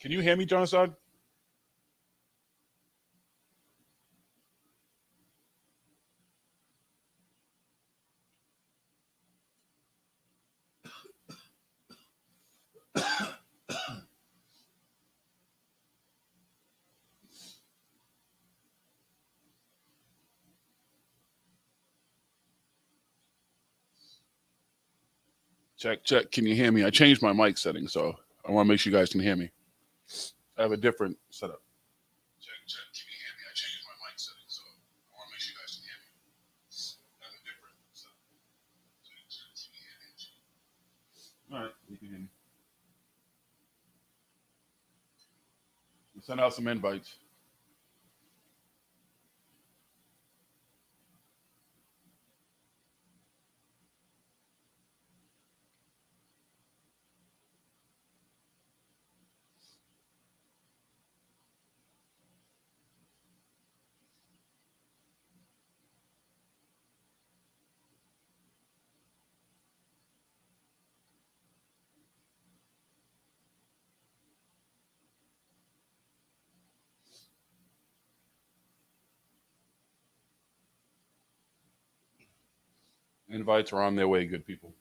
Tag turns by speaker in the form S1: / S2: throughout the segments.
S1: Can you hear me, Jonathan? Check, check. Can you hear me? I changed my mic setting, so I want to make sure you guys can hear me. I have a different setup. Check, check. Can you hear me? I changed my mic setting, so I want to make sure you guys can hear me. I have a different setup. Check, check. Can you hear me? All right, you can hear me. Send out some invites. Invites are on their way, good people.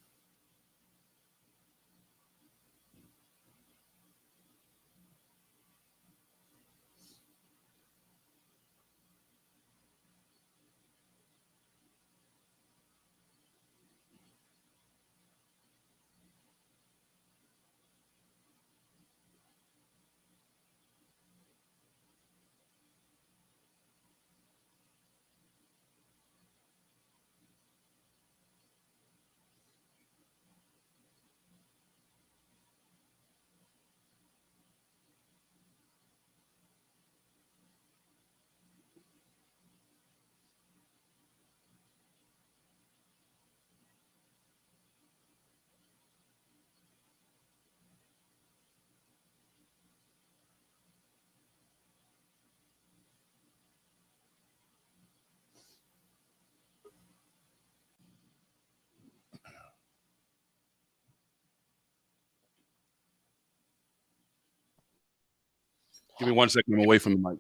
S1: Give me 1 second. I'm away from the mic.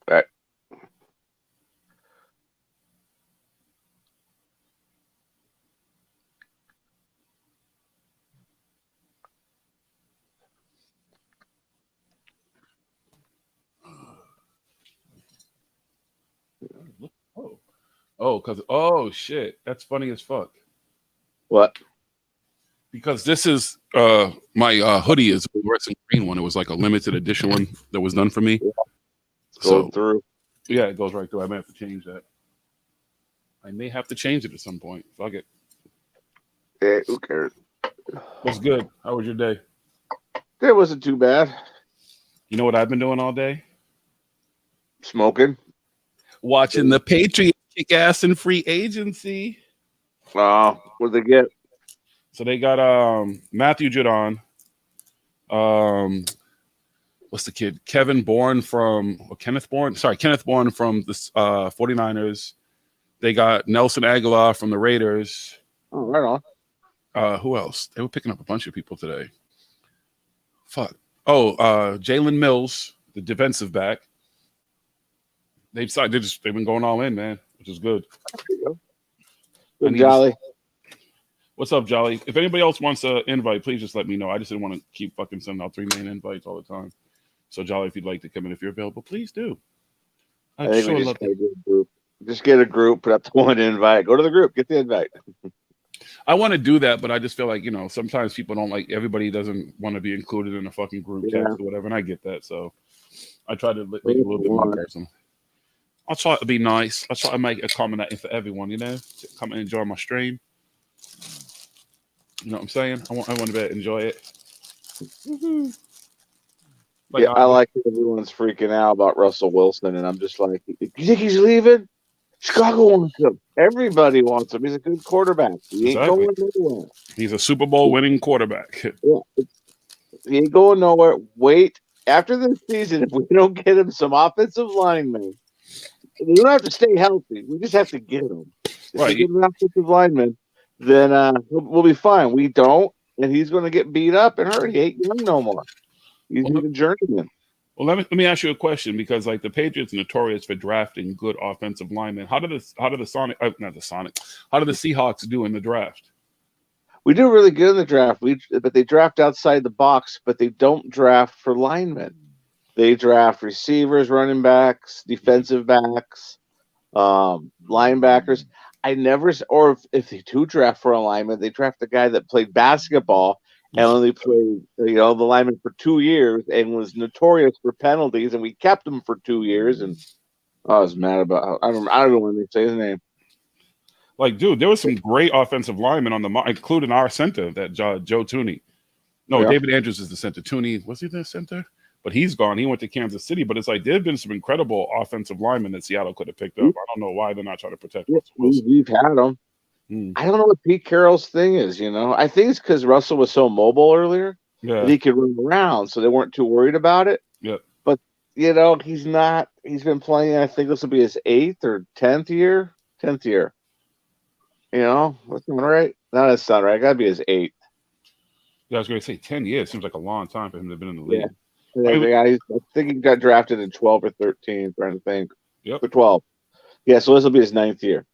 S2: All right.
S1: Oh, shit. That's funny as fuck.
S2: What?
S1: Because this is my hoodie is a fluorescent green one. It was like a limited edition one that was done for me.
S2: Yeah. Going through.
S1: Yeah, it goes right through. I may have to change that. I may have to change it at some point. Fuck it.
S2: Yeah, who cares?
S1: What's good? How was your day?
S2: It wasn't too bad.
S1: You know what I've been doing all day?
S2: Smoking.
S1: Watching the Patriots kick ass in free agency.
S2: What'd they get?
S1: So they got Matthew Judon. What's the kid? Kenneth Bourne from the 49ers. They got Nelson Aguilar from the Raiders.
S2: Oh, right
S1: on. Who else? They were picking up a bunch of people today. Fuck. Oh, Jalen Mills, the defensive back. They've been going all in, man, which is good.
S2: Good, Jolly.
S1: What's up, Jolly? If anybody else wants an invite, please just let me know. I just didn't want to keep fucking sending out 3 main invites all the time. So, Jolly, if you'd like to come in, if you're available, please do.
S2: I think we just get a group, put up the one invite, go to the group, get the invite.
S1: I want to do that, but I just feel like, sometimes people don't like, everybody doesn't want to be included in a fucking group text or whatever, and I get that. So I try to make it a little bit more personal. I'll try to be nice. I'll try to make a comment for everyone, to come and enjoy my stream. You know what I'm saying? I want to enjoy it. Mm-hmm.
S2: Like, I like that everyone's freaking out about Russell Wilson, and I'm just like, you think he's leaving? Chicago wants him. Everybody wants him. He's a good quarterback. He ain't going nowhere.
S1: He's a Super Bowl winning quarterback.
S2: Yeah, he ain't going nowhere. Wait, after this season, if we don't get him some offensive linemen, we don't have to stay healthy. We just have to get him. If we get an offensive lineman, then we'll be fine. We don't, and he's going to get beat up and hurt. He ain't young no more. He's a journeyman.
S1: Well, let me ask you a question, because like the Patriots are notorious for drafting good offensive linemen. How did the Seahawks do in the draft?
S2: We do really good in the draft. But they draft outside the box, but they don't draft for linemen. They draft receivers, running backs, defensive backs, linebackers. Or if they do draft for a lineman, they draft the guy that played basketball and only played, the lineman for 2 years and was notorious for penalties, and we kept him for 2 years. And I was mad about. I don't even want to say his name.
S1: Like, dude, there was some great offensive linemen on the, including our center, that Joe Tooney. No, yeah. David Andrews is the center. Tooney, was he the center? But he's gone. He went to Kansas City. But it's like there have been some incredible offensive linemen that Seattle could have picked up. I don't know why they're not trying to protect Russell Wilson.
S2: We've had them. I don't know what Pete Carroll's thing is, I think it's because Russell was so mobile earlier that he could run around, so they weren't too worried about it.
S1: Yeah.
S2: But, he's not. He's been playing, I think this will be his 8th or 10th year. 10th year. That's not right. No, that's not right. Got to be his 8th.
S1: Yeah, I was going to say 10 years. Seems like a long time for him to have been in the league.
S2: Yeah. I think he got drafted in 12 or 13, trying to think.
S1: Yep.
S2: For 12. Yeah, so this will be his 9th year.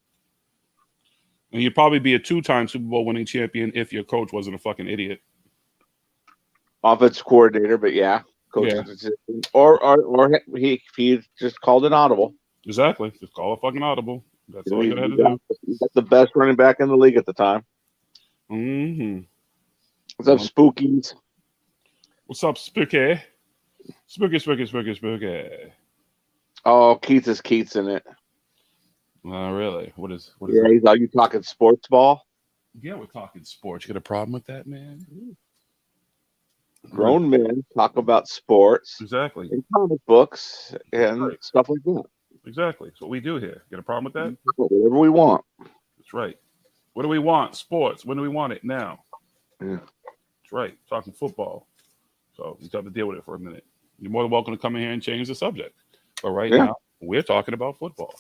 S1: And you'd probably be a 2-time Super Bowl winning champion if your coach wasn't a fucking idiot.
S2: Offensive coordinator, but yeah. Coach. Yeah. Or he just called an audible.
S1: Exactly. Just call a fucking audible. That's all you had to do.
S2: He's the best running back in the league at the time.
S1: Mm-hmm.
S2: What's up, Spookies?
S1: What's up, Spooky? Spooky.
S2: Oh, Keats is Keats in it.
S1: Really? What is
S2: yeah,
S1: that?
S2: Are you talking sports ball?
S1: Yeah, we're talking sports. You got a problem with that, man?
S2: Grown men talk about sports.
S1: Exactly.
S2: And comic books and stuff like that.
S1: Exactly. That's what we do here. Got a problem with that?
S2: Whatever we want.
S1: That's right. What do we want? Sports. When do we want it? Now.
S2: Yeah.
S1: That's right. Talking football. So you have to deal with it for a minute. You're more than welcome to come in here and change the subject. But right now, we're talking about football.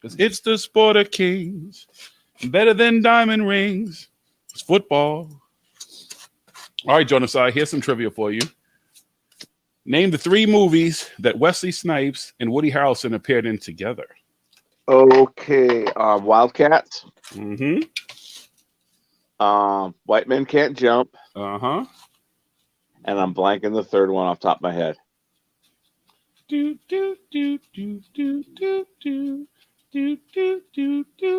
S1: Because it's the sport of kings. Better than diamond rings. It's football. All right, Jonasai, here's some trivia for you. Name the 3 movies that Wesley Snipes and Woody Harrelson appeared in together.
S2: Okay. Wildcats.
S1: Mm-hmm.
S2: White Men Can't Jump.
S1: Uh-huh.
S2: And I'm blanking the third one off the top of my head.
S1: I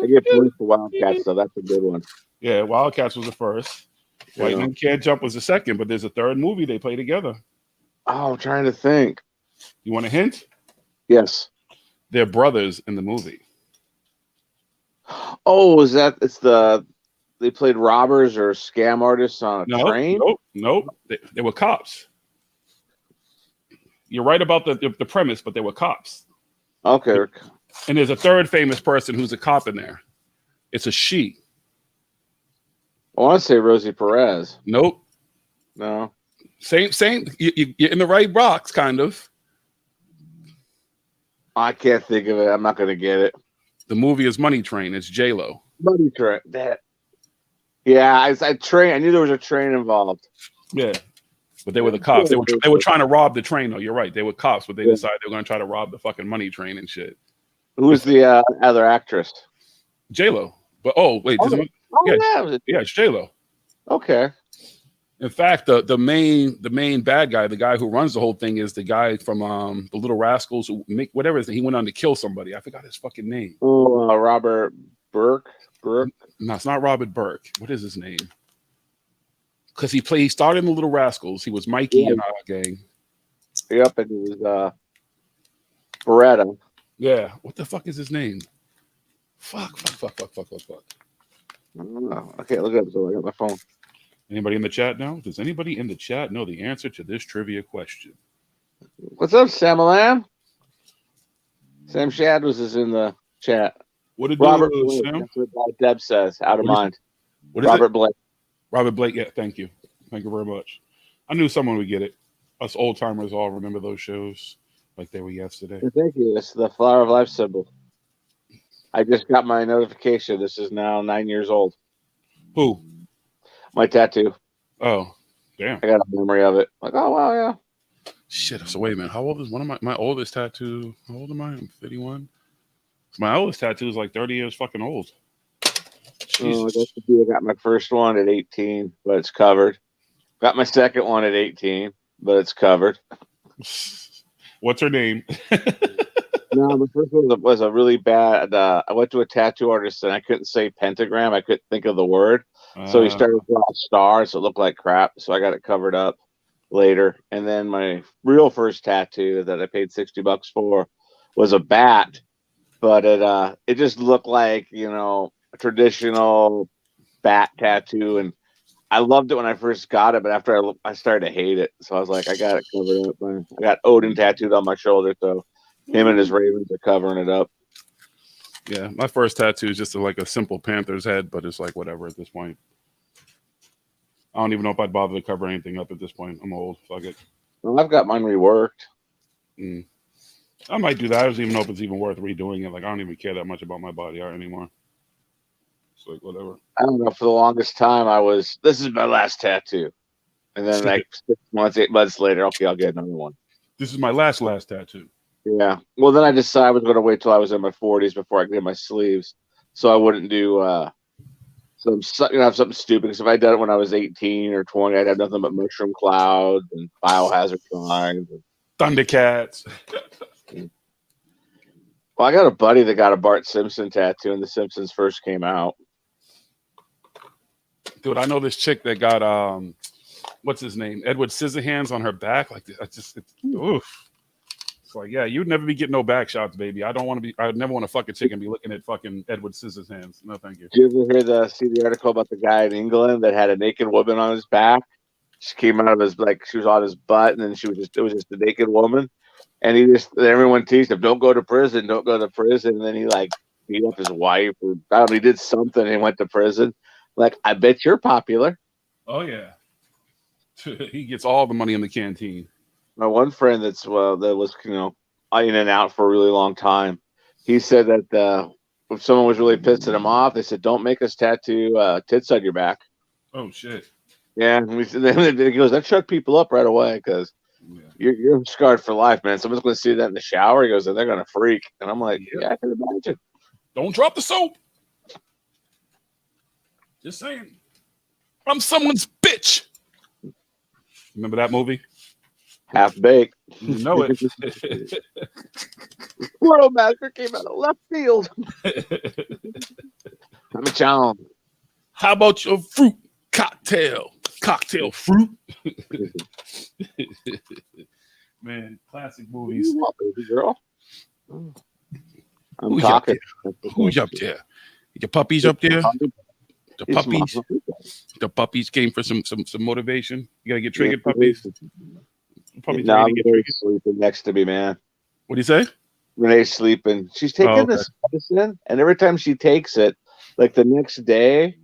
S2: get points for Wildcats, so that's a good one.
S1: Yeah, Wildcats was the first. White Men Can't Jump was the second, but there's a third movie they play together.
S2: Oh, I'm trying to think.
S1: You want a hint?
S2: Yes.
S1: They're brothers in the movie.
S2: Oh, they played robbers or scam artists on a train?
S1: Nope. They were cops. You're right about the premise, but they were cops.
S2: Okay.
S1: And there's a third famous person who's a cop in there. It's a she.
S2: I want to say Rosie Perez.
S1: Nope.
S2: No.
S1: Same. You're in the right box, kind of.
S2: I can't think of it. I'm not going to get it.
S1: The movie is Money Train. It's J-Lo.
S2: Money Train. Yeah, I knew there was a train involved.
S1: Yeah. But they were the cops. They were trying to rob the train, though. You're right. They were cops, but they decided they were going to try to rob the fucking money train and shit.
S2: Who's the other actress?
S1: J-Lo. But it's J-Lo.
S2: Okay.
S1: In fact, the main bad guy, the guy who runs the whole thing, is the guy from the Little Rascals who make whatever he went on to kill somebody. I forgot his fucking name.
S2: Oh, Robert Burke.
S1: No, it's not Robert Burke. What is his name? Because he started in the Little Rascals. He was Mikey in our gang.
S2: Yep, and he was Beretta.
S1: Yeah. What the fuck is his name? Fuck.
S2: I don't know. I can't look it up, so I got my phone.
S1: Anybody in the chat now? Does anybody in the chat know the answer to this trivia question?
S2: What's up, Samalam? Sam Shadwas is in the chat.
S1: What did
S2: Robert
S1: Blake,
S2: Blake, that's what Deb says. Out of mind.
S1: Robert
S2: Blake.
S1: Robert Blake. Yeah, thank you. Thank you very much. I knew someone would get it. Us old timers all remember those shows like they were yesterday.
S2: Thank you. It's the Flower of Life symbol. I just got my notification. This is now 9 years old.
S1: Who?
S2: My tattoo.
S1: Oh, damn.
S2: I got a memory of it. Like, oh, wow, yeah.
S1: Shit. So wait a minute. How old is one of my oldest tattoo? How old am I? I'm 51. My oldest tattoo is like 30 years fucking old.
S2: Oh, I got my first one at 18, but it's covered. Got my second one at 18, but it's covered.
S1: What's her name?
S2: No, the first one was a really bad. I went to a tattoo artist and I couldn't say pentagram. I couldn't think of the word. So he started drawing stars. So it looked like crap. So I got it covered up later. And then my real first tattoo that I paid $60 for was a bat, but it just looked like, a traditional bat tattoo. And I loved it when I first got it, but after I started to hate it. So I was like, I got it covered up. I got Odin tattooed on my shoulder. So him and his ravens are covering it up.
S1: Yeah, my first tattoo is just like a simple panther's head, but it's like whatever at this point. I don't even know if I'd bother to cover anything up at this point. I'm old. Fuck it.
S2: Well, I've got mine reworked.
S1: I might do that. I don't even know if it's even worth redoing it. Like, I don't even care that much about my body art anymore. It's like, whatever.
S2: I don't know. For the longest time, this is my last tattoo. And then like 6 months, 8 months later, okay, I'll get another one.
S1: This is my last tattoo.
S2: Yeah. Well, then I decided I was going to wait till I was in my 40s before I could get my sleeves. So I wouldn't do something stupid. Because if I did it when I was 18 or 20, I'd have nothing but mushroom clouds and biohazard signs.
S1: Thundercats.
S2: Well, I got a buddy that got a Bart Simpson tattoo when The Simpsons first came out.
S1: Dude, I know this chick that got what's his name? Edward Scissorhands on her back. Like, oof. It's like, yeah, you'd never be getting no back shots, baby. I'd never want to fuck a chick and be looking at fucking Edward Scissorhands. No, thank you.
S2: Did you ever see the article about the guy in England that had a naked woman on his back? She came out of his, she was on his butt, and then it was just a naked woman. And everyone teased him, don't go to prison. And then he beat up his wife, or I don't know, he did something and he went to prison. Like, I bet you're popular.
S1: Oh, yeah. He gets all the money in the canteen.
S2: My one friend that was in and out for a really long time, he said that if someone was really pissing him off, they said, don't make us tattoo tits on your back.
S1: Oh, shit.
S2: Yeah. And he goes, that shut people up right away because you're scarred for life, man. Someone's going to see that in the shower. He goes, and they're going to freak. And I'm like, yeah, I can imagine.
S1: Don't drop the soap. Just saying. I'm someone's bitch. Remember that movie?
S2: Half baked.
S1: You know it.
S2: Squirrel Master came out of left field. I'm a challenge.
S1: How about your fruit cocktail? Cocktail fruit. Man, classic movies.
S2: What, baby girl?
S1: I'm talking. Who's up there? Your puppies up there? The puppies came for some motivation. You gotta get triggered, puppies.
S2: Now Renee's sleeping next to me, man.
S1: What do you say?
S2: Renee's sleeping. She's taking this medicine, and every time she takes it, like the next day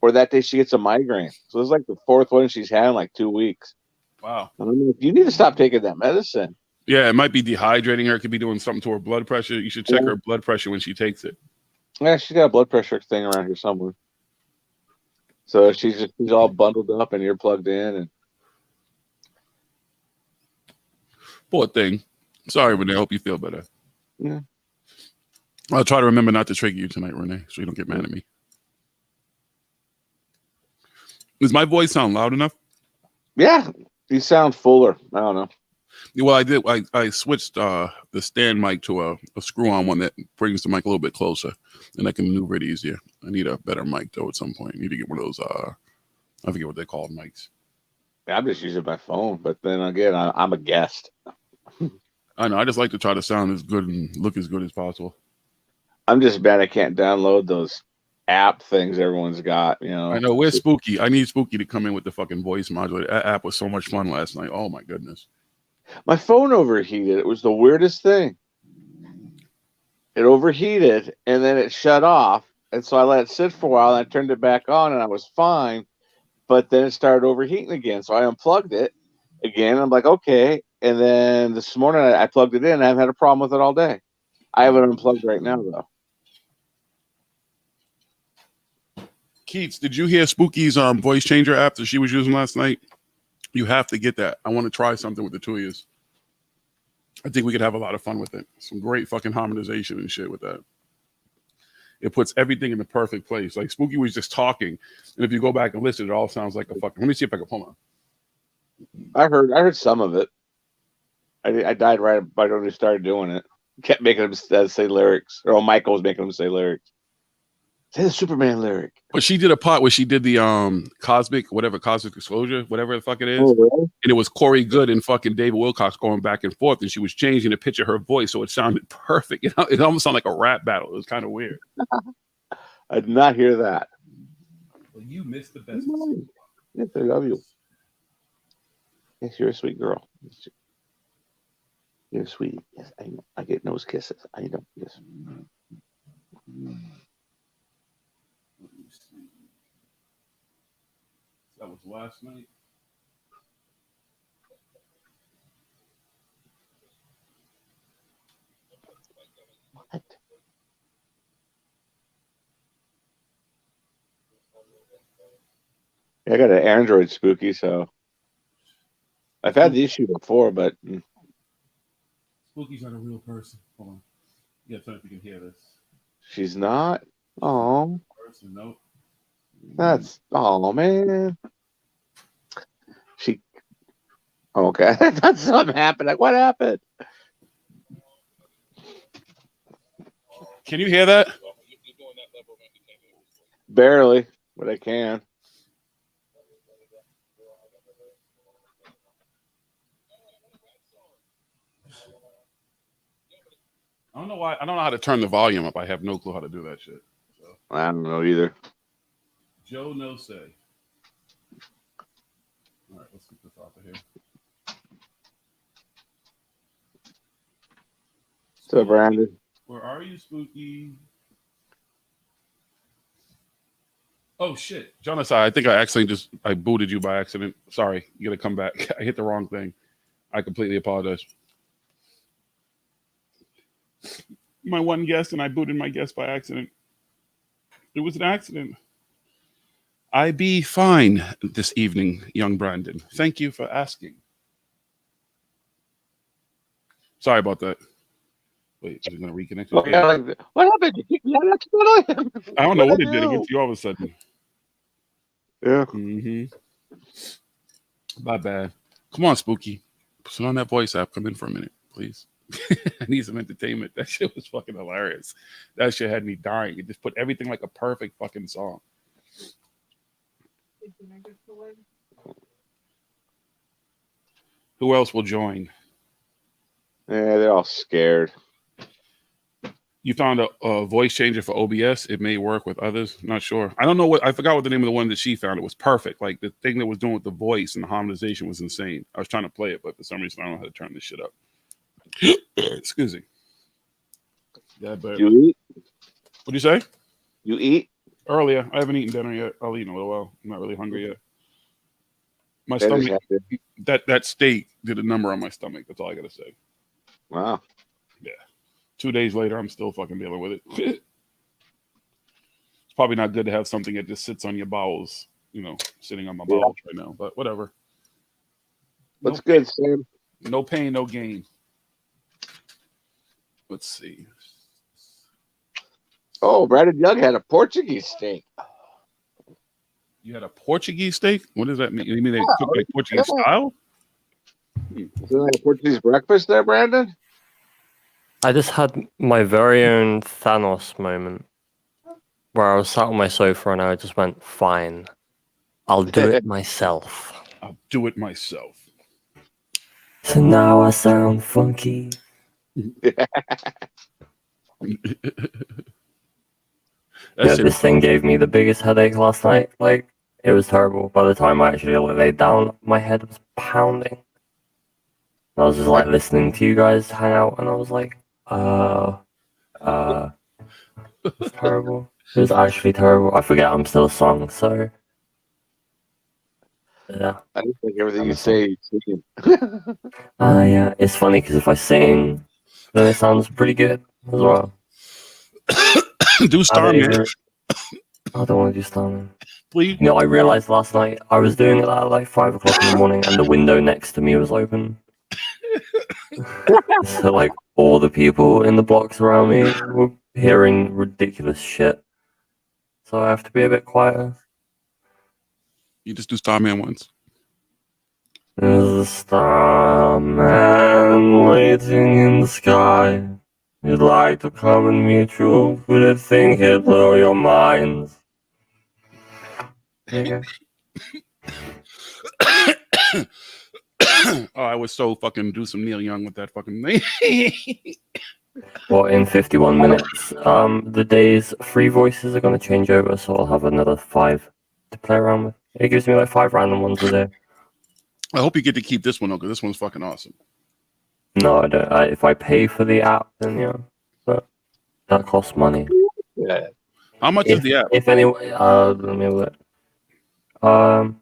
S2: or that day, she gets a migraine. So it's like the fourth one she's had in like 2 weeks.
S1: Wow.
S2: And I'm like, you need to stop taking that medicine.
S1: Yeah, it might be dehydrating her. It could be doing something to her blood pressure. You should check her blood pressure when she takes it.
S2: Yeah, she's got a blood pressure thing around here somewhere. So she's all bundled up and earplugged in, and
S1: poor thing. Sorry, Renee. I hope you feel better.
S2: Yeah.
S1: I'll try to remember not to trigger you tonight, Renee, so you don't get mad at me. Does my voice sound loud enough?
S2: Yeah, you sound fuller. I don't know.
S1: Well, I did. I switched the stand mic to a screw-on one that brings the mic a little bit closer, and I can maneuver it easier. I need a better mic though. At some point, I need to get one of those. I forget what they're called, mics.
S2: Yeah, I'm just using my phone, but then again, I'm a guest.
S1: I know. I just like to try to sound as good and look as good as possible.
S2: I'm just bad. I can't download those app things everyone's got.
S1: I know. Where's Spooky? I need Spooky to come in with the fucking voice modulator. That app was so much fun last night. Oh my goodness.
S2: My phone overheated. It was the weirdest thing. It overheated and then it shut off. And so I let it sit for a while and I turned it back on and I was fine. But then it started overheating again. So I unplugged it again. I'm like, okay. And then this morning I plugged it in. I haven't had a problem with it all day. I have it unplugged right now, though.
S1: Keats, did you hear Spooky's voice changer app that she was using last night? You have to get that. I want to try something with the two of you. I think we could have a lot of fun with it. Some great fucking harmonization and shit with that. It puts everything in the perfect place. Like Spooky was just talking, and if you go back and listen, it all sounds like a fucking. Let me see if I can pull on.
S2: I heard some of it. I died right when we started doing it. Kept making him say lyrics, or Michael was making him say lyrics. Say the Superman lyric.
S1: But she did a part where she did the cosmic disclosure, whatever the fuck it is.
S2: Oh, really?
S1: And it was Corey Good and fucking David Wilcock going back and forth, and she was changing the pitch of her voice so it sounded perfect. It almost sounded like a rap battle. It was kind of weird.
S2: I did not hear that.
S1: Well, you missed the best.
S2: Yes, I love you. Yes, you're a sweet girl. You're sweet. Yes, I know. I get nose kisses. I know. Yes.
S1: That was last night.
S2: What? I got an Android Spooky, so I've had the issue before, but
S1: Spooky's not a real person. Hold on. Yeah, tell me if you can hear this.
S2: she's not. Oh,
S1: Person, nope.
S2: that's man. She. Okay, that's something happened. Like, what happened?
S1: Can you hear that?
S2: Barely, but I can.
S1: I don't know why. I don't know how to turn the volume up. I have no clue how to do that shit. So.
S2: I don't know either.
S1: Joe No Say. All right, let's get this off of here.
S2: So, Brandon.
S1: Where are you, Spooky? Oh shit, Jonathan! I think I booted you by accident. Sorry, you gotta come back. I hit the wrong thing. I completely apologize. My one guest, and I booted my guest by accident. It was an accident. I be fine this evening, young Brandon. Thank you for asking. Sorry about that. Wait, is it going to reconnect?
S2: Okay, what happened?
S1: I don't know what it did. It went to you all of a sudden.
S2: Yeah.
S1: Mm-hmm. My bad. Come on, Spooky. Put on that voice app. Come in for a minute, please. I need some entertainment. That shit was fucking hilarious. That shit had me dying. It just put everything like a perfect fucking song. Who else will join?
S2: Yeah, they're all scared.
S1: You found a voice changer for OBS. It may work with others. Not sure. I don't know I forgot what the name of the one that she found. It was perfect. Like the thing that was doing with the voice and the harmonization was insane. I was trying to play it, but for some reason I don't know how to turn this shit up. Excuse me. Yeah, but
S2: You eat?
S1: What'd you say?
S2: You eat?
S1: Earlier. I haven't eaten dinner yet. I'll eat in a little while. I'm not really hungry yet. My stomach, that steak did a number on my stomach. That's all I gotta say.
S2: Wow.
S1: Yeah. 2 days later, I'm still fucking dealing with it. It's probably not good to have something that just sits on your bowels, sitting on my bowels right now, but whatever.
S2: That's good, Sam.
S1: No pain, no gain. Let's see.
S2: Oh, Brandon Young had a Portuguese steak.
S1: You had a Portuguese steak? What does that mean? You mean they cook like Portuguese style?
S2: Is there like a Portuguese breakfast there, Brandon?
S3: I just had my very own Thanos moment where I was sat on my sofa and I just went, fine, I'll do it myself.
S1: I'll do it myself.
S3: So now I sound funky. This thing gave me the biggest headache last night. Like, it was terrible. By the time I actually laid down, my head was pounding. I was just like listening to you guys hang out and I was like, it was terrible. It was actually terrible. I forget I'm still a song, so yeah.
S2: I don't think everything you say is singing.
S3: Yeah, it's funny because if I sing, then it sounds pretty good as well.
S1: Do Starman.
S3: I don't want to do Starman.
S1: Please.
S3: I realized last night I was doing it at like 5 o'clock in the morning and the window next to me was open. So like all the people in the blocks around me were hearing ridiculous shit. So I have to be a bit quieter.
S1: You just do Starman once.
S3: There's a starman waiting in the sky. He'd like to come and meet you, but I think he'd blow your minds. There you
S1: Oh, I was so fucking do some Neil Young with that fucking thing.
S3: Well, in 51 minutes, the day's free voices are going to change over, so I'll have another 5 to play around with. It gives me like 5 random ones a day.
S1: I hope you get to keep this one though, because this one's fucking awesome.
S3: No, I don't. If I pay for the app, then yeah, but that costs money.
S2: Yeah.
S1: How much is the app?
S3: If anyway, let me look. Oh,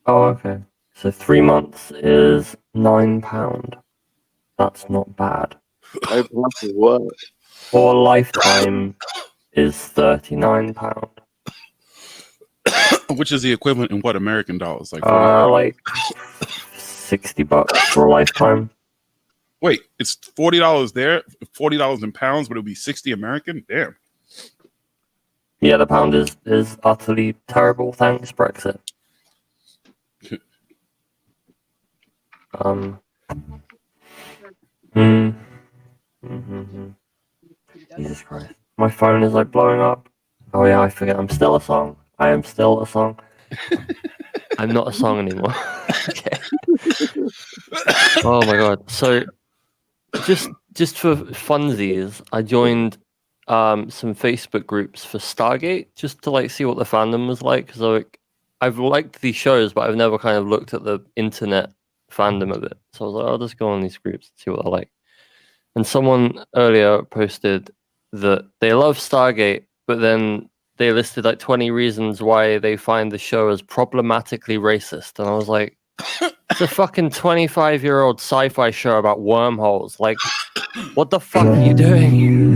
S3: okay. So 3 months is £9. That's not bad.
S2: What?
S3: For a lifetime is £39.
S1: Which is the equivalent in what American dollars? Like
S3: $60 for a lifetime.
S1: wait, it's $40 there, $40 in pounds, but it'll be 60 American? Damn.
S3: Yeah, the pound is utterly terrible. Thanks, Brexit. Jesus Christ. My phone is like blowing up. Oh yeah, I forget I'm still a song. I am still a song. I'm not a song anymore. Okay. Oh my god. So just for funsies, I joined some Facebook groups for Stargate just to like see what the fandom was like, because like I've liked these shows, but I've never kind of looked at the internet fandom of it. So I was like, I'll just go on these groups and see what they're like. And someone earlier posted that they love Stargate, but then they listed like 20 reasons why they find the show as problematically racist. And I was like, it's a fucking 25-year-old sci-fi show about wormholes. Like, what the fuck are you doing?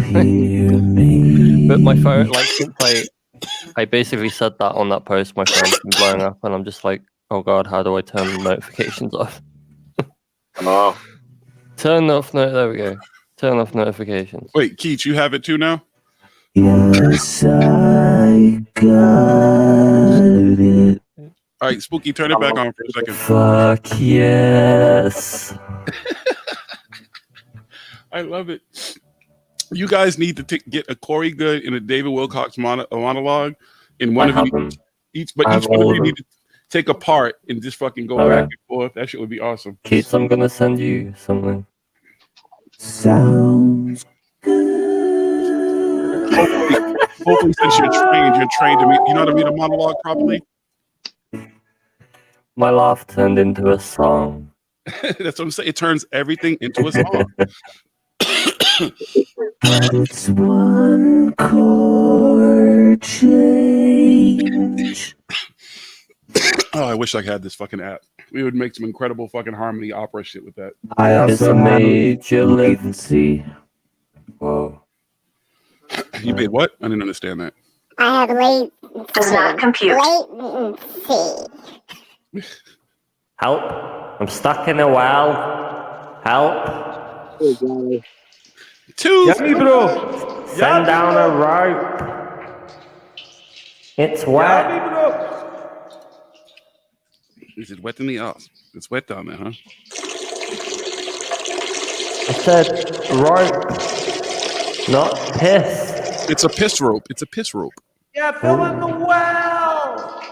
S3: But my phone, like, since I basically said that on that post, my phone's been blowing up, and I'm just like, oh god, how do I turn the notifications off?
S2: Oh.
S3: Turn off, there we go. Turn off notifications.
S1: Wait, Keith, you have it too now?
S4: Yes, I got it.
S1: All right, Spooky, turn it back on for a second.
S3: Fuck yes.
S1: I love it. You guys need to get a Corey Good and a David Wilcock monologue in one of you each, but each one of you need to take a part and just fucking go back and forth. That shit would be awesome.
S3: Keith, I'm gonna send you something.
S4: Sounds
S1: Hopefully, since you're trained to read, you know how to read a monologue properly.
S3: My laugh turned into a song.
S1: That's what I'm saying. It turns everything into a song.
S4: but it's one chord change.
S1: Oh, I wish I had this fucking app. We would make some incredible fucking harmony opera shit with that.
S4: I also made you latency.
S3: Whoa.
S1: You paid what? I didn't understand that.
S5: I have latency.
S6: Does not compute.
S5: Latency.
S3: Help! I'm stuck in a well. Help!
S1: Bro.
S3: Send down a rope. It's wet.
S1: Is it wet in the ass? It's wet down there, huh?
S3: I said rope, not piss.
S1: It's a piss rope. It's a piss rope.
S4: Yeah, fill in the well.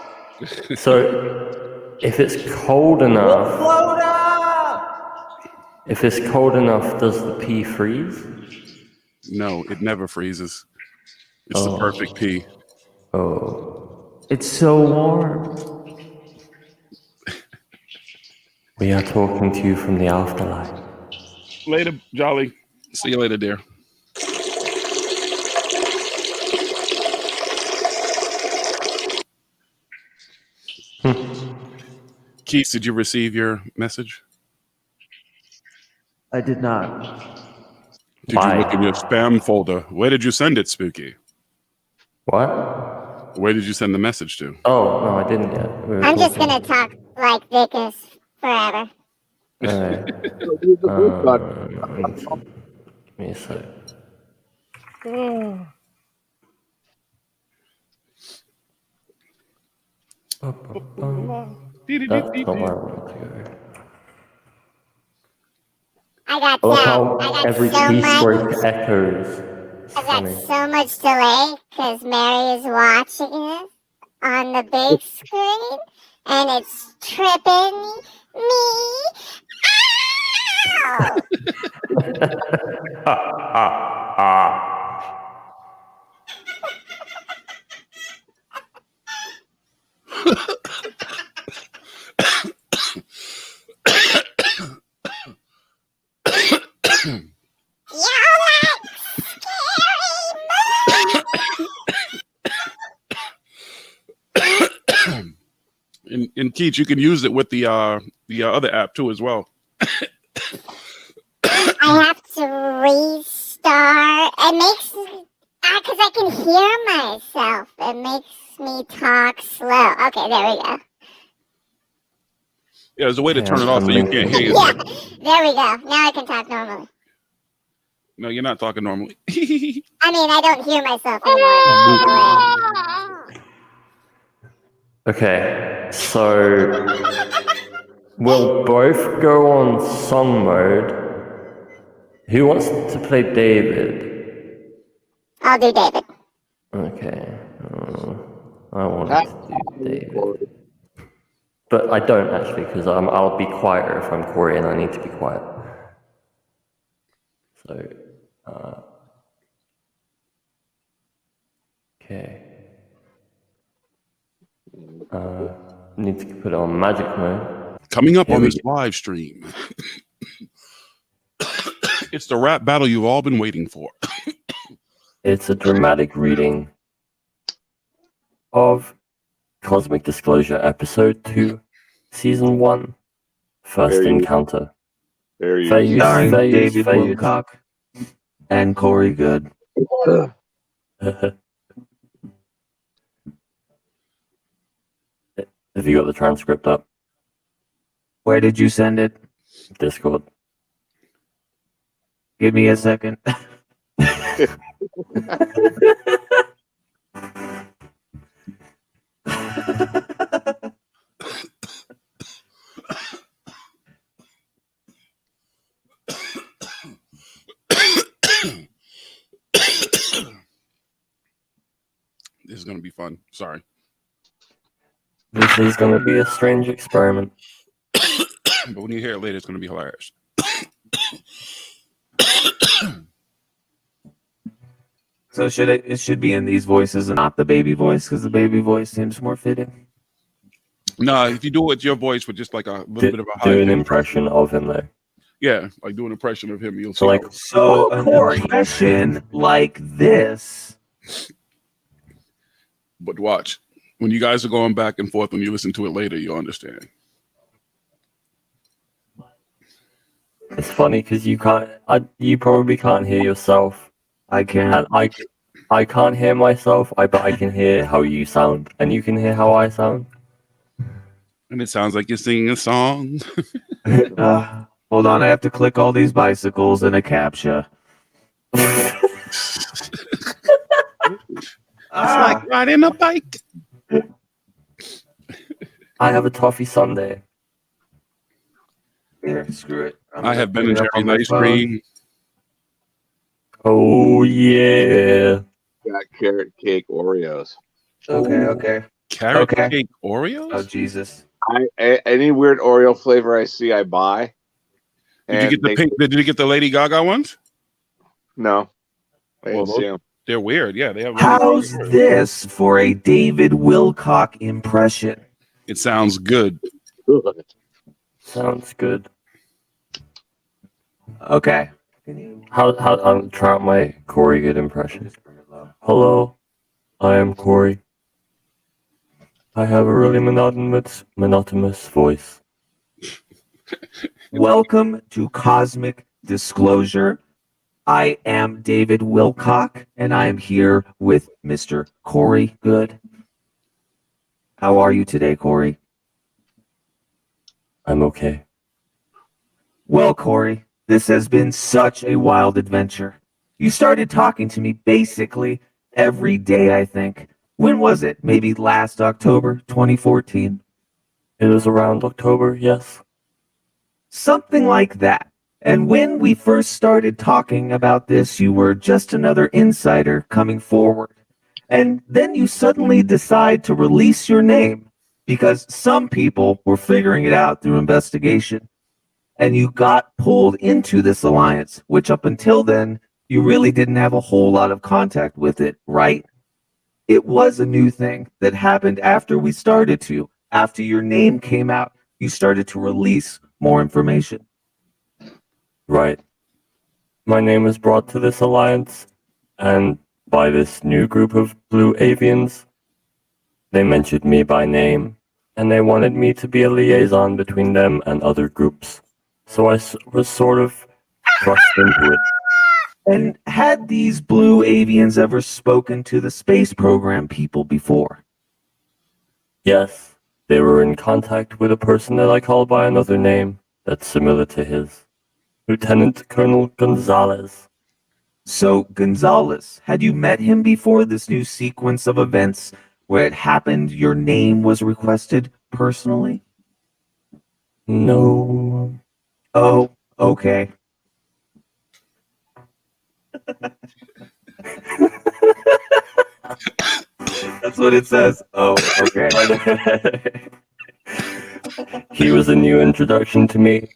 S3: So, if it's cold enough,
S4: Float up.
S3: if it's cold enough, does the pee freeze?
S1: No, it never freezes. It's the perfect pee.
S3: Oh,
S4: It's so warm.
S3: we are talking to you from the afterlife.
S1: Later, Jolly. See you later, dear. Keith, did you receive your message?
S4: I did not.
S1: Did you look in your spam folder? Where did you send it, Spooky?
S3: What?
S1: Where did you send the message to?
S3: Oh, no, I didn't yet.
S5: I'm just gonna talk like Vickers forever.
S3: Alright.
S2: So use the Wilcock.
S3: Give me a sec. That's not where I wanted to go.
S5: I got
S3: I love
S5: that.
S3: how
S5: I got
S3: every
S5: so
S3: keystroke
S5: much.
S3: echoes. It's
S5: I got
S3: funny.
S5: so much delay because Mary is watching it on the big screen, and it's tripping me out.
S1: In Keach, you can use it with the other app too as well.
S5: I have to restart. It makes because I can hear myself. It makes me talk slow. Okay, there we go.
S1: Yeah, there's a way to
S3: Yeah,
S1: turn it off so you can't hear
S5: Yeah,
S1: yourself.
S5: there we go. Now I can talk normally.
S1: No, you're not talking normally.
S5: I mean, I don't hear myself anymore.
S3: Okay, so we'll both go on song mode. Who wants to play David?
S5: I'll do David.
S3: Okay, I want to do David. But I don't actually, because I'll be quieter if I'm Corey and I need to be quiet. So, okay. Need to put it on magic mode.
S1: Coming up on this live stream, it's the rap battle you've all been waiting for.
S3: It's a dramatic reading of Cosmic Disclosure, Episode 2, Season 1, First Encounter.
S6: Starring David Wilcock and Corey Good.
S3: Have you got the transcript up?
S6: Where did you send it?
S3: Discord.
S6: Give me a second.
S1: This is going to be fun. Sorry.
S3: This is going to be a strange experiment.
S1: But when you hear it later, it's going to be hilarious.
S6: So it should be in these voices and not the baby voice, because the baby voice seems more fitting.
S1: No, if you do it with your voice with just like a little bit of a high
S3: Do an
S1: pitch.
S3: impression of him though.
S1: Yeah, like do an impression of him. You'll see.
S3: So like,
S6: So an impression like this.
S1: But watch. When you guys are going back and forth, when you listen to it later, you'll understand.
S3: it's funny because you probably can't hear yourself.
S6: I can.
S3: And I can't hear myself, but I can hear how you sound, and you can hear how I sound.
S1: And it sounds like you're singing a song.
S6: Hold on, I have to click all these bicycles in a CAPTCHA.
S1: It's like riding a bike.
S3: I have a toffee sundae.
S6: Here, screw it.
S1: I have Ben and Jerry's ice cream.
S3: Oh yeah.
S2: Got carrot cake Oreos.
S6: Okay.
S1: Carrot
S6: Okay.
S1: cake Oreos?
S6: Oh, Jesus.
S2: Any weird Oreo flavor I see, I buy.
S1: Did you get the pink? Did you get the Lady Gaga ones?
S2: No, I didn't
S1: Well,
S2: see them.
S1: They're weird. Yeah, they have.
S6: How's this for a David Wilcock impression?
S1: It sounds good.
S3: Sounds good.
S6: Okay.
S3: How I'm trying out my Corey Good impression. Hello, I am Corey. I have a really monotonous voice.
S6: Welcome to Cosmic Disclosure. I am David Wilcock, and I am here with Mr. Corey Good. How are you today, Corey?
S3: I'm okay.
S6: Well, Corey, this has been such a wild adventure. You started talking to me basically every day, I think. When was it? Maybe last October, 2014?
S3: It was around October, yes.
S6: Something like that. And when we first started talking about this, you were just another insider coming forward. And then you suddenly decide to release your name because some people were figuring it out through investigation. And you got pulled into this alliance, which up until then, you really didn't have a whole lot of contact with it, right? It was a new thing that happened after we started to. After your name came out, you started to release more information.
S3: Right. My name was brought to this alliance, and by this new group of blue avians, they mentioned me by name, and they wanted me to be a liaison between them and other groups. So I was sort of thrust into it.
S6: And had these blue avians ever spoken to the space program people before?
S3: Yes, they were in contact with a person that I call by another name that's similar to his. Lieutenant Colonel Gonzalez.
S6: So, Gonzalez, had you met him before this new sequence of events where it happened your name was requested personally?
S3: No.
S6: Oh, okay. That's what it says. Oh, okay.
S3: He was a new introduction to me.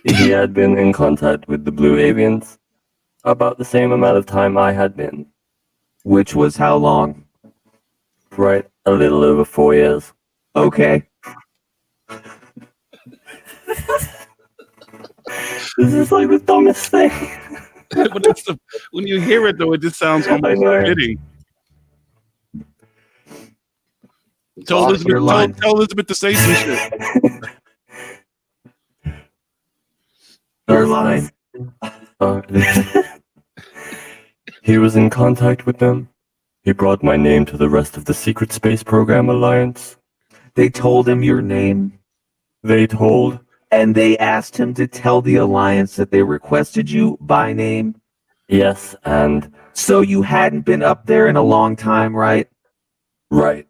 S3: He had been in contact with the blue avians about the same amount of time I had been.
S6: Which was how long?
S3: Right, a little over 4 years.
S6: Okay.
S3: This is like the dumbest thing.
S1: But it's when you hear it, though, it just sounds almost fitting. Tell Elizabeth to say some shit.
S6: Your line.
S3: He was in contact with them. He brought my name to the rest of the Secret Space Program Alliance.
S6: They told him your name.
S3: And
S6: they asked him to tell the Alliance that they requested you by name.
S3: Yes, and...
S6: So you hadn't been up there in a long time, right?
S3: Right.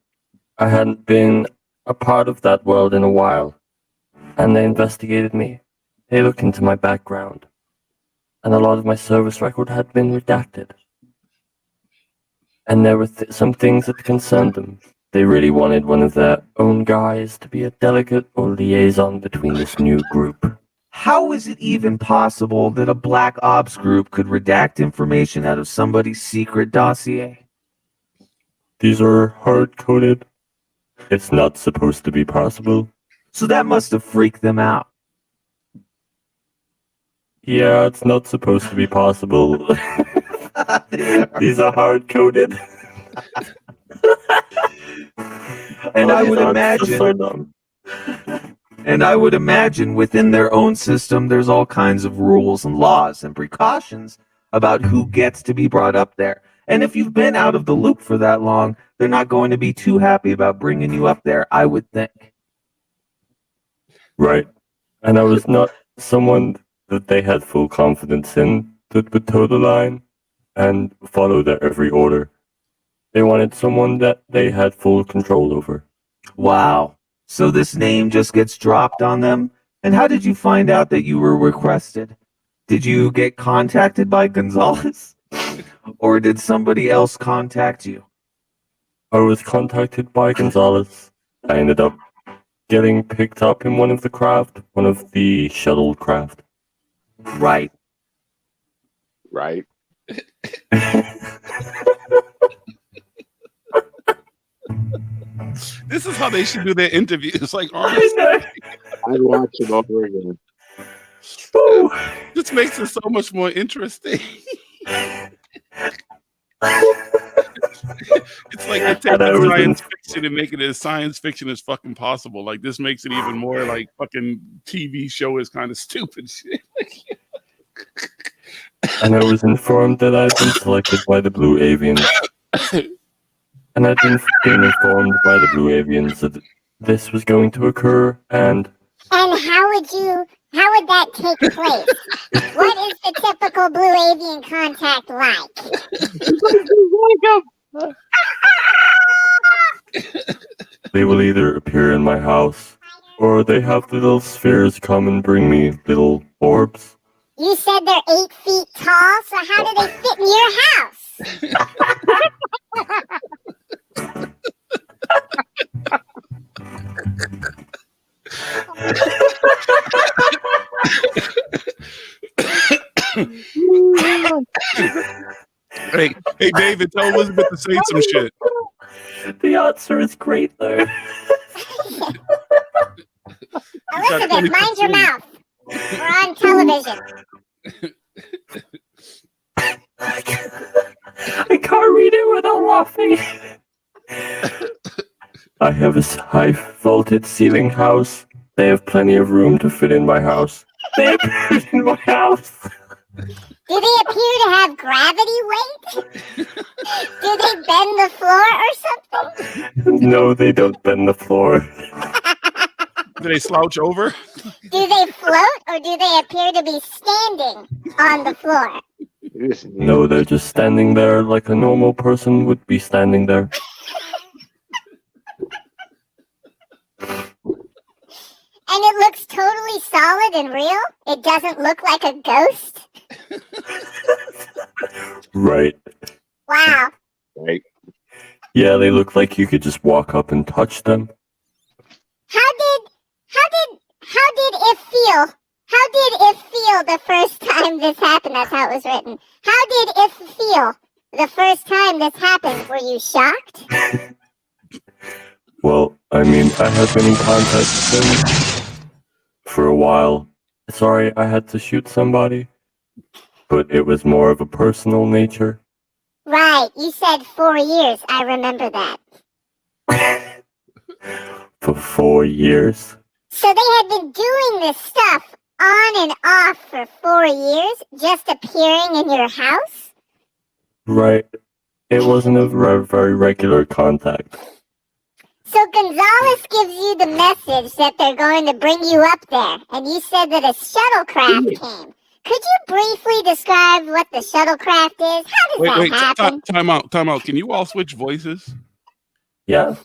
S3: I hadn't been a part of that world in a while. And they investigated me. They looked into my background. And a lot of my service record had been redacted. And there were some things that concerned them. They really wanted one of their own guys to be a delegate or liaison between this new group.
S6: How is it even possible that a black ops group could redact information out of somebody's secret dossier?
S3: These are hard-coded. It's not supposed to be possible.
S6: So that must have freaked them out.
S3: Yeah, it's not supposed to be possible. These are hard-coded.
S6: And I would imagine within their own system there's all kinds of rules and laws and precautions about who gets to be brought up there. And if you've been out of the loop for that long, they're not going to be too happy about bringing you up there, I would think.
S3: Right. And I was not someone that they had full confidence in that would toe the line and follow their every order. They wanted someone that they had full control over.
S6: Wow. So this name just gets dropped on them? And how did you find out that you were requested? Did you get contacted by Gonzalez? Or did somebody else contact you?
S3: I was contacted by Gonzalez. I ended up getting picked up in one of the shuttle craft.
S6: Right.
S2: Right.
S1: This is how they should do their interviews. Like, honestly,
S2: I'd watch it over again.
S1: This makes it so much more interesting. It's like they take the science fiction and make it as science fiction as fucking possible. Like, this makes it even more like fucking TV show is kind of stupid shit.
S3: And I was informed that I'd been selected by the Blue Avians. And I'd been informed by the Blue Avians that this was going to occur, and
S5: And how would that take place? What is the typical blue avian contact like?
S3: They will either appear in my house, or they have little spheres come and bring me little orbs.
S5: You said they're 8 feet tall, so how do they fit in your house?
S1: Hey, David, tell Elizabeth to say some shit.
S3: The answer is great, though.
S5: Elizabeth, mind your mouth. We're on television.
S3: I can't read it without laughing. I have a high vaulted ceiling house. They have plenty of room to fit in my house. They appeared in my house.
S5: Do they appear to have gravity weight? Do they bend the floor or something?
S3: No, they don't bend the floor.
S1: Do they slouch over?
S5: Do they float or do they appear to be standing on the floor?
S3: No, they're just standing there like a normal person would be standing there.
S5: And it looks totally solid and real? It doesn't look like a ghost?
S3: Right.
S5: Wow.
S2: Right.
S3: Yeah, they look like you could just walk up and touch them.
S5: How did it feel? How did it feel the first time this happened? That's how it was written. How did it feel the first time this happened? Were you shocked?
S3: Well, I mean, I have been in contact with them for a while. Sorry, I had to shoot somebody, but it was more of a personal nature.
S5: Right, you said 4 years. I remember that.
S3: For 4 years.
S5: So they had been doing this stuff on and off for 4 years, just appearing in your house?
S3: Right. It wasn't a very regular contact.
S5: So Gonzalez gives you the message that they're going to bring you up there, and you said that a shuttlecraft came. Could you briefly describe what the shuttlecraft is? How does that happen?
S1: Time out. Can you all switch voices?
S3: Yeah.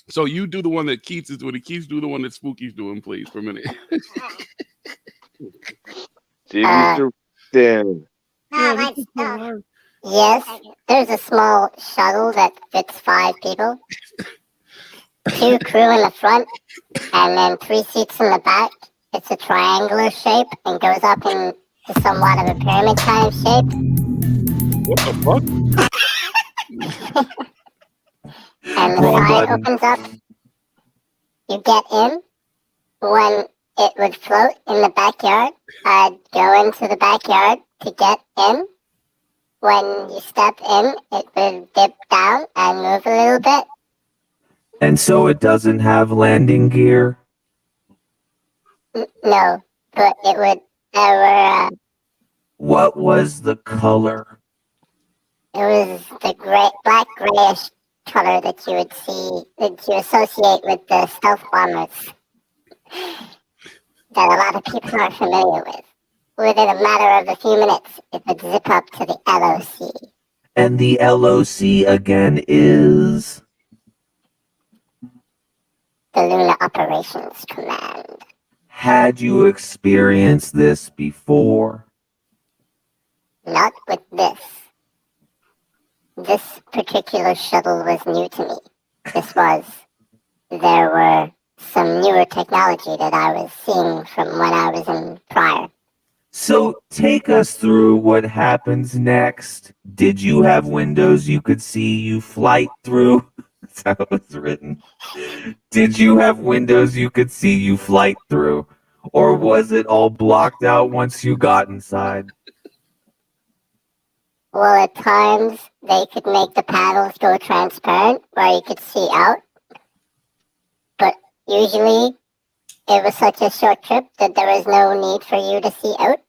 S1: So you do the one that Keats is doing, and Keats do the one that Spooky's doing, please, for a minute.
S2: Mr. Dan.
S5: Yes, there's a small shuttle that fits 5 people. 2 crew in the front, and then 3 seats in the back. It's a triangular shape and goes up into somewhat of a pyramid kind of shape.
S1: What the fuck?
S5: And the side opens up. You get in. When it would float in the backyard, I'd go into the backyard to get in. When you step in, it would dip down and move a little bit.
S6: And so it doesn't have landing gear?
S5: No, but it would.
S6: What was the color?
S5: It was the black grayish color that you would see, that you associate with the stealth bombers that a lot of people are familiar with. Within a matter of a few minutes, it would zip up to the LOC.
S6: And the LOC again is?
S5: The Lunar Operations Command.
S6: Had you experienced this before?
S5: Not with this. This particular shuttle was new to me. There were some newer technology that I was seeing from when I was in prior.
S6: So take us through what happens next. Did you have windows you could see you flight through? That's how it was written. Did you have windows you could see you flight through? Or was it all blocked out once you got inside?
S5: Well, at times, they could make the panels go transparent where you could see out. But usually, it was such a short trip that there was no need for you to see out.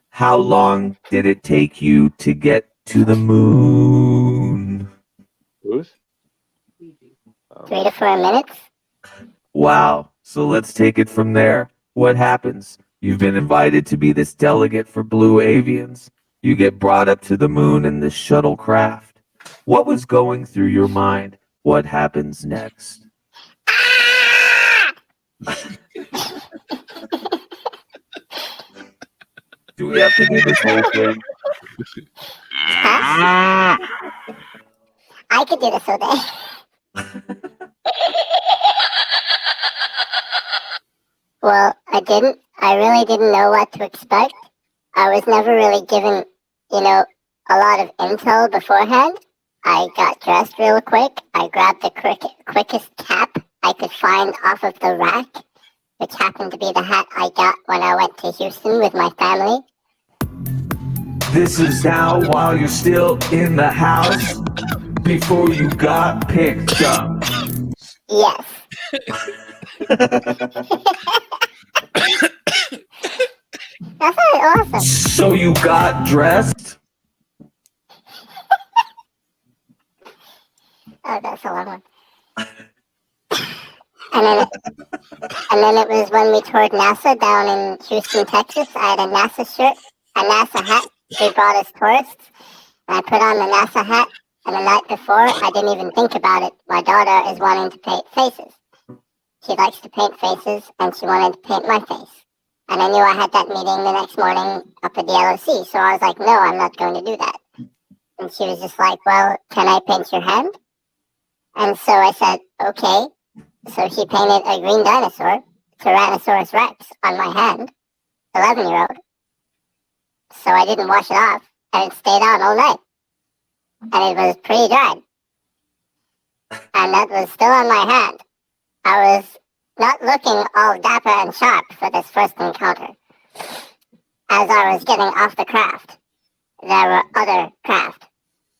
S6: How long did it take you to get to the moon?
S5: 3 to 4 minutes.
S6: Wow. So let's take it from there. What happens? You've been invited to be this delegate for Blue Avians. You get brought up to the moon in this shuttlecraft. What was going through your mind? What happens next? Do we have to do this whole thing?
S5: Huh? I could do this all day. Well, I didn't. I really didn't know what to expect. I was never really given, a lot of intel beforehand. I got dressed real quick. I grabbed the quickest cap I could find off of the rack, which happened to be the hat I got when I went to Houston with my family.
S6: This is now while you're still in the house before you got picked up.
S5: Yes. That's really awesome.
S6: So you got dressed?
S5: Oh, that's a long one. And then it was when we toured NASA down in Houston, Texas. I had a NASA shirt, a NASA hat they brought us tourists, and I put on the NASA hat. And the night before, I didn't even think about it. My daughter is wanting to paint faces. She likes to paint faces, and she wanted to paint my face. And I knew I had that meeting the next morning up at the LOC, so I was like, no, I'm not going to do that. And she was just like, well, can I paint your hand? And so I said, okay. So she painted a green dinosaur, Tyrannosaurus Rex, on my hand, 11-year-old. So I didn't wash it off, and it stayed on all night. And it was pretty dried. And that was still on my hand. I was not looking all dapper and sharp for this first encounter. As I was getting off the craft, there were other craft.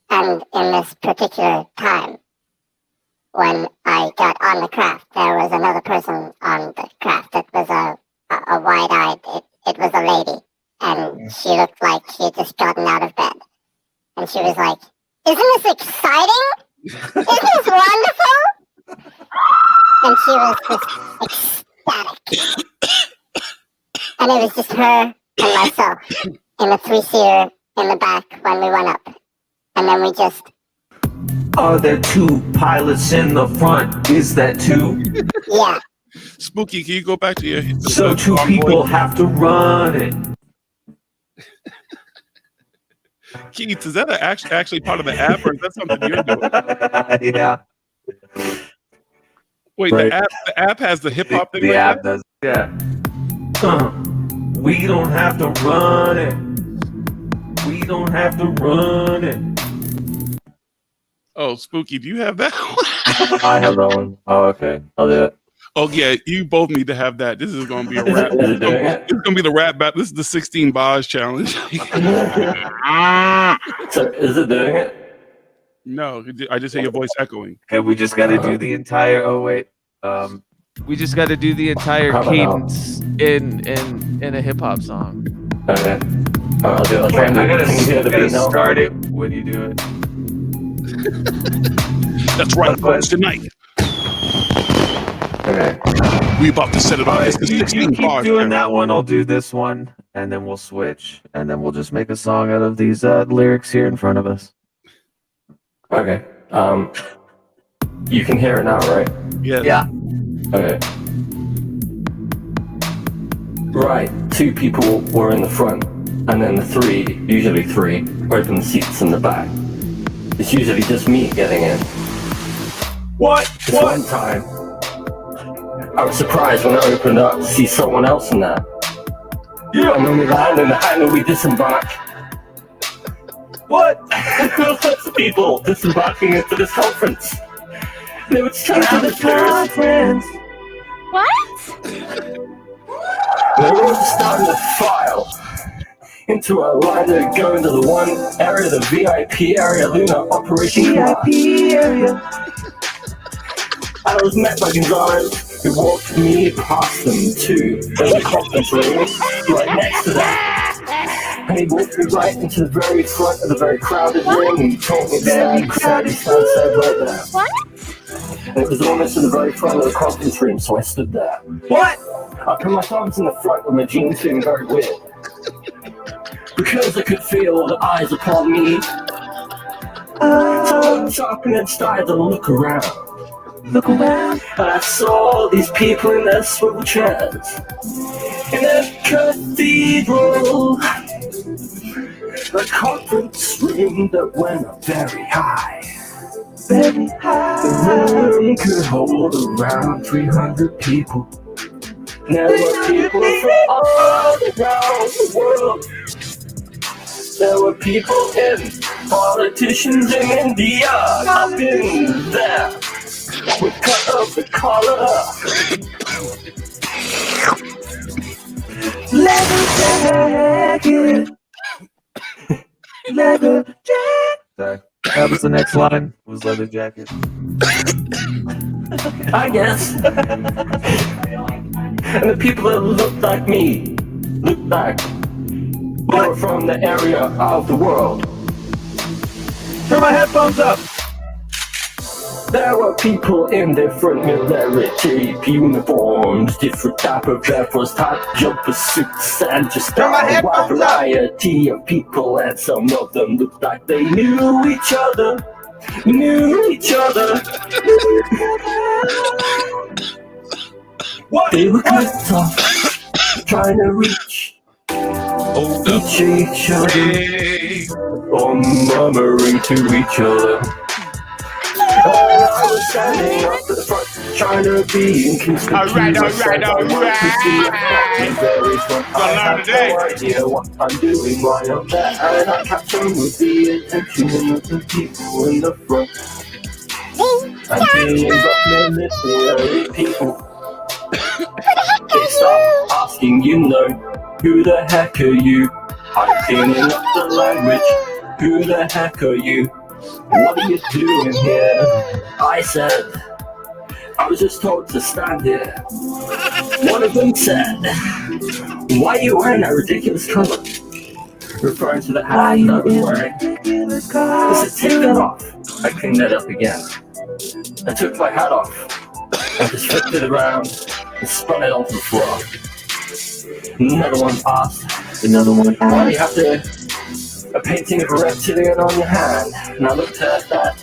S5: And in this particular time, when I got on the craft, there was another person on the craft. It was a wide-eyed, it was a lady. And she looked like she had just gotten out of bed. And she was like, isn't this exciting? Isn't this wonderful? And she was just ecstatic. And it was just her and myself in a 3-seater in the back when we went up. And then we just...
S6: Are there 2 pilots in the front? Is that 2?
S5: Yeah.
S1: Spooky, can you go back to your...
S6: So 2 people have to run it.
S1: Keith, is that actually part of the app, or is that something you're doing?
S6: Yeah.
S1: Wait,
S3: Right.
S1: the app has the hip hop thing.
S6: The
S1: like
S6: app
S1: that?
S6: does. Yeah. We don't have to run it. We don't have to run it.
S1: Oh, Spooky, do you have that?
S3: I have that one. Oh, okay. I'll do it.
S1: Oh yeah, you both need to have that. This is going to be a
S3: Is
S1: rap.
S3: it doing it?
S1: It's going to be the rap battle. This is the 16 bars challenge.
S3: So, is it doing it?
S1: No, I just hear your voice echoing.
S6: Okay, we just got to do the entire. Oh wait.
S7: We just got to do the entire
S3: How about
S7: cadence in a hip hop song.
S3: Okay. I'll do it. I'll try and do
S6: I
S3: it. Can you hear the
S6: gotta
S3: beat now?
S6: start it when you do it.
S1: That's right, folks. Tonight
S3: Okay.
S1: we about to set it on. It's the
S6: You
S1: 16
S6: keep
S1: bars.
S6: doing that one. I'll do this one, and then we'll switch, and then we'll just make a song out of these lyrics here in front of us.
S3: Okay. You can hear it now, right?
S1: Yes.
S6: Yeah.
S3: Okay. Right. 2 people were in the front, and then the 3, usually 3, open seats in the back. It's usually just me getting in.
S6: What?
S3: This one time, I was surprised when I opened up to see someone else in there.
S6: Yeah.
S3: And when we land in the hangar, we disembark.
S6: What?
S3: Lots of people disembarking into this conference. They would turn to the terrorists.
S8: What?
S3: They were all starting to file into a line to go into the one area, the VIP area, Luna Operation
S6: VIP area.
S3: I was met by Gonzalez, who walked me past them to the conference room, right next to them. And he walked me right into the very front of the very crowded room and told me that crowded said right there.
S8: What?
S3: And it was almost in the very front of the conference room, so I stood there.
S6: What?
S3: I put my thumbs in the front of my jeans, feeling very weird. Because I could feel the eyes upon me. So I looked up and then started to look around. And I saw these people in their swivel chairs. In a cathedral. A conference room that went up very high. Very high. The room could hold around 300 people. There were people from all around the world. There were people in, politicians in India, up in there, with cut of the collar. Leather jacket. Leather jacket.
S6: Sorry. That was the next line. Was leather jacket.
S3: I guess. And the people that looked like me, looked like they were from the area of the world.
S6: Turn my headphones up.
S3: There were people in different military uniforms, different type of Air Force type jumper suits, and just a wide variety of people. And some of them looked like they knew each other. They were cut off, trying to reach each other, or murmuring to each other. I was standing up at the front, trying to be inconspicuous.
S1: Alright.
S3: I have no idea what I'm doing while I'm there, and I capture with the attention of the people in the front. I'm being got military people. They start asking, who the heck are you? I'm cleaning up the language. Who the heck are you? What are you doing here? I said, I was just told to stand here. One of them said, why are you wearing that ridiculous color? Referring to the hat I was wearing. I said, take that off. I cleaned that up again. I took my hat off. I just flipped it around and spun it onto the floor. Another one passed. Another one. Why do you have a painting of a reptilian on your hand? And I looked at that.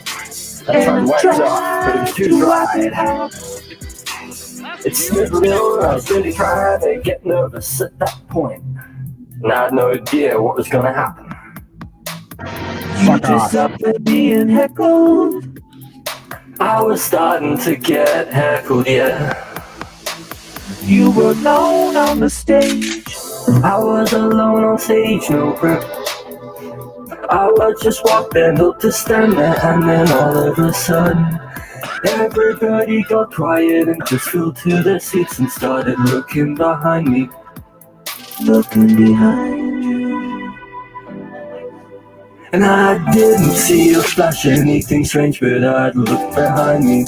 S3: I tried to wipe it off, but it was too dry. It slipped ill, I was really trying to get nervous at that point. And I had no idea what was going to happen. You just up there being heckled. I was starting to get heckled, yeah. You were alone on the stage. I was alone on stage, no prep. I was just walking up to stand there, and then all of a sudden, everybody got quiet and just flew to their seats and started looking behind me. Looking behind you. And I didn't see or flash anything strange, but I'd look behind me.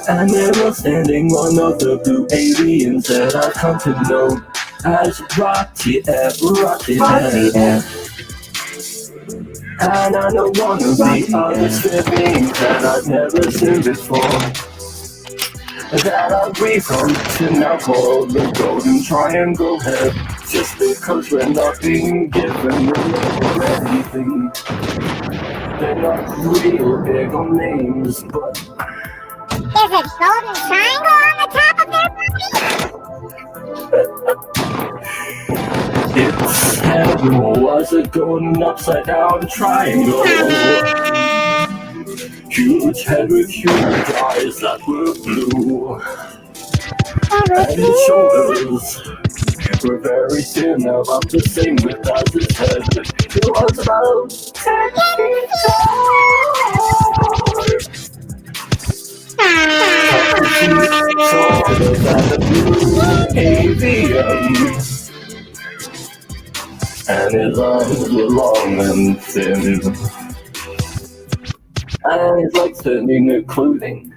S3: And there was standing one of the blue aliens that I've come to know as Rocky F. And I know one of the other beings that I've never seen before, that I'll breathe from to now called the Golden Triangle Head, just because we're not being given anything. They're not real big on names, but
S5: There's a golden triangle on the top of their
S3: its head was a golden upside down triangle. Huge head with huge eyes that were blue. And his shoulders were very thin, about the same width as his head. It was about 10 feet taller than a blue avian. And his arms were long and thin. And his legs didn't need no clothing.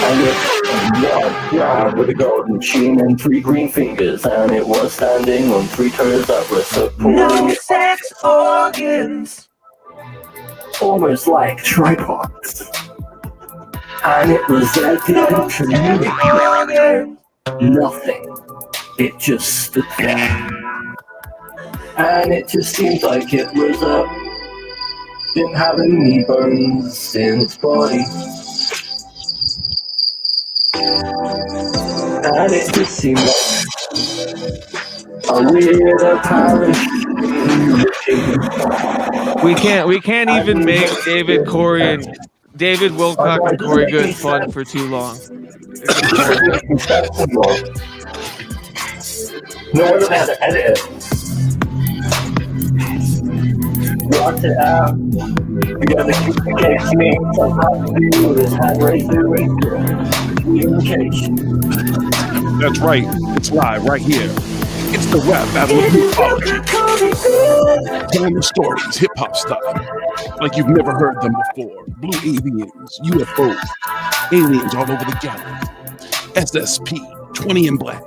S3: And it was with a golden chin and 3 green fingers, and it was standing on 3 toes that were supporting
S6: No
S3: it.
S6: sex organs.
S3: Almost like tripods. And it was like nothing. It just stood there. And it just seemed like it was didn't have any bones in its body. And it just seemed like a weird apparent.
S7: We can't even make David Wilcock and Corey Good fun for too long.
S3: No one had to edit it. Watch it out. You gotta communicate me. Something with his hand right through it. Communication.
S1: That's right. It's live right here. It's the rap battle of mythology. Telling the stories, hip hop style, like you've never heard them before. Blue aliens, UFOs, aliens all over the galaxy. SSP, 20 in black.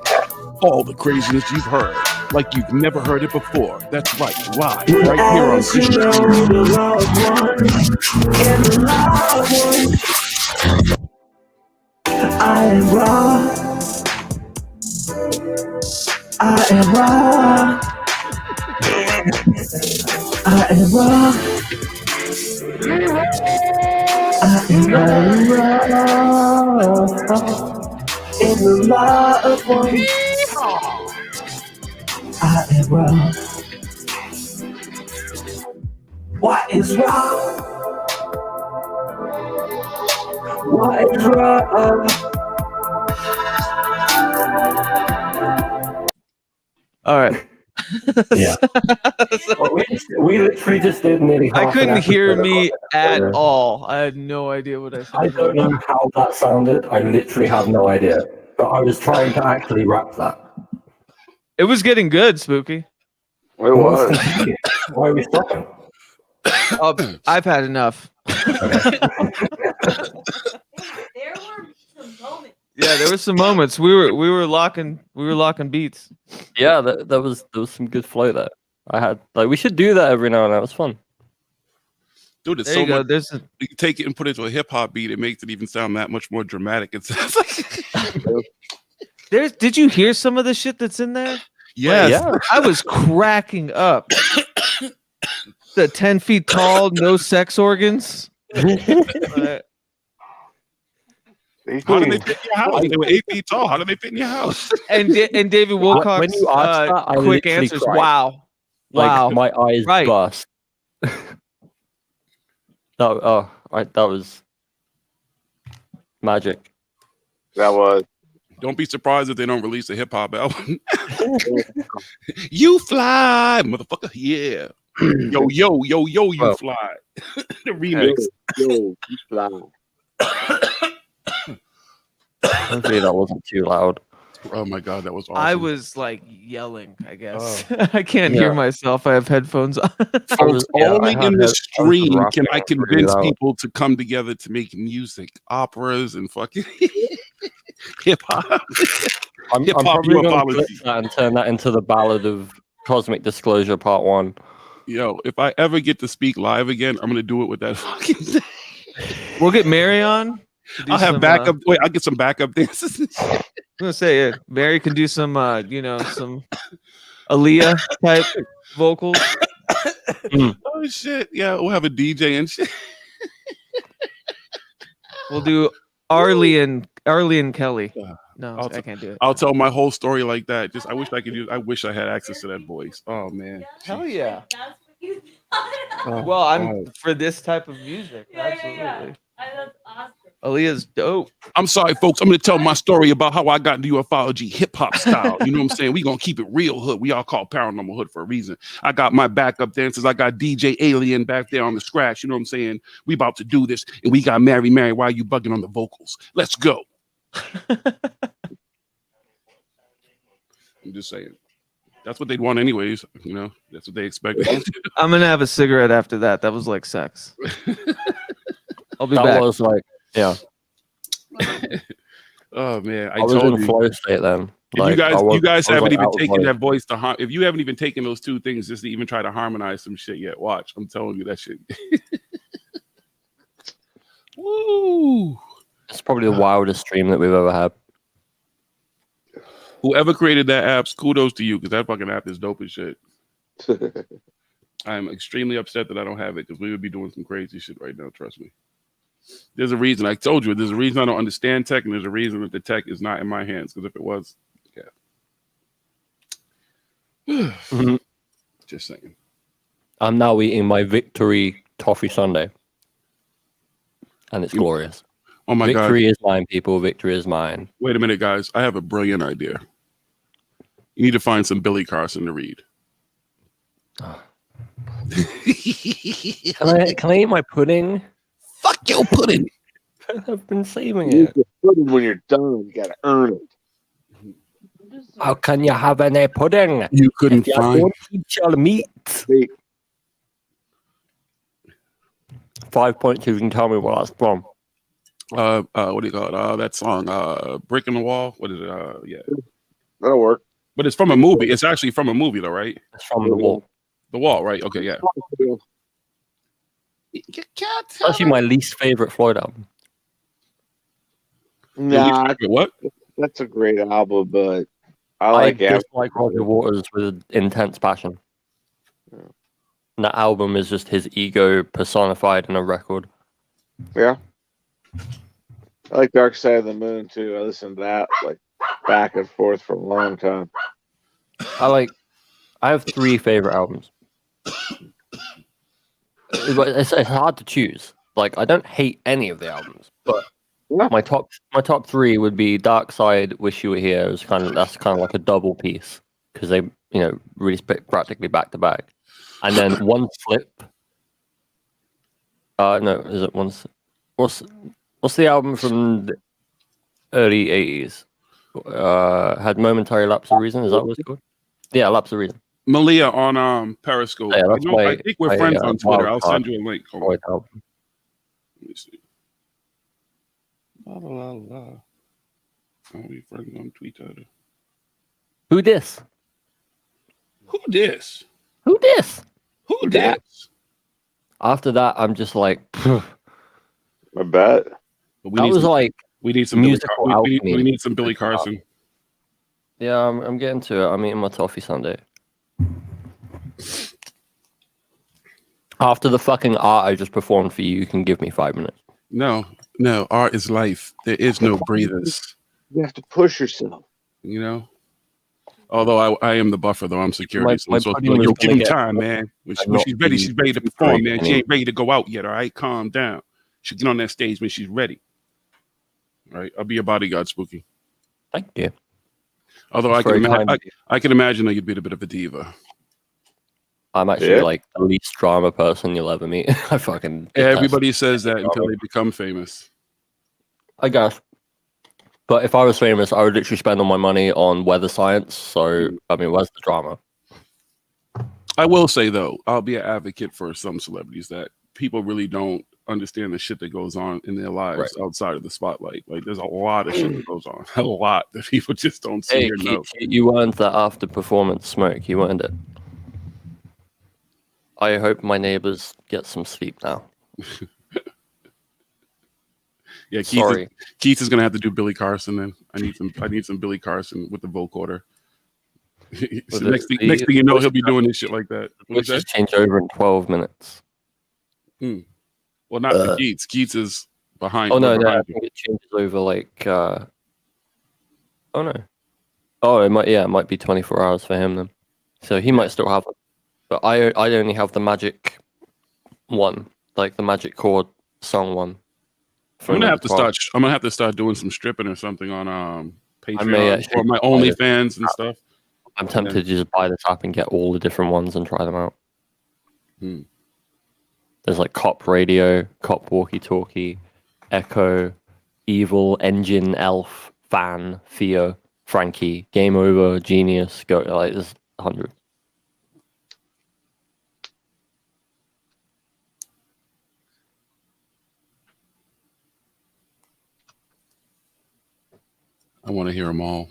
S1: All the craziness you've heard, like you've never heard it before. That's right, live right here on Christian.
S6: I am raw. I am raw. I am raw. I am raw. In the law of one. I am raw. What is wrong? What is wrong?
S7: All right.
S3: Yeah. we literally just did nearly
S7: I
S3: half
S7: couldn't
S3: an
S7: hear
S3: episode
S7: me
S3: about
S7: at
S3: it.
S7: all. I had no idea what I said.
S3: I don't know how that sounded. I literally have no idea. But I was trying to actually rap that.
S7: It was getting good, Spooky.
S2: It was.
S3: Why are we stopping?
S7: Oh, I've had enough.
S8: There were some moments.
S7: Yeah, there were some moments we were locking beats.
S3: Yeah, there was some good flow there. I had we should do that every now and then. It was fun.
S1: Dude, it's
S7: There
S1: so
S7: you go.
S1: much.
S7: There's
S1: You can take it and put it to a hip hop beat. It makes it even sound that much more dramatic. It sounds like.
S7: Did you hear some of the shit that's in there?
S1: Yes.
S3: Yeah.
S7: I was cracking up. The 10 feet tall, no sex organs.
S1: How did they fit in your house? They were 8 feet tall. How did they fit in your house?
S7: And David
S3: When
S7: Wilcock's
S3: you asked that, I
S7: quick
S3: literally
S7: answers.
S3: cried.
S7: Wow. Wow.
S3: My eyes
S7: Right.
S3: burst. That was magic.
S2: That was.
S1: Don't be surprised if they don't release a hip hop album. You fly, motherfucker. Yeah. Yo, you
S3: Well.
S1: fly. The remix.
S2: Yo, you fly.
S3: Hopefully that wasn't too loud.
S1: Oh my god, that was awesome.
S7: I was like yelling, I guess.
S1: Oh.
S7: I can't hear myself. I have headphones on.
S1: Folks, only in the stream can I
S3: rapping pretty
S1: convince
S3: loud.
S1: people to come together to make music, operas, and fucking hip hop.
S3: I'm
S1: Hip-hop
S3: probably going to
S1: apology.
S3: flip that and turn that into the Ballad of Cosmic Disclosure Part 1.
S1: Yo, if I ever get to speak live again, I'm gonna do it with that fucking thing.
S7: We'll get Mary on. to do
S1: I'll have
S7: some,
S1: backup. Wait, I'll get some backup dances. And shit.
S7: I'm gonna say it. Mary can do some, some Aaliyah type vocals.
S1: Oh shit! Yeah, we'll have a DJ and shit.
S7: We'll do Arlie and Kelly. No,
S1: I'll
S7: I can't do it.
S1: I'll tell my whole story like that. Just I wish I could use. I wish I had access to that voice. Oh man.
S7: Hell yeah.
S8: That's what you thought.
S1: Oh,
S7: Well, I'm
S1: oh.
S7: for this type of music. Absolutely.
S8: Yeah. That's awesome.
S7: Aaliyah's dope.
S1: I'm sorry, folks. I'm going to tell my story about how I got into ufology, hip hop style. You know what I'm saying? We gonna keep it real hood. We all call paranormal hood for a reason. I got my backup dancers. I got DJ Alien back there on the scratch. You know what I'm saying? We about to do this, and we got Mary. Why are you bugging on the vocals? Let's go. I'm just saying. That's what they'd want, anyways. You know, that's what they expected.
S7: I'm gonna have a cigarette after that. That was like sex. I'll be
S3: That
S7: back.
S3: was like, yeah.
S1: Oh man, I
S3: I was
S1: told
S3: in
S1: you.
S3: flow state then.
S1: If you guys haven't
S3: like
S1: even
S3: out of
S1: taken
S3: voice.
S1: that voice to if you haven't even taken those two things just to even try to harmonize some shit yet, watch. I'm telling you that shit. Woo!
S3: It's probably the wildest stream that we've ever had.
S1: Whoever created that app, kudos to you, because that fucking app is dope as shit. I'm extremely upset that I don't have it, because we would be doing some crazy shit right now, trust me. There's a reason. I told you, there's a reason I don't understand tech, and there's a reason that the tech is not in my hands, because if it was, yeah. Just saying.
S3: I'm now eating my Victory Toffee Sundae. And it's glorious.
S1: Oh my God.
S3: Victory is mine, people. Victory is mine.
S1: Wait a minute, guys. I have a brilliant idea. You need to find some Billy Carson to read.
S3: Can I eat my pudding?
S1: Fuck your pudding.
S3: I've been saving
S2: You
S3: it.
S2: can put it when you're done. You gotta earn it.
S3: How can you have any pudding?
S1: You couldn't
S3: if you
S1: find.
S3: don't eat your meat.
S2: Wait,
S3: 5 points. You can tell me what that's from.
S1: What do you call it? That song, "Brick in the Wall." What is it? Yeah,
S2: that'll work.
S1: but it's from a movie. It's actually from a movie, though, right?
S3: It's from The Wall.
S1: The Wall, right? Okay, yeah.
S3: It's actually my least favorite Floyd album.
S2: Nah,
S1: What?
S2: that's a great album, but I
S3: I
S2: like it.
S3: just like Roger Waters with intense passion. And that album is just his ego personified in a record.
S2: Yeah. I like Dark Side of the Moon too. I listened to that like back and forth for a long time.
S3: I have 3 favorite albums. It's hard to choose. Like, I don't hate any of the albums, but
S2: Yeah.
S3: my top 3 would be Dark Side, Wish You Were Here. That's kind of like a double piece because they released practically back to back, and then One Slip. No, is it one? What's the album from the early 80s? Had Momentary Lapse of Reason. Is that what it's called? Yeah, Lapse of Reason.
S1: Malia on Periscope.
S3: Yeah, that's
S1: I think we're friends on Twitter. I'll send you a link. Hold on.
S3: Floyd album.
S1: Let me see. La, la, la, la. Oh, we friends on Twitter.
S3: Who this?
S1: Who this?
S3: Who this?
S1: Who this?
S3: After that, I'm just like,
S2: I bet.
S1: But
S3: that was like,
S1: we need some
S3: musical
S1: we need some Billy Carson.
S3: yeah, I'm getting to it. I'm eating my toffee sundae. After the fucking art I just performed for you, you can give me 5 minutes.
S1: No, art is life. There is no breathers.
S2: You have to push yourself.
S1: You know. Although I am the buffer, though I'm security.
S3: My
S1: So
S3: buddy was
S1: yo, give
S3: gonna
S1: me
S3: get-
S1: time, man. When she's ready, she's ready to perform, man. She ain't ready to go out yet. All right, calm down. She'll get on that stage when she's ready. All right, I'll be your bodyguard, Spooky.
S3: Thank you.
S1: Although I can imagine that you'd be a bit of a diva.
S3: I'm actually like the least drama person you'll ever meet. I fucking detest
S1: Everybody says that until they become famous.
S3: I guess. But if I was famous, I would literally spend all my money on weather science. So, I mean, where's the drama?
S1: I will say, though, I'll be an advocate for some celebrities that people really don't understand the shit that goes on in their lives outside of the spotlight. Like, there's a lot of shit that goes on. A lot that people just don't see or know.
S3: You earned that after performance smoke. You earned it. I hope my neighbors get some sleep now.
S1: Yeah,
S3: Sorry.
S1: Keith is gonna have to do Billy Carson. Then I need some Billy Carson with the vocoder. So next thing you know, he'll be doing this shit like that.
S3: Let's just change over in 12 minutes.
S1: Well, not for Keats. Keats is behind.
S3: Oh no,
S1: behind
S3: I
S1: you.
S3: think it changes over like. Oh no. Oh, it might be 24 hours for him then. So he might still have it, but I only have the magic one, like the magic chord song one.
S1: I'm gonna have to start doing some stripping or something on Patreon or my OnlyFans and stuff.
S3: I'm tempted to just buy this app and get all the different ones and try them out. There's like Cop Radio, Cop Walkie Talkie, Echo, Evil, Engine, Elf, Fan, Theo, Frankie, Game Over, Genius. Go like there's 100.
S1: I want to hear them all.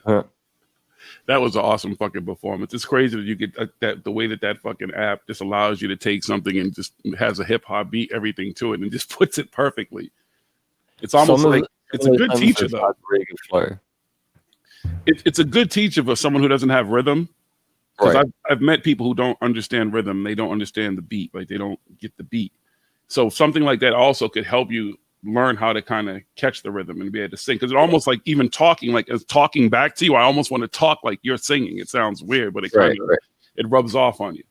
S1: That was an awesome fucking performance. It's crazy that you get that the way that fucking app just allows you to take something and just has a hip hop beat everything to it and just puts it perfectly. It's almost
S3: Some of
S1: like it's a good teacher
S3: sentences
S1: though.
S3: had really good flow.
S1: It's a good teacher for someone who doesn't have rhythm. Because
S3: Right.
S1: I've met people who don't understand rhythm. They don't understand the beat. Like they don't get the beat. So something like that also could help you learn how to kind of catch the rhythm and be able to sing. Because it almost like even talking, like as talking back to you, I almost want to talk like you're singing. It sounds weird, but it kind of it rubs off on you.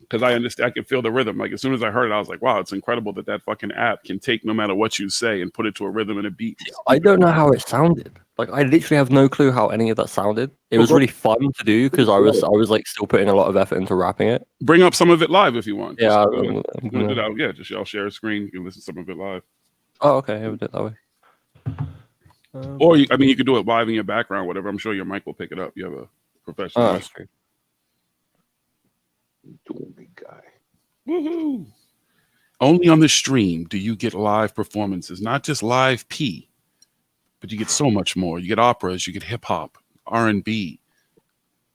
S1: Because I understand, I can feel the rhythm. Like as soon as I heard it, I was like, wow, it's incredible that fucking app can take no matter what you say and put it to a rhythm and a beat.
S3: I don't know how it sounded. Like I literally have no clue how any of that sounded. It was really fun to do because I was like still putting a lot of effort into rapping it.
S1: Bring up some of it live if you want.
S3: Yeah,
S1: I'm gonna do that. Yeah, just I'll share a screen. You can listen to some of it live.
S3: Oh, okay, we'll do it that way.
S1: Or you could do it live in your background, whatever. I'm sure your mic will pick it up. You have a professional.
S3: Oh, that's true.
S2: Big guy.
S1: Woohoo! Only on the stream do you get live performances, not just live P, but you get so much more. You get operas, you get hip hop, R&B.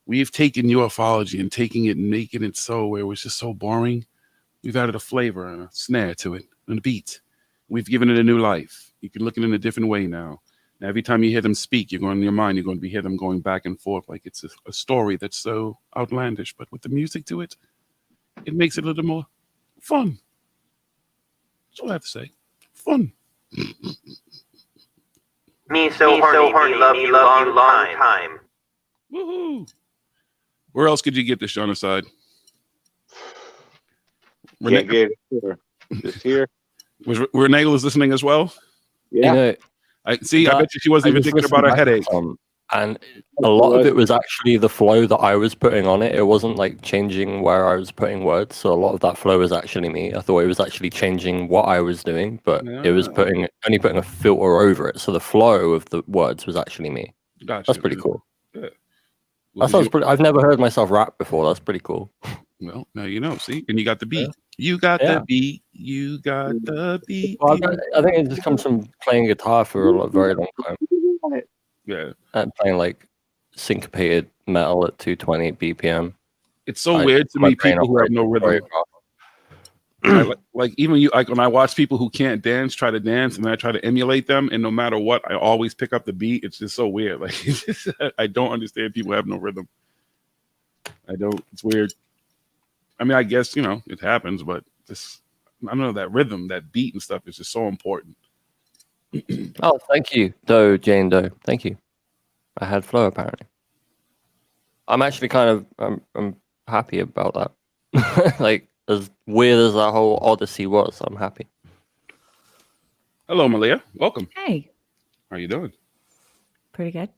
S1: We have taken ufology and taking it and making it so where it was just so boring. We've added a flavor and a snare to it and a beat. We've given it a new life. You can look at it in a different way now. Now, every time you hear them speak, you're going in your mind, you're going to hear them going back and forth like it's a story that's so outlandish. But with the music to it, it makes it a little more fun. That's all I have to say. Fun.
S9: Me so horny, love you long time.
S1: Woohoo! Where else could you get this, Jonathan?
S2: Can't get it here. Just here.
S1: Was Renee was listening as well?
S2: Yeah.
S3: You know,
S1: I bet you she wasn't even thinking about her headache.
S3: And a lot of it was actually the flow that I was putting on it. It wasn't like changing where I was putting words. So a lot of that flow was actually me. I thought it was actually changing what I was doing, but it was only putting a filter over it. So the flow of the words was actually me.
S1: Gotcha.
S3: That's pretty cool.
S1: Yeah.
S3: That sounds pretty. I've never heard myself rap before. That's pretty cool.
S1: Well, now you know. See, and you got the beat. You got the beat. You got the beat.
S3: Well, I think it just comes from playing guitar for a very long time.
S1: Yeah.
S3: And playing like syncopated metal at 220 BPM.
S1: It's so weird to me, people who have no rhythm. Like even you, like when I watch people who can't dance try to dance, and I try to emulate them, and no matter what, I always pick up the beat. It's just so weird. Like I don't understand people who have no rhythm. I don't. It's weird. I mean, I guess it happens, but this I don't know, that rhythm, that beat, and stuff is just so important.
S3: Oh, thank you, Jane Doe. Thank you. I had flow apparently. I'm actually kind of I'm happy about that. Like as weird as that whole odyssey was, I'm happy.
S1: Hello, Malia. Welcome.
S10: Hey.
S1: How you doing?
S10: Pretty good.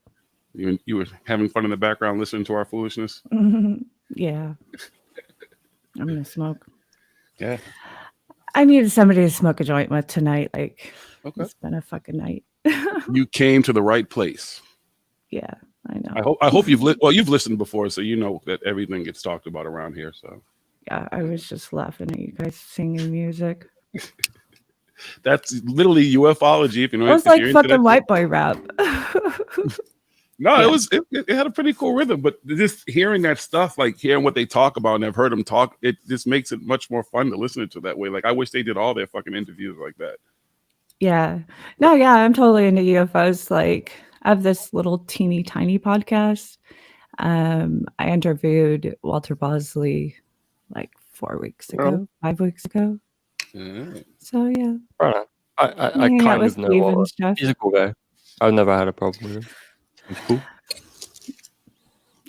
S1: You were having fun in the background listening to our foolishness?
S10: Yeah. I'm gonna smoke.
S1: Yeah.
S10: I needed somebody to smoke a joint with tonight. Like,
S1: it's
S10: been a fucking night.
S1: You came to the right place.
S10: Yeah, I know.
S1: I hope you've you've listened before, so you know that everything gets talked about around here. So
S10: yeah, I was just laughing at you guys singing music.
S1: That's literally ufology. If you know,
S10: it was like fucking white boy rap.
S1: No, it had a pretty cool rhythm, but just hearing that stuff, like hearing what they talk about, and I've heard them talk, it just makes it much more fun to listen to that way. Like I wish they did all their fucking interviews like that.
S10: Yeah. No, yeah, I'm totally into UFOs. Like I have this little teeny tiny podcast. I interviewed Walter Bosley like 5 weeks ago. So yeah.
S3: Right. I kind of know he's a cool guy. I've never had a problem with him. He's cool.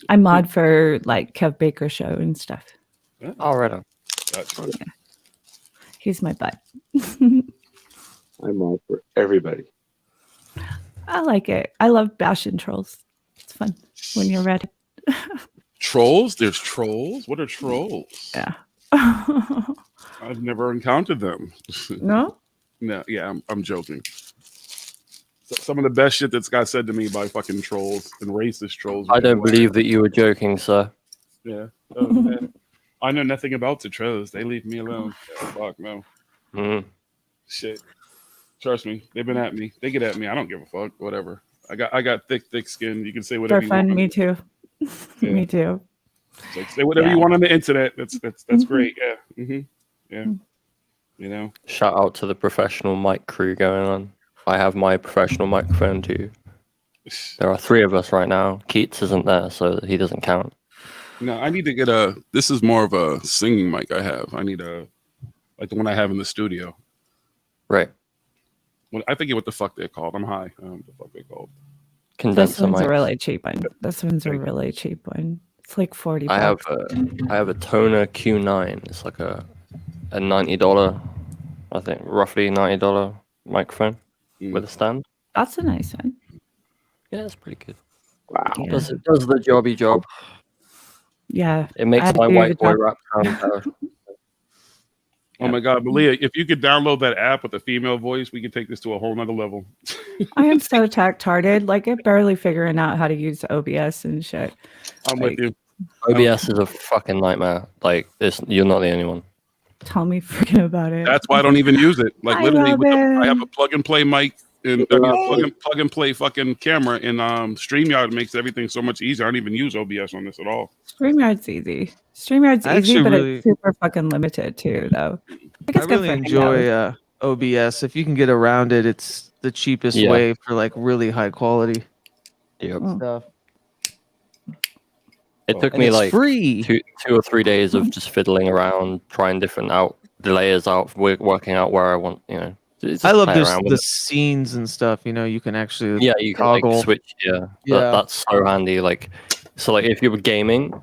S10: I mod for like Kev Baker show and stuff.
S3: Oh, right on.
S10: Yeah. He's my butt.
S2: I'm all for everybody.
S10: I like it. I love bashing trolls. It's fun when you're ready.
S1: Trolls? There's trolls? What are trolls?
S10: Yeah.
S1: I've never encountered them.
S10: No?
S1: No, yeah, I'm joking. Some of the best shit that's got said to me by fucking trolls and racist trolls.
S3: I don't believe that you were joking, sir.
S1: Yeah. I know nothing about the trolls. They leave me alone. Yeah, fuck no. Shit. Trust me. They've been at me. They get at me. I don't give a fuck. Whatever. I got thick skin. You can say whatever
S10: They're
S1: you
S10: fun.
S1: want.
S10: Me too.
S1: Yeah.
S10: Me too.
S1: Like, say whatever you want on the internet. That's great. Yeah. Yeah. You know.
S3: Shout out to the professional mic crew going on. I have my professional microphone too. There are 3 of us right now. Keats isn't there, so he doesn't count.
S1: No, I need to get a. This is more of a singing mic I have. I need a, like the one I have in the studio.
S3: Right.
S1: Well, I forget what the fuck they're called. I'm high. I don't know what the fuck they're called.
S10: This
S3: Condenser
S10: one's
S3: mic.
S10: a really cheap one. This one's a really cheap one. It's like 40
S3: I have
S10: bucks.
S3: I have a Toner Q9. It's like a $90, I think, roughly $90 microphone with a stand.
S10: That's a nice one.
S3: Yeah, it's pretty good.
S2: Wow.
S10: Yeah.
S3: Does the jobby job.
S10: Yeah.
S3: It makes
S10: I
S3: my
S10: do
S3: white
S10: the
S3: boy
S10: job.
S3: rap sound better.
S1: Oh my God, Malia, if you could download that app with a female voice, we could take this to a whole nother level.
S10: I am so tech-tarded. Like, I'm barely figuring out how to use OBS and shit.
S1: I'm
S10: Like,
S1: with you.
S3: OBS is a fucking nightmare. Like, you're not the only one.
S10: Tell me freaking about it.
S1: That's why I don't even use it. Like
S10: I
S1: literally,
S10: love
S1: I have
S10: it.
S1: a plug and play mic and plug and play fucking camera, and StreamYard makes everything so much easier. I don't even use OBS on this at all.
S10: StreamYard's easy. StreamYard's
S7: I
S10: easy,
S7: actually
S10: but
S7: really-
S10: it's super fucking limited too, though.
S7: I really enjoy OBS. If you can get around it, it's the cheapest
S3: Yeah.
S7: way for like really high quality
S3: Yep.
S7: stuff.
S3: It took
S7: And
S3: me
S7: it's
S3: like
S7: free.
S3: two or 3 days of just fiddling around, trying different layers out, working out where I want, just
S7: I love
S3: playing
S7: this,
S3: around with
S7: the
S3: it.
S7: scenes and stuff. You know, you can actually
S3: Yeah, you can
S7: toggle.
S3: like switch. Yeah,
S7: Yeah.
S3: that's so handy. Like, so like if you were gaming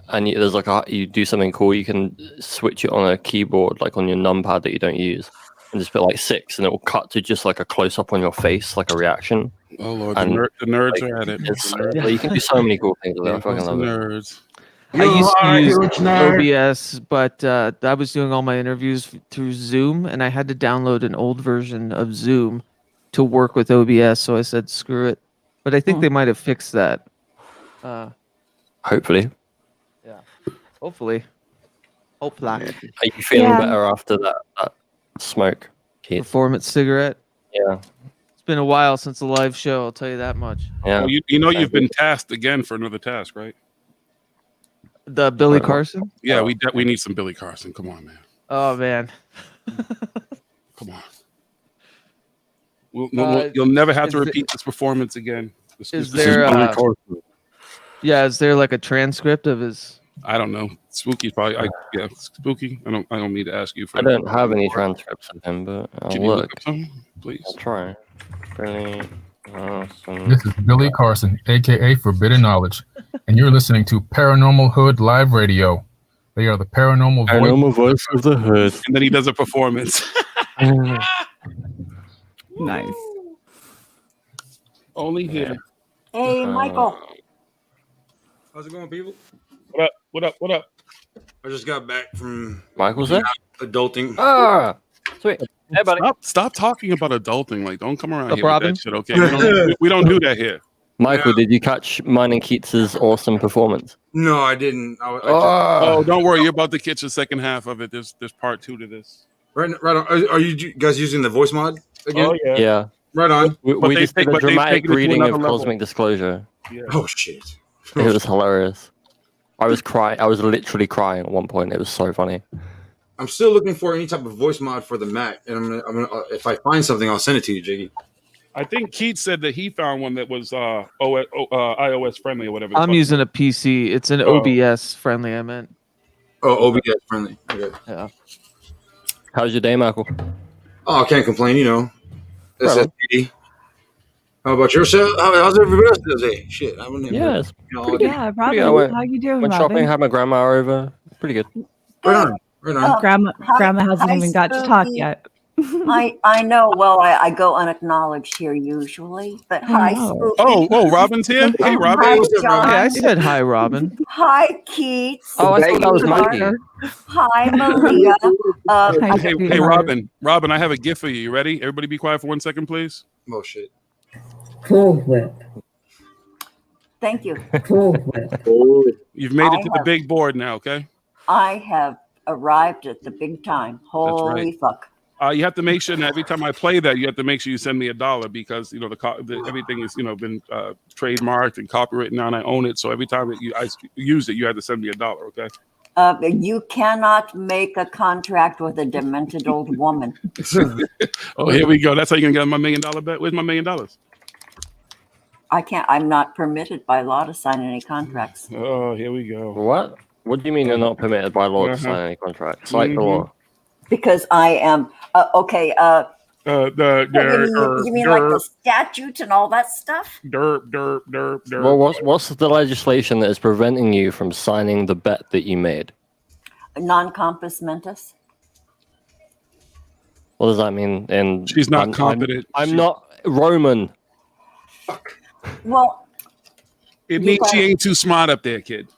S3: and there's like you do something cool, you can switch it on a keyboard, like on your numpad that you don't use, and just put like 6, and it will cut to just like a close up on your face, like a reaction.
S1: Oh Lord,
S3: And,
S1: the nerds
S3: like,
S1: are at it.
S3: It's,
S1: The nerds.
S3: like, you can do so many cool things with it. I
S1: There
S3: fucking
S1: goes the
S3: love it.
S1: nerds.
S7: I used to use OBS, but I was doing all my interviews through Zoom, and I had to download an old version of Zoom to work with OBS. So I said, "Screw it." But I think they might have fixed that.
S3: Hopefully.
S7: Yeah. Hopefully. Hopefully.
S3: Are you feeling
S10: Yeah.
S3: better after that smoke, Keith?
S7: Performance cigarette.
S3: Yeah.
S7: It's been a while since the live show. I'll tell you that much.
S3: Yeah.
S1: Well, you know you've been tasked again for another task, right?
S7: The Billy Carson.
S1: Yeah, we need some Billy Carson. Come on, man.
S7: Oh man.
S1: Come on. You'll never have to repeat this performance again.
S7: Is there? Yeah, is there like a transcript of his?
S1: I don't know. Spooky probably. Yeah, Spooky. I don't need to ask you for.
S3: I don't have any transcripts of him, but I'll
S1: Can you
S3: look.
S1: look up some, please?
S3: I'll try. Billy Carson.
S11: This is Billy Carson, aka Forbidden Knowledge, and you're listening to Paranormal Hood Live Radio. They are the paranormal
S3: voice of the hood.
S1: And then he does a performance.
S10: Nice.
S1: Only here.
S12: Hey, Michael.
S13: How's it going, people?
S1: What up? What up? What up?
S13: I just got back from
S3: Michael's there?
S13: adulting.
S3: Ah, sweet. Hey, buddy.
S1: Stop talking about adulting. Like, don't come around
S7: Up,
S1: here with
S7: Robin?
S1: that shit, okay? We don't do that here.
S3: Michael, did you catch mine and Keats's awesome performance?
S13: No, I didn't.
S1: Oh, don't worry. You're about to catch the second half of it. There's part 2 to this.
S13: Right on. Are you guys using the voice mod again?
S1: Oh, yeah.
S3: Yeah.
S13: Right on.
S3: We just did a
S1: they've
S3: dramatic
S1: taken it to
S3: reading of
S1: another level.
S3: Cosmic Disclosure.
S1: Yeah.
S13: Oh shit.
S3: It was hilarious. I was crying. I was literally crying at one point. It was so funny.
S13: I'm still looking for any type of voice mod for the Mac, and I'm gonna if I find something, I'll send it to you, Jiggy.
S1: I think Keith said that he found one that was iOS friendly or whatever.
S7: I'm using a PC. It's an OBS friendly. I meant.
S13: Oh, OBS friendly. Okay.
S7: Yeah.
S3: How's your day, Michael?
S13: Oh, I can't complain. You know. That's
S3: Right.
S13: it. How about yourself? How's everybody else today? Shit, I wouldn't.
S3: Yeah, it's
S13: pretty good.
S10: Yeah,
S3: Pretty
S10: Robin,
S3: good.
S10: how you doing,
S3: Went
S10: Robin?
S3: shopping, had my grandma over. Pretty good.
S13: Right on. Right on.
S10: Grandma hasn't
S12: hi,
S10: even got to talk
S12: Spooky.
S10: yet.
S12: I know. Well, I go unacknowledged here usually, but hi,
S10: Oh.
S12: Spooky.
S1: Oh, Robin's here. Hey, Robin.
S12: Hi,
S13: What's up,
S12: John.
S7: Yeah, I said hi, Robin.
S12: Hi, Keith.
S3: Oh, I thought that was Mikey.
S12: Hi, Malia.
S10: Hi,
S1: Hey,
S10: sweetheart.
S1: Robin, I have a gift for you. You ready? Everybody be quiet for 1 second, please.
S13: Oh shit.
S14: Cool Whip.
S12: Thank you.
S14: Cool Whip.
S1: You've made it
S12: I
S1: to the
S12: have-
S1: big board now, okay?
S12: I have arrived at the big time. Holy
S1: right.
S12: fuck.
S1: You have to make sure that every time I play that, you have to make sure you send me $1 because you know everything is been trademarked and copywritten now, and I own it. So every time I use it, you have to send me $1. Okay?
S12: You cannot make a contract with a demented old woman.
S1: Oh, here we go. That's how you're gonna get my $1 million bet. Where's my $1 million?
S12: I can't. I'm not permitted by law to sign any contracts.
S1: Oh, here we go.
S3: What? What do you mean you're not permitted by law to sign any contracts? Like the law?
S12: Because I am okay. You mean like the statutes and all that stuff?
S1: Derp.
S3: Well, what's the legislation that is preventing you from signing the bet that you made?
S12: Non compos mentis.
S3: What does that mean? And
S1: she's not competent.
S3: I'm not Roman.
S12: Well,
S1: it means she ain't too smart up there, kid.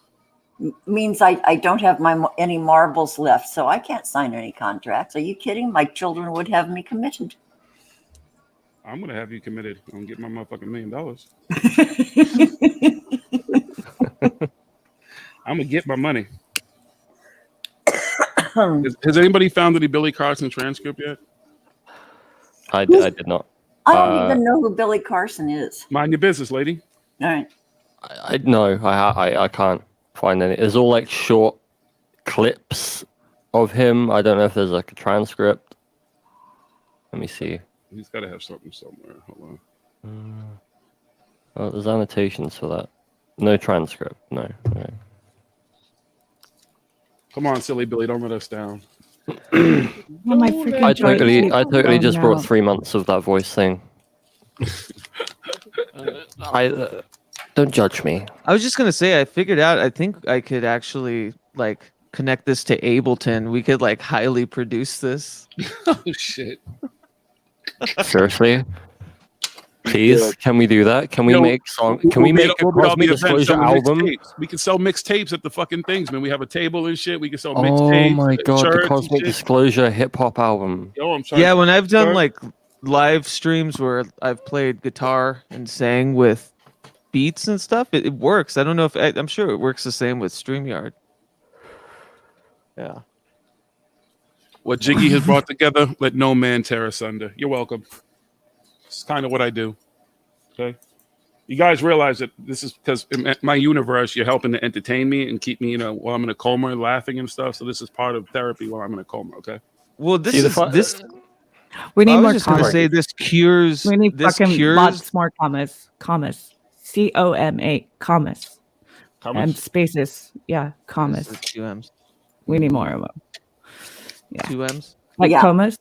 S12: Means I don't have any marbles left, so I can't sign any contracts. Are you kidding? My children would have me committed.
S1: I'm gonna have you committed. I'm gonna get my motherfucking $1 million. I'm gonna get my money. Has anybody found any Billy Carson transcript yet?
S3: I did not.
S12: I don't even know who Billy Carson is.
S1: Mind your business, lady.
S12: All right.
S3: I can't find any. There's all like short clips of him. I don't know if there's like a transcript. Let me see.
S1: He's got to have something somewhere. Hold on.
S3: Well, there's annotations for that. No transcript. No.
S1: Come on, silly Billy, don't let us down.
S3: I totally just brought 3 months of that voice thing. Don't judge me.
S7: I was just gonna say, I figured out. I think I could actually like connect this to Ableton. We could like highly produce this.
S1: Oh shit!
S3: Seriously? Please, can we do that? Can we make song? Can we make a Cosmic Disclosure album?
S1: We can sell mixtapes at the fucking things, man. We have a table and shit. We can sell mixtapes.
S3: Oh my god, the Cosmic Disclosure hip hop album.
S1: Yo, I'm sorry.
S7: Yeah, when I've done like live streams where I've played guitar and sang with beats and stuff, it works. I don't know if I'm sure it works the same with StreamYard. Yeah.
S1: What Jiggy has brought together, let no man tear asunder. You're welcome. It's kind of what I do. Okay. You guys realize that this is because in my universe, you're helping to entertain me and keep me, while I'm in a coma laughing and stuff. So this is part of therapy while I'm in a coma. Okay.
S7: Well, this this.
S10: We need more
S7: comments. I was just gonna say this cures.
S10: We need
S7: this
S10: fucking
S7: cures.
S10: lots more commas. Commas. COMA. Commas. And spaces. Yeah. Commas.
S7: 2 M's.
S10: We need more of them. Yeah.
S7: 2 M's.
S10: Like commas.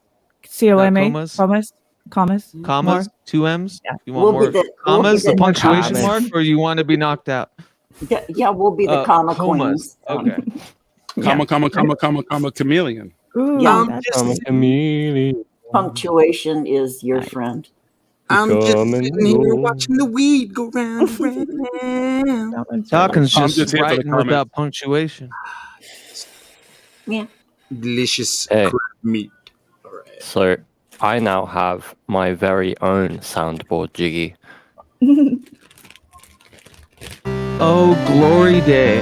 S10: COMA.
S7: Commas.
S10: Commas.
S7: Commas. 2 M's.
S10: Yeah.
S7: You want more commas? The punctuation
S12: commas.
S7: mark, or you want to be knocked out?
S12: Yeah, we'll be the comma
S7: commas.
S12: queens.
S7: Okay.
S1: Comma, chameleon.
S10: Ooh,
S12: Yeah,
S3: I'm a chameleon.
S12: punctuation is your friend.
S13: I'm just sitting here watching the weed go round and round.
S7: Talking's
S1: I'm
S7: just
S1: just here for the
S7: writing
S1: comments.
S7: without punctuation.
S12: Yeah.
S13: Delicious
S3: Hey.
S13: crab meat. All right.
S3: So I now have my very own soundboard, Jiggy.
S7: Oh, glory day.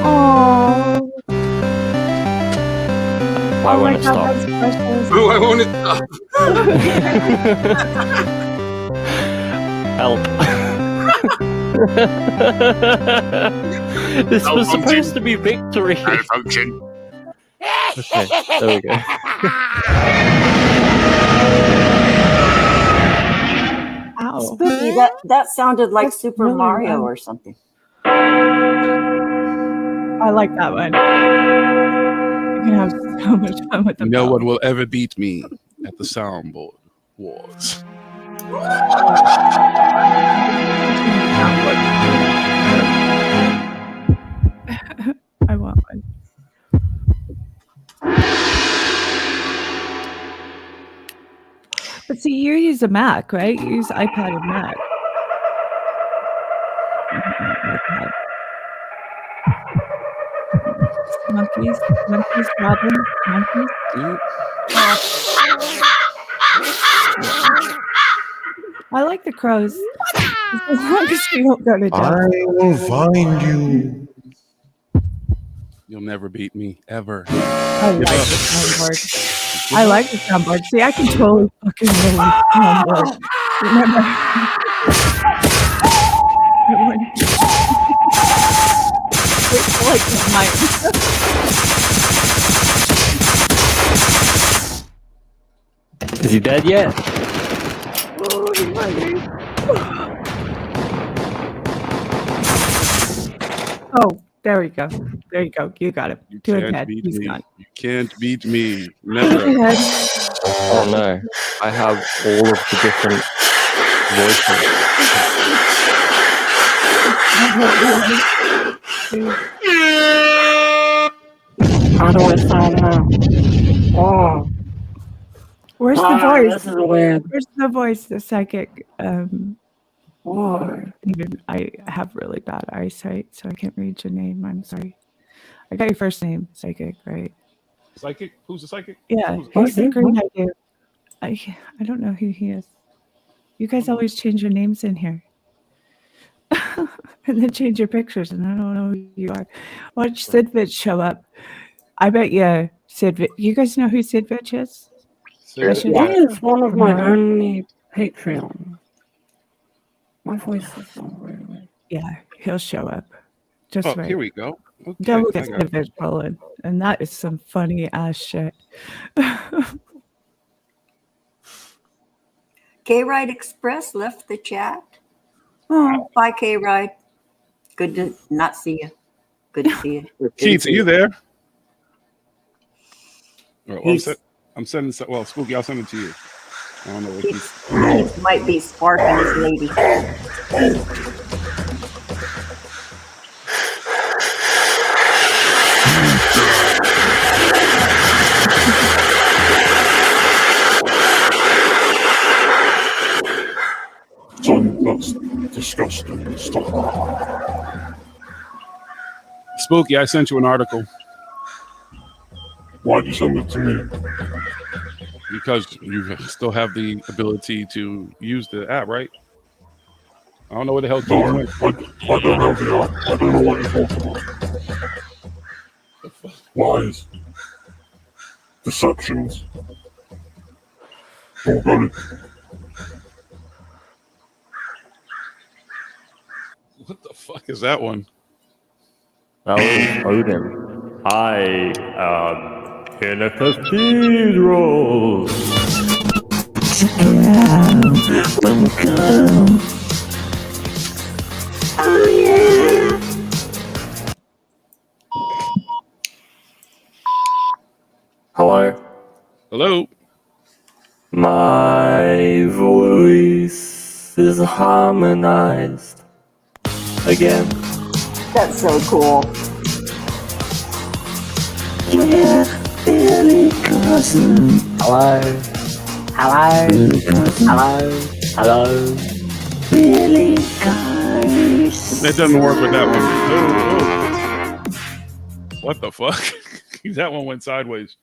S10: Oh.
S3: Why won't it stop?
S13: Oh, I won't stop.
S3: Help. This was supposed to be victory.
S13: Malfunction.
S3: Okay, there we go.
S10: Ow.
S12: Spooky, that sounded like Super
S10: really
S12: Mario
S10: loud.
S12: or something.
S10: I like that one. You can have so much fun with the
S1: No
S10: bell.
S1: one will ever beat me at the soundboard wars.
S10: I want one. But see, you use a Mac, right? You use iPad and Mac. Monkeys, Robin, monkeys. I like the crows. As long as you don't go to
S15: I
S10: jail.
S15: will find you.
S1: You'll never beat me, ever.
S10: I like the soundboard. I like the soundboard. See, I can totally fucking roll the soundboard. Remember? like mine.
S3: Is he dead yet?
S10: Oh, he might be. Oh, there we go. There you go. You got him.
S1: You
S10: Do it,
S1: can't
S10: Dad.
S1: beat
S10: He's
S1: me.
S10: gone.
S1: You can't beat me. Never.
S3: Oh no. I have all of the different voices.
S14: How do I sign out? Oh,
S10: Where's the
S14: ah,
S10: voice?
S14: this is weird.
S10: Where's the voice? The psychic.
S14: Oh,
S10: Even I have really bad eyesight, so I can't read your name. I'm sorry. I got your first name, psychic, right?
S1: Psychic? Who's the psychic?
S10: Yeah,
S1: Who's
S10: he's the
S14: Psychic?
S10: green I do. I don't know who he is. You guys always change your names in here. And then change your pictures, and I don't know who you are. Watch Sidvich show up. I bet you Sidvich. You guys know who Sidvich is?
S14: he is one of my only Patreon. My voice is so weird.
S10: Yeah, he'll show up. Just
S1: Oh,
S10: right.
S1: here we go. Okay,
S10: Double
S1: I
S10: get
S1: got it.
S10: Sidvich rolling, and that is some funny ass shit.
S12: K-Ride Express left the chat. Oh, bye, K-Ride. Good to not see you. Good to see you.
S1: Keith, are you there? Well,
S12: He's-
S1: I'm sending. Well, Spooky, I'll send it to you. I don't know what Keith.
S12: Keith might be sparking his lady.
S15: Son, that's disgusting stuff.
S1: Spooky, I sent you an article
S15: Why'd you send it to me?
S1: because you still have the ability to use the app, right? I don't know where the hell Keith
S15: No,
S1: went.
S15: I don't have the app. I don't know what you're talking about. Lies. Deceptions. Don't got it.
S1: What the fuck is that one?
S3: That was Odin. I am in a cathedral.
S14: Oh, yeah.
S3: Hello.
S1: Hello.
S3: My voice is harmonized again.
S12: That's so cool.
S14: Yeah, Billy Cousin.
S3: Hello.
S14: Hello.
S3: Hello. Hello.
S14: Billy Guys.
S1: That doesn't work with that one. Oh. What the fuck? That one went sideways.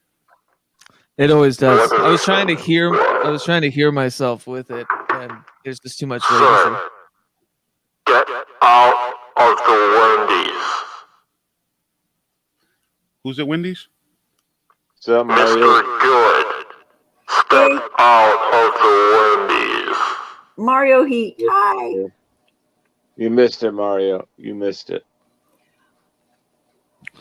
S7: It always does. I was trying to hear myself with it, and there's just too much latency.
S9: Get out of the Wendy's.
S1: Who's at Wendy's?
S2: So,
S9: Mr. Good. Step out of the Wendy's.
S12: Mario Heat. Hi.
S2: You missed it, Mario. You missed it.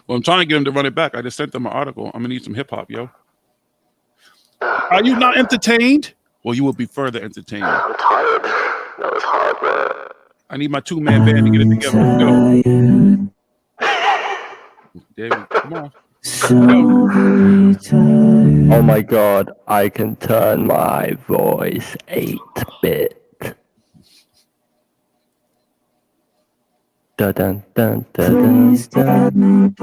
S1: Well, I'm trying to get him to run it back. I just sent them an article. I'm gonna need some hip hop, yo. Are you not entertained? Well, you will be further entertained.
S9: I'm tired. That was hard, man.
S1: I need my two-man band to get it together. Let's go. David, come on.
S3: Oh my god, I can turn my voice 8-bit. Dun dun dun dun dun.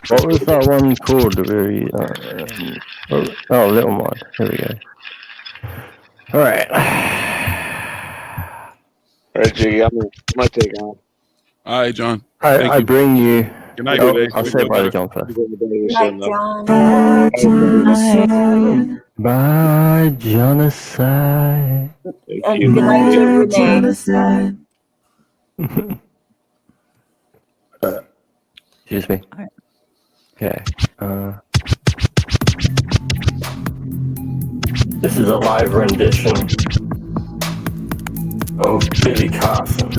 S3: What was that one called? The very oh, little one. Here we go. All right.
S2: All right, Jiggy, I'm gonna take on.
S1: All right, John.
S3: I bring you.
S1: Good night,
S3: oh,
S1: Dave.
S3: I'll say bye to John first. Bye, genocide.
S12: And good night to Renee.
S3: Excuse me. Okay. This is a live rendition of Billy Carson.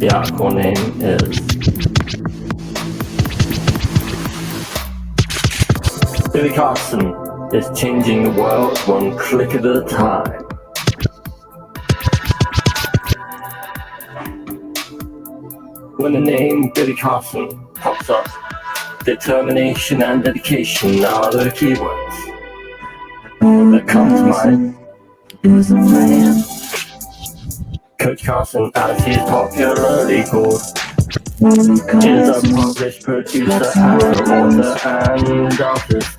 S3: The actual name is Billy Carson is changing the world one click at a time. When the name Billy Carson pops up, determination and dedication are the keywords that come to mind.
S6: Is a man.
S3: Coach Carson, as he's popularly called, is a published producer and author and artist.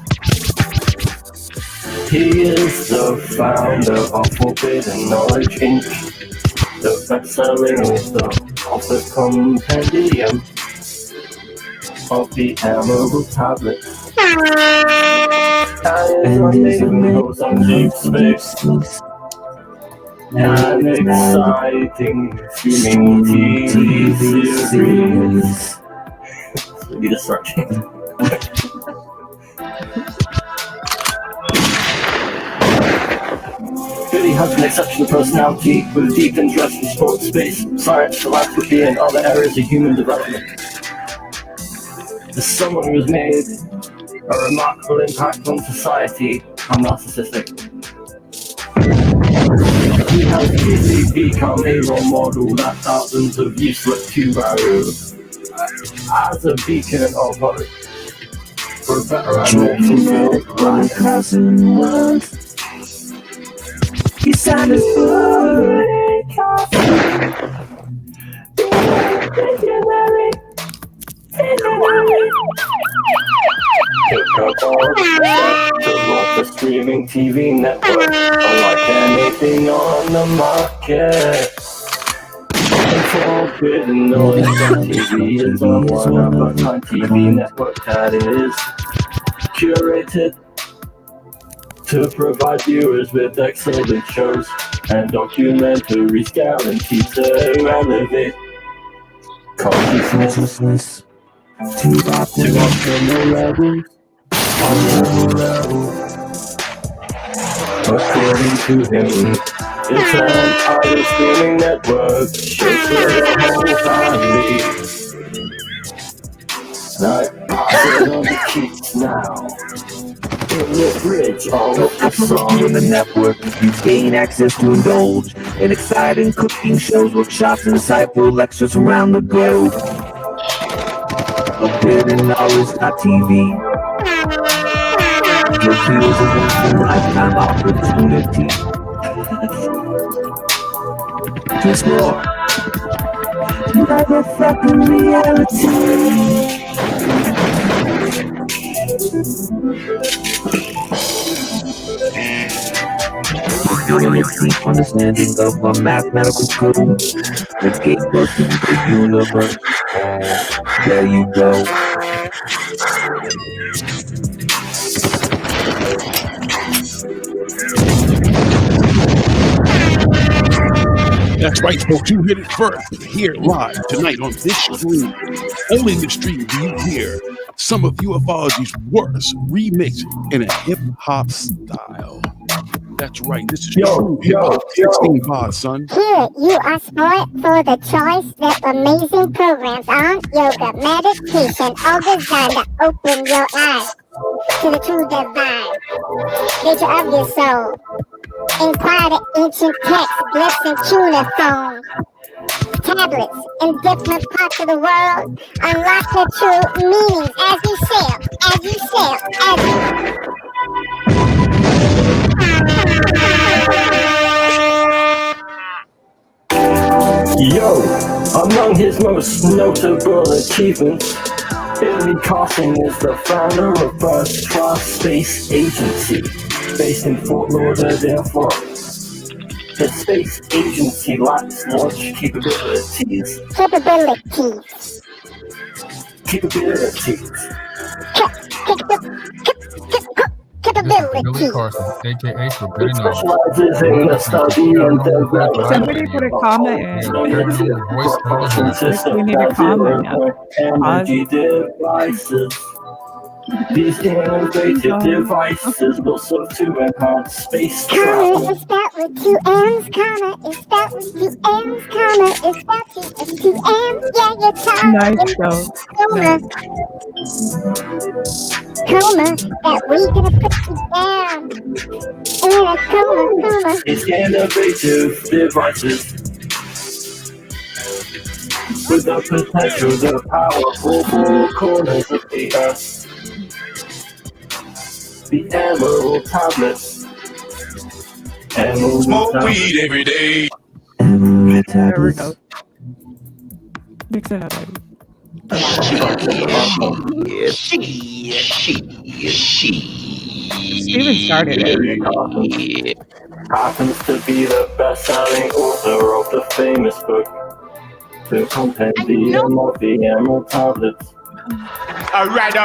S3: He is the founder of Forbidden Knowledge Inc., the best-selling author of the compendium of the Emerald Tablet, and is amazing on deep space. An exciting streaming TV series. Need a searching. Billy has an exceptional personality with a deep interest in sports, space, science, philanthropy, and other areas of human development. As someone who has made a remarkable impact on society, I'm narcissistic. He has easily become a role model that thousands of youth look to as a beacon of hope for a better and more fulfilled life.
S6: Carson was. He sounded Billy Carson.
S3: The streaming TV network, unlike anything on the market. Forbidden Knowledge TV is on one of a kind TV network that is curated to provide viewers with excellent shows and documentaries guaranteed to elevate consciousness to optimal levels. According to him, it's an idle streaming network, shaped for the whole family. I pass it on the keys now. In the bridge, all of the
S6: song in the network, you gain access to indulge in exciting cooking shows, workshops, insightful lectures around the globe. Forbidden Knowledge.tv. Your fields of a lifetime opportunity to explore never fucking reality. Getting a deep understanding of a mathematical code, the gateway to the universe. There you go.
S1: That's right, folks. You hit it first. Here live tonight on this stream. Only this stream do you hear some of ufology's worst remixed in a hip-hop style. That's right. This is true hip-hop 16 bars, son.
S5: Here, you are smart for the choice of amazing programs on yoga, meditation, all designed to open your eyes to the true divine nature of your soul. Inquire the ancient texts, glyphs, and cuneiform tablets in different parts of the world. Unlock the true meanings as you sail, as you sail, as you...
S3: Yo, among his most notable achievements, Billy Carson is the founder of First Class Space Agency, based in Fort Lauderdale, Florida. The space agency lacks launch capabilities.
S11: Billy Carson, aka Forbidden Knowledge.
S3: Specializes in the study and development.
S10: Somebody put a comment in. We need a comment now.
S3: Energy devices. These innovative devices will serve to enhance space
S5: Connor
S3: travel.
S5: is spelled with two M's. Connor is spelled with two M's. Connor is spelled with two M's. Yeah, you're Connor.
S10: Nice, though.
S5: Coma. Coma. That we gonna put you down. In a coma.
S3: These innovative devices with the potential, the powerful four corners of the earth. The emerald tablets. Emerald
S1: Smoke
S3: tablets.
S1: weed every day.
S6: Emerald
S10: There we
S6: tablets.
S10: go. Mix it up, baby. Steven started it.
S3: Happens to be the best-selling author of the famous book, The Compendium of the Emerald Tablets.
S1: All right. You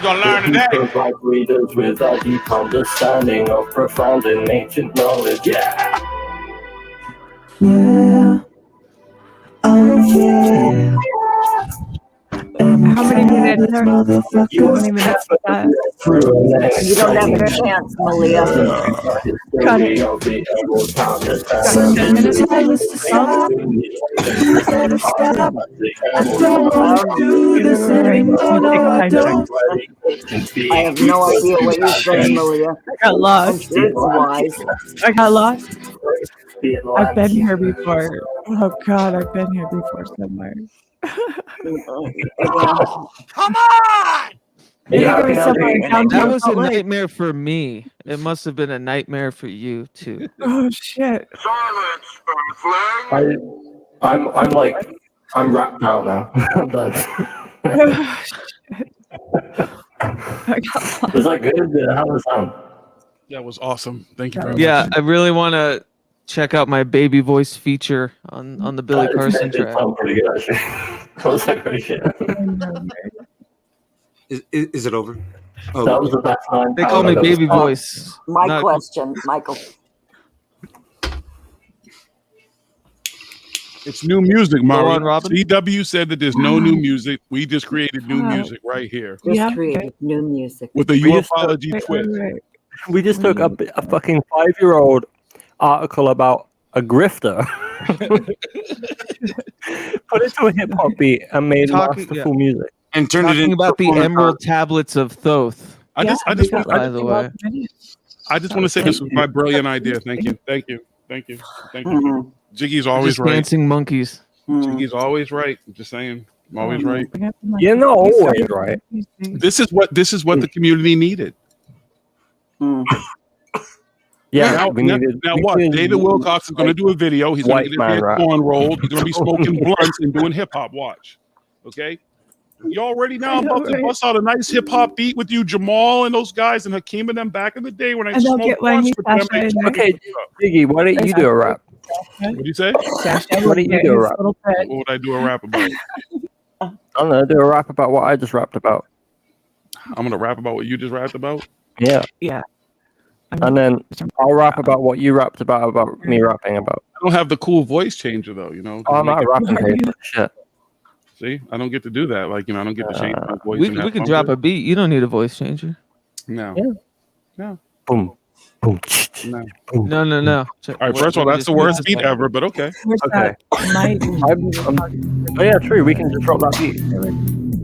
S1: gonna learn today.
S3: Provide readers with a deep understanding of profound and ancient knowledge. Yeah.
S6: Yeah. Yeah.
S10: How many minutes? How many minutes is that?
S12: You don't have your chance, Malia.
S10: Got it. Got 10 minutes?
S12: I have no idea what you're saying, Malia.
S10: I got lost.
S12: It's wise.
S10: I got lost. I've been here before. Oh God, I've been here before somewhere.
S1: Come on!
S7: That was a nightmare for me. It must have been a nightmare for you too.
S10: Oh shit!
S3: I'm wrapped out now. Was that good? How was that?
S1: That was awesome. Thank you very much.
S7: Yeah, I really want to check out my baby voice feature on the Billy Carson track.
S3: It sounded pretty good actually. That was like pretty shit.
S13: Is it over? Oh,
S3: that was the best time.
S7: They call me baby voice.
S12: My question, Michael.
S1: It's new music, Mari.
S7: on, Robin.
S1: CW said that there's no new music. We just created new music right here
S12: Just created new music.
S1: with a ufology twist.
S14: We just took a fucking 5-year-old article about a grifter, put it to a hip hop beat, and made masterful music.
S13: And turned it
S7: Talking
S13: into
S7: about the Emerald Tablets of Thoth.
S1: I just
S7: by the way.
S1: want to say this was my brilliant idea. Thank you. Jiggy's always
S7: Just
S1: right.
S7: dancing monkeys.
S1: Jiggy's always right. I'm just saying, I'm always right.
S14: You're not always right.
S1: This is what the community needed.
S14: Yeah,
S1: Now what? David Wilcock is going to do a video. He's going to get his hair corn rolled. He's going to be smoking blunts and doing hip hop. Watch, okay? You already know I'm about to bust out a nice hip hop beat with you, Jamal and those guys and Hakeem and them back in the day when I smoked blunts with them.
S14: Okay, Jiggy, why don't you do a rap?
S1: What do you say?
S14: Why don't you do a rap?
S1: What would I do a rap about?
S14: I don't know, do a rap about what I just rapped about.
S1: I'm going to rap about what you just rapped about?
S14: Yeah.
S10: Yeah.
S14: And then I'll rap about what you rapped about me rapping about.
S1: I don't have the cool voice changer though, you know.
S14: Oh, I'm not rapping paper. Shit.
S1: See, I don't get to do that. Like, you know, I don't get to change my voice.
S7: We could drop a beat. You don't need a voice changer.
S1: No. No.
S14: Boom. Boom.
S1: No.
S7: No.
S1: All right, first of all, that's the worst beat ever, but okay.
S14: Okay. Oh yeah, true. We can just drop that beat.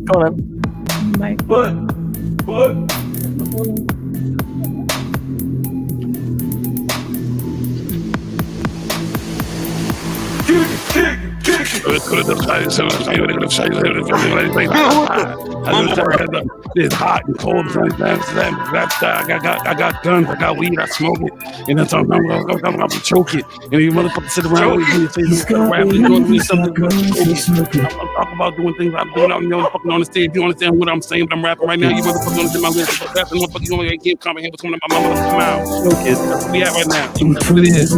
S14: Go on then.
S1: What? It's hot and cold. I got guns, I got weed, I smoke it, and that's all I'm gonna choke it. And you motherfuckers sit around with me and say you rap, you doing me something. I'm talking about doing things I'm doing. I'm fucking on the stage. You understand what I'm saying? But I'm rapping right now. You motherfuckers understand my lyrics. That's the motherfucker. You only can't comprehend what's coming out my motherfucking mouth. That's what we at right now. That's what it is.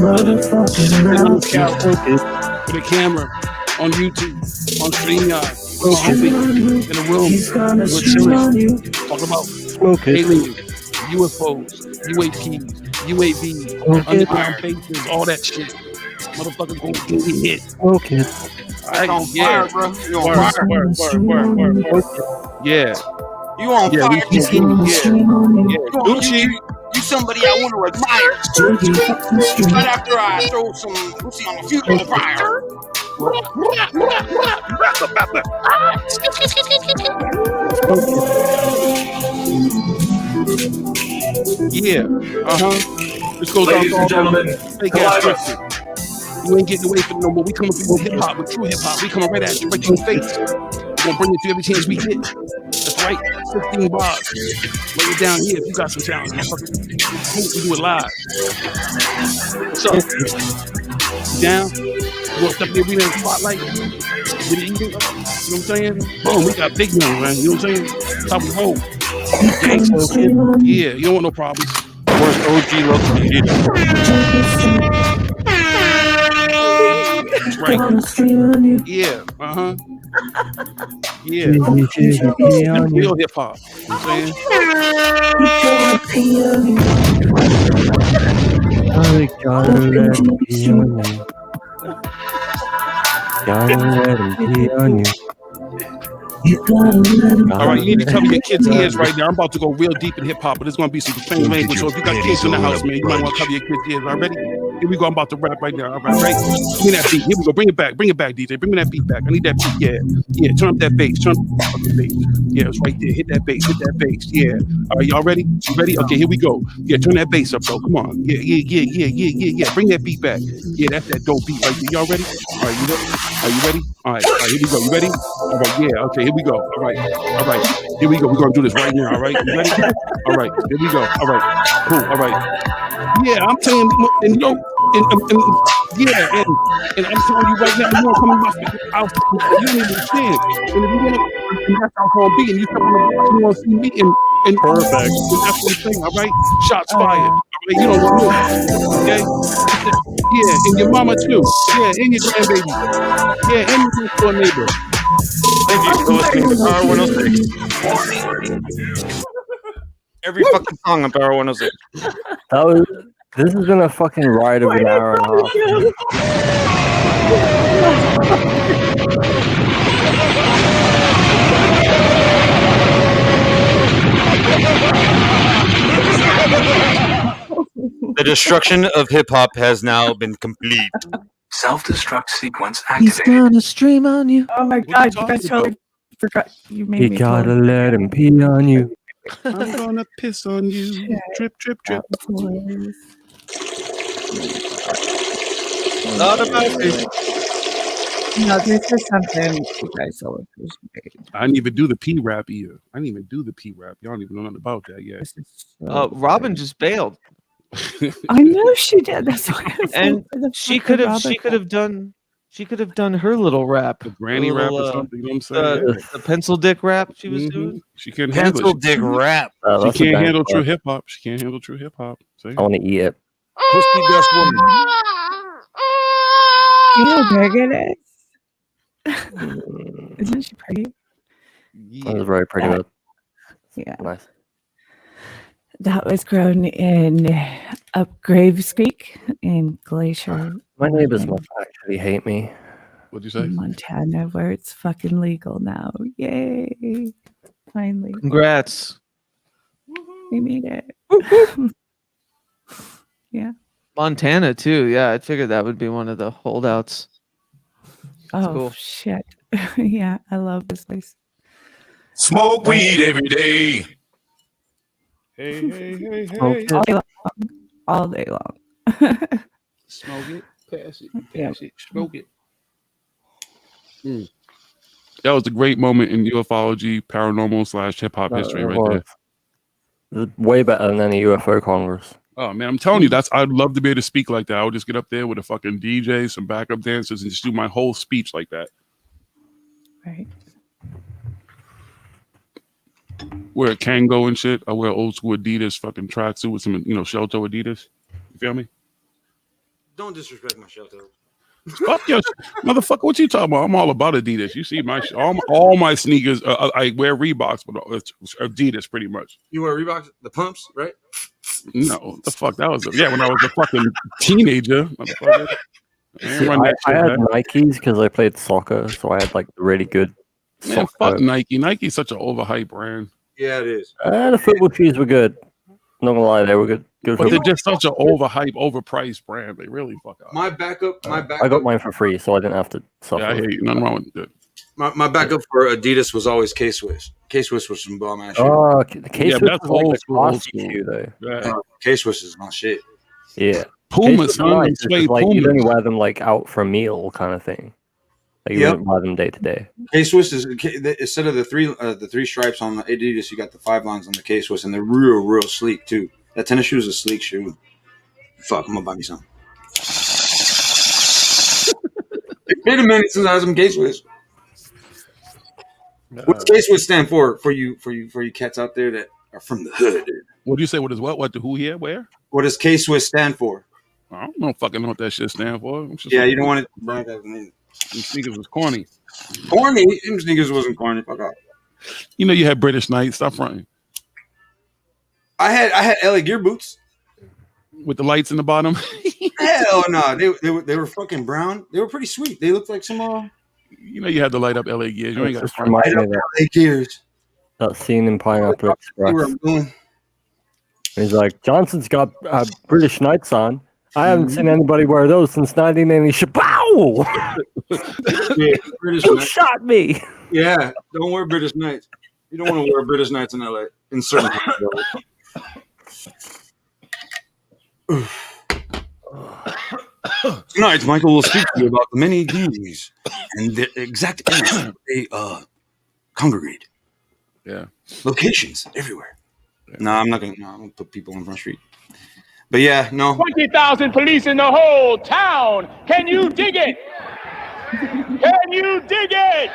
S1: With a camera on YouTube, on StreamYard, in a room, we're chilling, talking about aliens, UFOs, UAPs, UAVs, underground bases, all that shit. Motherfucker gonna get hit.
S14: Okay.
S1: Right,
S13: on
S1: yeah.
S13: fire, bro. You on
S1: Word,
S13: fire.
S1: word. Yeah.
S13: You on
S1: Yeah,
S13: fire.
S1: we can Gucci.
S13: You somebody I want to admire. Right after I throw some pussy on the funeral pyre.
S1: Yeah. This goes
S15: Ladies
S1: out
S15: and gentlemen,
S1: fake ass twisted. You ain't getting away from it no more. We coming through hip hop with true hip hop. We coming right at you, right to your face. We gonna bring it to every chance we get. That's right. 16 bars. Lay it down here if you got some talent, motherfucker. We do it live. What's up? You down? You want stuff there? We in the spotlight. Get it, eat it. You know what I'm saying? Boom, we got big money, man. You know what I'm saying? That's how we roll. Gangsta shit. Yeah, you don't want no problems.
S16: Worst OG local shit.
S1: That's right. Yeah, Yeah. Real hip hop. You know what I'm saying?
S3: Gotta let him pee on you. Gotta let him pee on you.
S1: All right, you need to cover your kids' ears right now. I'm about to go real deep in hip hop, but it's going to be some profane language. So if you got kids in the house, man, you might want to cover your kids' ears. All right, ready? Here we go. I'm about to rap right now. All right, right? Give me that beat. Here we go. Bring it back, DJ. Bring me that beat back. I need that beat. Yeah. Turn up that bass. Turn up the bass. Yeah, it's right there. Hit that bass. Yeah. All right, y'all ready? You ready? Okay, here we go. Yeah, turn that bass up, though. Come on. Yeah. Bring that beat back. Yeah, that's that dope beat right there. Y'all ready? All right, you ready? Are you ready? All right, here we go. You ready? All right, yeah. Okay, here we go. All right. Here we go. We're gonna do this right now. All right, you ready? All right, here we go. All right, cool. All right. Yeah, I'm telling you, and I'm telling you right now, you wanna come in my house, you don't even understand. And if you wanna, and that's how it's gonna be, and you wanna see me and perfect. And that's what I'm saying. All right, shots fired. All right, you know what to do. Okay. Yeah, and your mama too. Yeah, and your grandbaby. Yeah, and your next door neighbor.
S16: Thank you for listening to Power 106. Every fucking song on Power 106.
S3: This has been a fucking ride of an hour and a half.
S16: The destruction of hip hop has now been complete.
S17: Self-destruct sequence
S7: He's
S17: activated.
S7: gonna stream on you.
S10: Oh my god, you guys totally forgot. You made
S3: You
S10: me
S3: gotta
S10: totally
S3: let him pee on you.
S1: I'm gonna piss on you. Drip.
S16: Not about it.
S10: No, this is something you guys will appreciate.
S1: I didn't even do the P rap either. I didn't even do the P rap. Y'all don't even know nothing about that yet.
S7: Robin just bailed.
S10: I know she did. That's why.
S7: And she could have done her little rap,
S1: the granny rap or something. You know what I'm saying?
S7: The pencil dick rap she was doing.
S1: She can't
S16: Pencil
S1: handle it.
S16: dick rap.
S1: She can't handle true hip hop. She can't handle true hip hop.
S3: I want to eat it.
S16: Pussy dust woman.
S10: You know how big it is? Isn't she pretty?
S3: That was very pretty.
S10: Yeah.
S3: Nice.
S10: That was grown in up Graves Creek in Glacier.
S3: My neighbors must actually hate me.
S1: What'd you say?
S10: Montana, where it's fucking legal now. Yay. Finally.
S7: Congrats.
S10: We made it. Yeah.
S7: Montana too. Yeah, I figured that would be one of the holdouts.
S10: Oh
S7: cool.
S10: shit. Yeah, I love this place.
S15: Smoke weed every day.
S1: Hey.
S10: All day long.
S1: Smoke it, pass it,
S10: Yeah.
S1: smoke it. That was a great moment in ufology, paranormal / hip hop history right there.
S3: It's way better than any UFO Congress.
S1: Oh man, I'm telling you, I'd love to be able to speak like that. I would just get up there with a fucking DJ, some backup dancers, and just do my whole speech like that.
S10: Right.
S1: Wear a Kango and shit. I wear old school Adidas fucking tracksuit with some, Shelto Adidas. You feel me?
S13: Don't disrespect my shelter.
S1: Fuck your motherfucker. What you talking about? I'm all about Adidas. You see all my sneakers. I wear Reeboks, but it's Adidas pretty much.
S13: You wear Reeboks, the pumps, right?
S1: No, the fuck that was. When I was a fucking teenager, motherfucker.
S3: See, I had Nikes because I played soccer, so I had like really good.
S1: Man, fuck Nike. Nike's such an overhyped brand.
S16: Yeah, it is.
S3: The football shoes were good. Not gonna lie, they were good.
S1: But they're just such an overhyped, overpriced brand. They really fuck up.
S16: My backup.
S3: I got mine for free, so I didn't have to suffer.
S1: Yeah, I hear you. Nothing wrong with it.
S16: My backup for Adidas was always K-Swiss. K-Swiss was some bomb ass shit.
S3: Oh, K-Swiss
S1: that's
S3: was like
S1: old
S3: the
S1: school, old
S3: classy
S1: school.
S3: shoe, though.
S1: Yeah.
S16: K-Swiss is my shit.
S3: Yeah.
S1: Puma,
S3: K-Swiss
S1: son.
S3: are nice,
S1: They
S3: it's
S1: suede
S3: just like you
S1: Pumas.
S3: only wear them like out for a meal kind of thing. Like you wouldn't wear them day to day.
S16: K-Swiss is instead of the three stripes on the Adidas, you got the 5 lines on the K-Swiss, and they're real sleek too. That tennis shoe is a sleek shoe. Fuck, I'm gonna buy me some. It's been a minute since I had some K-Swiss. What's K-Swiss stand for you cats out there that are from the hood?
S1: What do you say? What is what? What? Who here? Where?
S16: What does K-Swiss stand for?
S1: I don't fucking know what that shit stand for.
S16: Yeah, you don't want it.
S1: Them sneakers was corny.
S16: Corny? Them sneakers wasn't corny. Fuck off.
S1: You know you had British Knights. Stop fronting.
S16: I had LA Gear boots
S1: with the lights in the bottom.
S16: Hell no, they were fucking brown. They were pretty sweet. They looked like some.
S1: You know you had to light up LA Gears. You ain't got
S3: Just remind me of
S16: LA Gears.
S3: that scene in Pineapple Express. He's like, Johnson's got British Knights on. I haven't seen anybody wear those since 1980. Pow!
S16: Yeah, British
S3: Who
S16: Knights.
S3: shot me?
S16: Yeah, don't wear British Knights. You don't want to wear British Knights in LA. In certain Tonight, Michael will speak to you about the many deities and the exact areas they congregate.
S1: Yeah.
S16: Locations everywhere. No, I'm not gonna put people on Front Street. But yeah, no.
S18: 20,000 police in the whole town. Can you dig it? Can you dig it?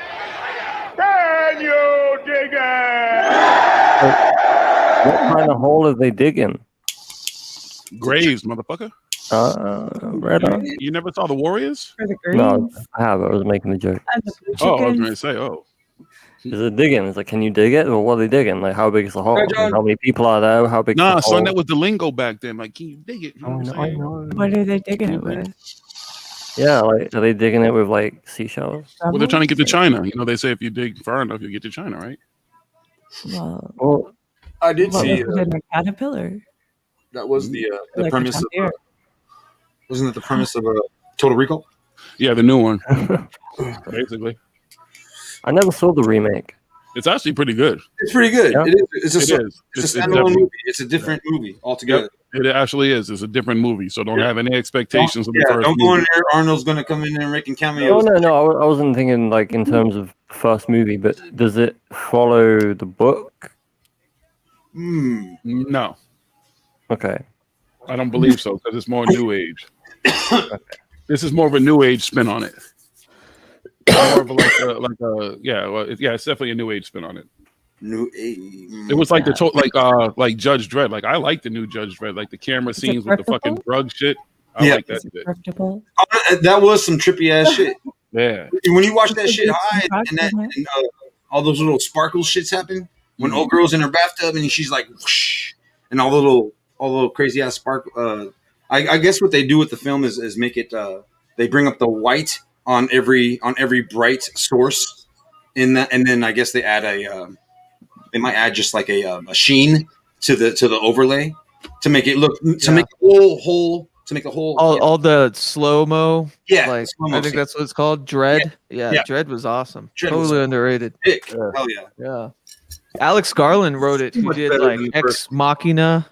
S18: Can you dig it?
S3: What kind of hole are they digging?
S1: Graves, motherfucker.
S3: Right on.
S1: You never saw the Warriors?
S3: No, I have. I was making the joke.
S1: Oh, I was going to say,
S3: Is it digging? It's like, can you dig it? Or what are they digging? Like, how big is the hole?
S1: Hey, John.
S3: How many people are there? How big is
S1: Nah,
S3: the hole?
S1: son, that was the lingo back then. Like, can you dig it? You know what I'm saying?
S10: What are they digging it with?
S3: Yeah, like, are they digging it with, like, seashells?
S1: Well, they're trying to get to China. You know, they say if you dig far enough, you'll get to China, right?
S10: Well,
S16: I did see
S10: was it in a caterpillar?
S16: that was the
S10: Like a
S16: premise of
S10: John Deere.
S16: wasn't it the premise of Total Recall?
S1: Yeah, the new one. Basically.
S3: I never saw the remake.
S1: It's actually pretty good.
S16: It's pretty good.
S3: Yeah.
S16: It is. It's a
S1: It is.
S16: It's a
S1: It's
S16: standalone
S1: definitely-
S16: movie. It's a different movie altogether.
S1: Yep, it actually is. It's a different movie, so don't have any expectations of the first
S16: don't go
S1: movie.
S16: in there. Arnold's gonna come in there and making
S3: No,
S16: cameos.
S3: no. I wasn't thinking, like, in terms of the first movie, but does it follow the book?
S1: No,
S3: Okay.
S1: I don't believe so because it's more new age. This is more of a new age spin on it. More of it's definitely a new age spin on it.
S16: New age.
S1: It was like like Judge Dredd. Like I like the new Judge Dredd, like the camera scenes with the fucking drug shit. I like that shit.
S16: That was some trippy ass shit.
S1: Yeah.
S16: When you watch that shit high and all those little sparkle shits happen when old girl's in her bathtub and she's like whoosh, and all the little crazy ass sparkle. I guess what they do with the film is make it. They bring up the white on every bright source in that, and then I guess they add they might add just like a sheen to the overlay to make it look make the whole
S7: all the slow mo.
S16: Yeah,
S7: like
S16: slow-mo
S7: I think
S16: scene.
S7: that's what it's called. Dread. Yeah,
S16: Yeah.
S7: Dread was awesome.
S16: Dredd
S7: Totally
S16: was
S7: underrated.
S16: Dick. Hell yeah.
S7: Yeah. Alex Garland wrote it. Who
S16: Much
S7: did
S16: better
S7: like
S16: than
S7: Ex Machina?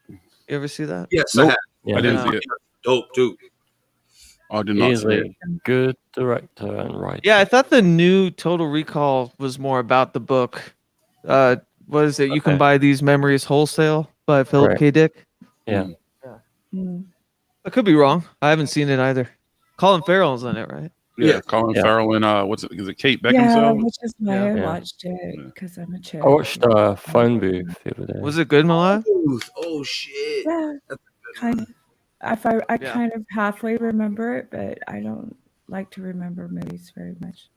S7: You ever see that?
S16: Yes,
S1: Nope.
S16: I have.
S3: Yeah.
S1: I didn't see it.
S16: Dope too.
S1: I did not
S3: He's
S1: see it.
S3: a good director and writer.
S7: Yeah, I thought the new Total Recall was more about the book. What is it? You can
S3: Okay.
S7: buy these memories wholesale by Philip
S3: Right.
S7: K. Dick.
S3: Yeah.
S7: I could be wrong. I haven't seen it either. Colin Farrell's in it, right?
S1: Yeah, Colin
S3: Yeah.
S1: Farrell and is it Kate
S10: Yeah,
S1: Beckinsale?
S10: which is why I
S3: Yeah.
S10: watched it because I'm a chick.
S3: I watched Phone Booth the other day.
S7: Was it good, Malaya?
S16: Oh shit.
S10: Yeah, kind of. I kind of halfway remember it, but I don't like to remember movies very much.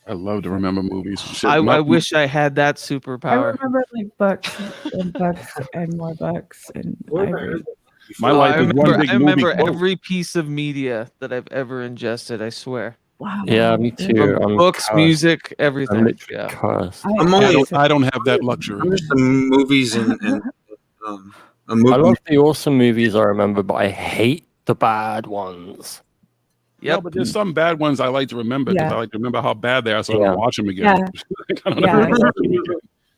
S1: I love to remember movies. Shit,
S7: I
S1: my-
S7: wish I had that
S10: I
S7: superpower.
S10: remember like books and books and more books, and I read.
S1: My life is one big
S7: I remember
S1: movie quote.
S7: every piece of media that I've ever ingested. I swear.
S10: Wow.
S3: Yeah, me too.
S7: From
S3: I'm
S7: books,
S3: cursed.
S7: music, everything.
S3: I'm literally
S7: Yeah.
S3: cursed.
S1: I don't have that luxury.
S16: I'm just the movies and a movie.
S3: I love the awesome movies I remember, but I hate the bad ones.
S1: Yeah, but there's some bad ones I like to remember because
S10: Yeah.
S1: I like to remember how bad they are, so I
S3: Yeah.
S1: don't watch them again.
S10: Yeah.
S1: I don't
S10: Yeah,
S1: ever watch them again.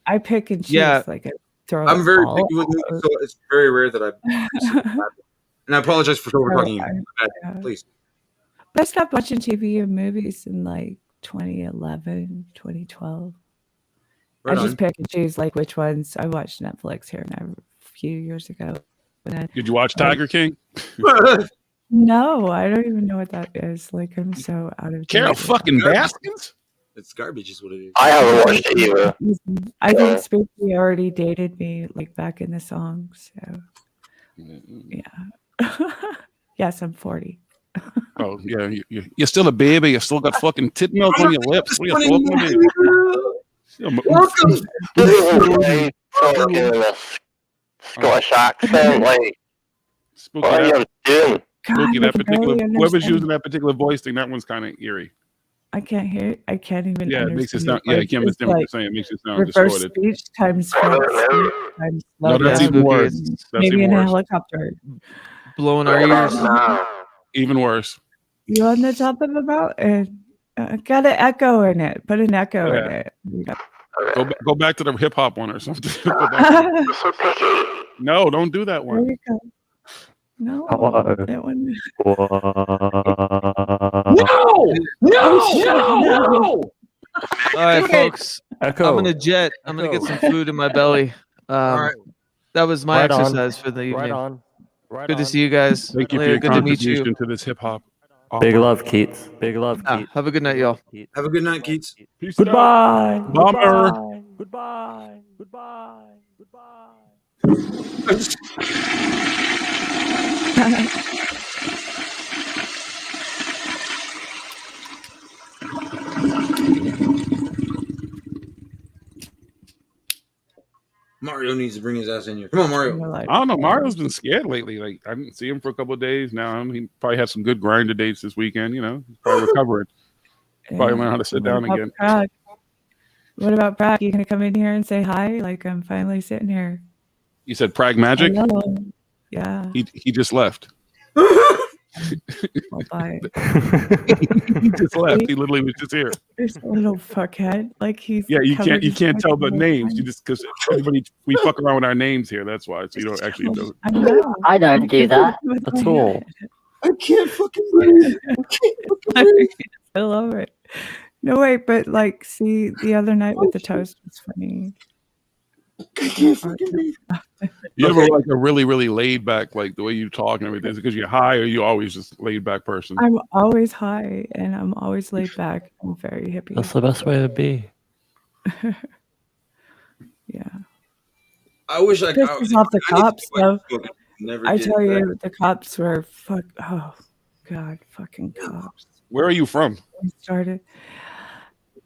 S10: I pick and choose.
S7: Yeah.
S10: Like I throw.
S16: I'm
S10: it
S16: very
S10: all
S16: picky with movies,
S10: out.
S16: so it's very rare that I. And I apologize for over talking you.
S10: Yeah.
S16: Please.
S10: But I stopped watching TV and movies in like 2011, 2012.
S16: Right
S10: I just
S16: on.
S10: pick and choose like which ones. I watched Netflix here and there a few years ago. But I,
S1: Did you watch Tiger King?
S10: no, I don't even know what that is. Like I'm so out of
S1: Carol
S10: date.
S1: fucking Baskins?
S16: It's garbage, is what it is.
S3: I haven't watched it either.
S10: I think Spooky already dated me like back in the song. So yeah. Yes, I'm 40.
S1: Oh yeah, you're still a baby. You still got fucking tit milk on your lips. What are you talking about?
S3: Welcome. Scottish accent, like
S1: Spooky,
S3: what are you doing?
S1: Spooky, that particular
S10: barely
S1: whoever's
S10: understand.
S1: using that particular voice thing, that one's kind of eerie.
S10: I can't hear it. I can't even
S1: Yeah, it makes it sound.
S10: understand
S1: Yeah, you
S10: It's
S1: can't understand what
S10: like
S1: you're saying. It makes it sound
S10: reverse
S1: distorted.
S10: speech times front speech times
S1: No,
S10: slow
S1: that's
S10: down.
S1: even worse. That's
S10: Maybe
S1: even
S10: in a
S1: worse.
S10: helicopter.
S7: Blowing our ears.
S1: Even worse.
S10: You on the top of a mountain. Got an echo in it. Put an echo in
S1: Yeah.
S10: it. Yeah.
S1: Go back to the hip hop one or something. Go back to- No, don't do that
S10: There
S1: one.
S10: you go. No,
S3: Hello.
S10: that one.
S7: No! All right, folks.
S3: Echo.
S7: I'm gonna jet. I'm gonna get some food in my belly.
S16: right.
S7: That was my
S3: Right on.
S7: exercise for the evening.
S3: Right on. Right
S7: Good to
S3: on.
S7: see you guys.
S1: Thank you for
S7: Later,
S1: your
S7: good to meet
S1: contribution
S7: you.
S1: to this hip hop.
S3: Big love, Keats. Big love,
S7: Ah,
S3: Keats.
S7: have a good night, y'all.
S16: Have a good night, Keats.
S1: Peace out.
S3: Goodbye.
S1: Bomber.
S3: Goodbye. Goodbye. Goodbye.
S16: Mario needs to bring his ass in here. Come on, Mario.
S1: I don't know. Mario's been scared lately. Like I didn't see him for a couple of days now. He probably had some good grinder dates this weekend. You know, he's probably recovering. Probably learn how to sit
S10: What
S1: down
S10: about
S1: again.
S10: Prague? What about Prague? You gonna come in here and say hi? Like I'm finally sitting here.
S1: You said Prag Magic?
S10: Hello. Yeah.
S1: He just left.
S10: Well, bye.
S1: He just left. He literally was just here.
S10: There's a little fuckhead. Like he's
S1: Yeah, you
S10: covered his
S1: can't tell the
S10: fucking
S1: names.
S10: face.
S1: You just because everybody we fuck around with our names here. That's why. So you don't actually know.
S10: I know.
S3: I don't do that
S10: With
S3: at
S10: my
S3: all.
S10: head.
S16: I can't fucking breathe.
S10: I love it. No wait, but like, see, the other night with the toast was funny.
S16: I can't fucking breathe.
S1: You ever like a really, really laid back, like the way you talk and everything? Is it because you're high or you always just laid back person?
S10: I'm always high and I'm always laid back. I'm very hippie.
S3: That's the best way to be.
S10: Yeah.
S16: I wish I
S10: This
S16: could.
S10: is off the cops, though.
S16: Never
S10: I
S16: did
S10: tell
S16: that.
S10: you, the cops were oh god, fucking cops.
S1: Where are you from?
S10: We started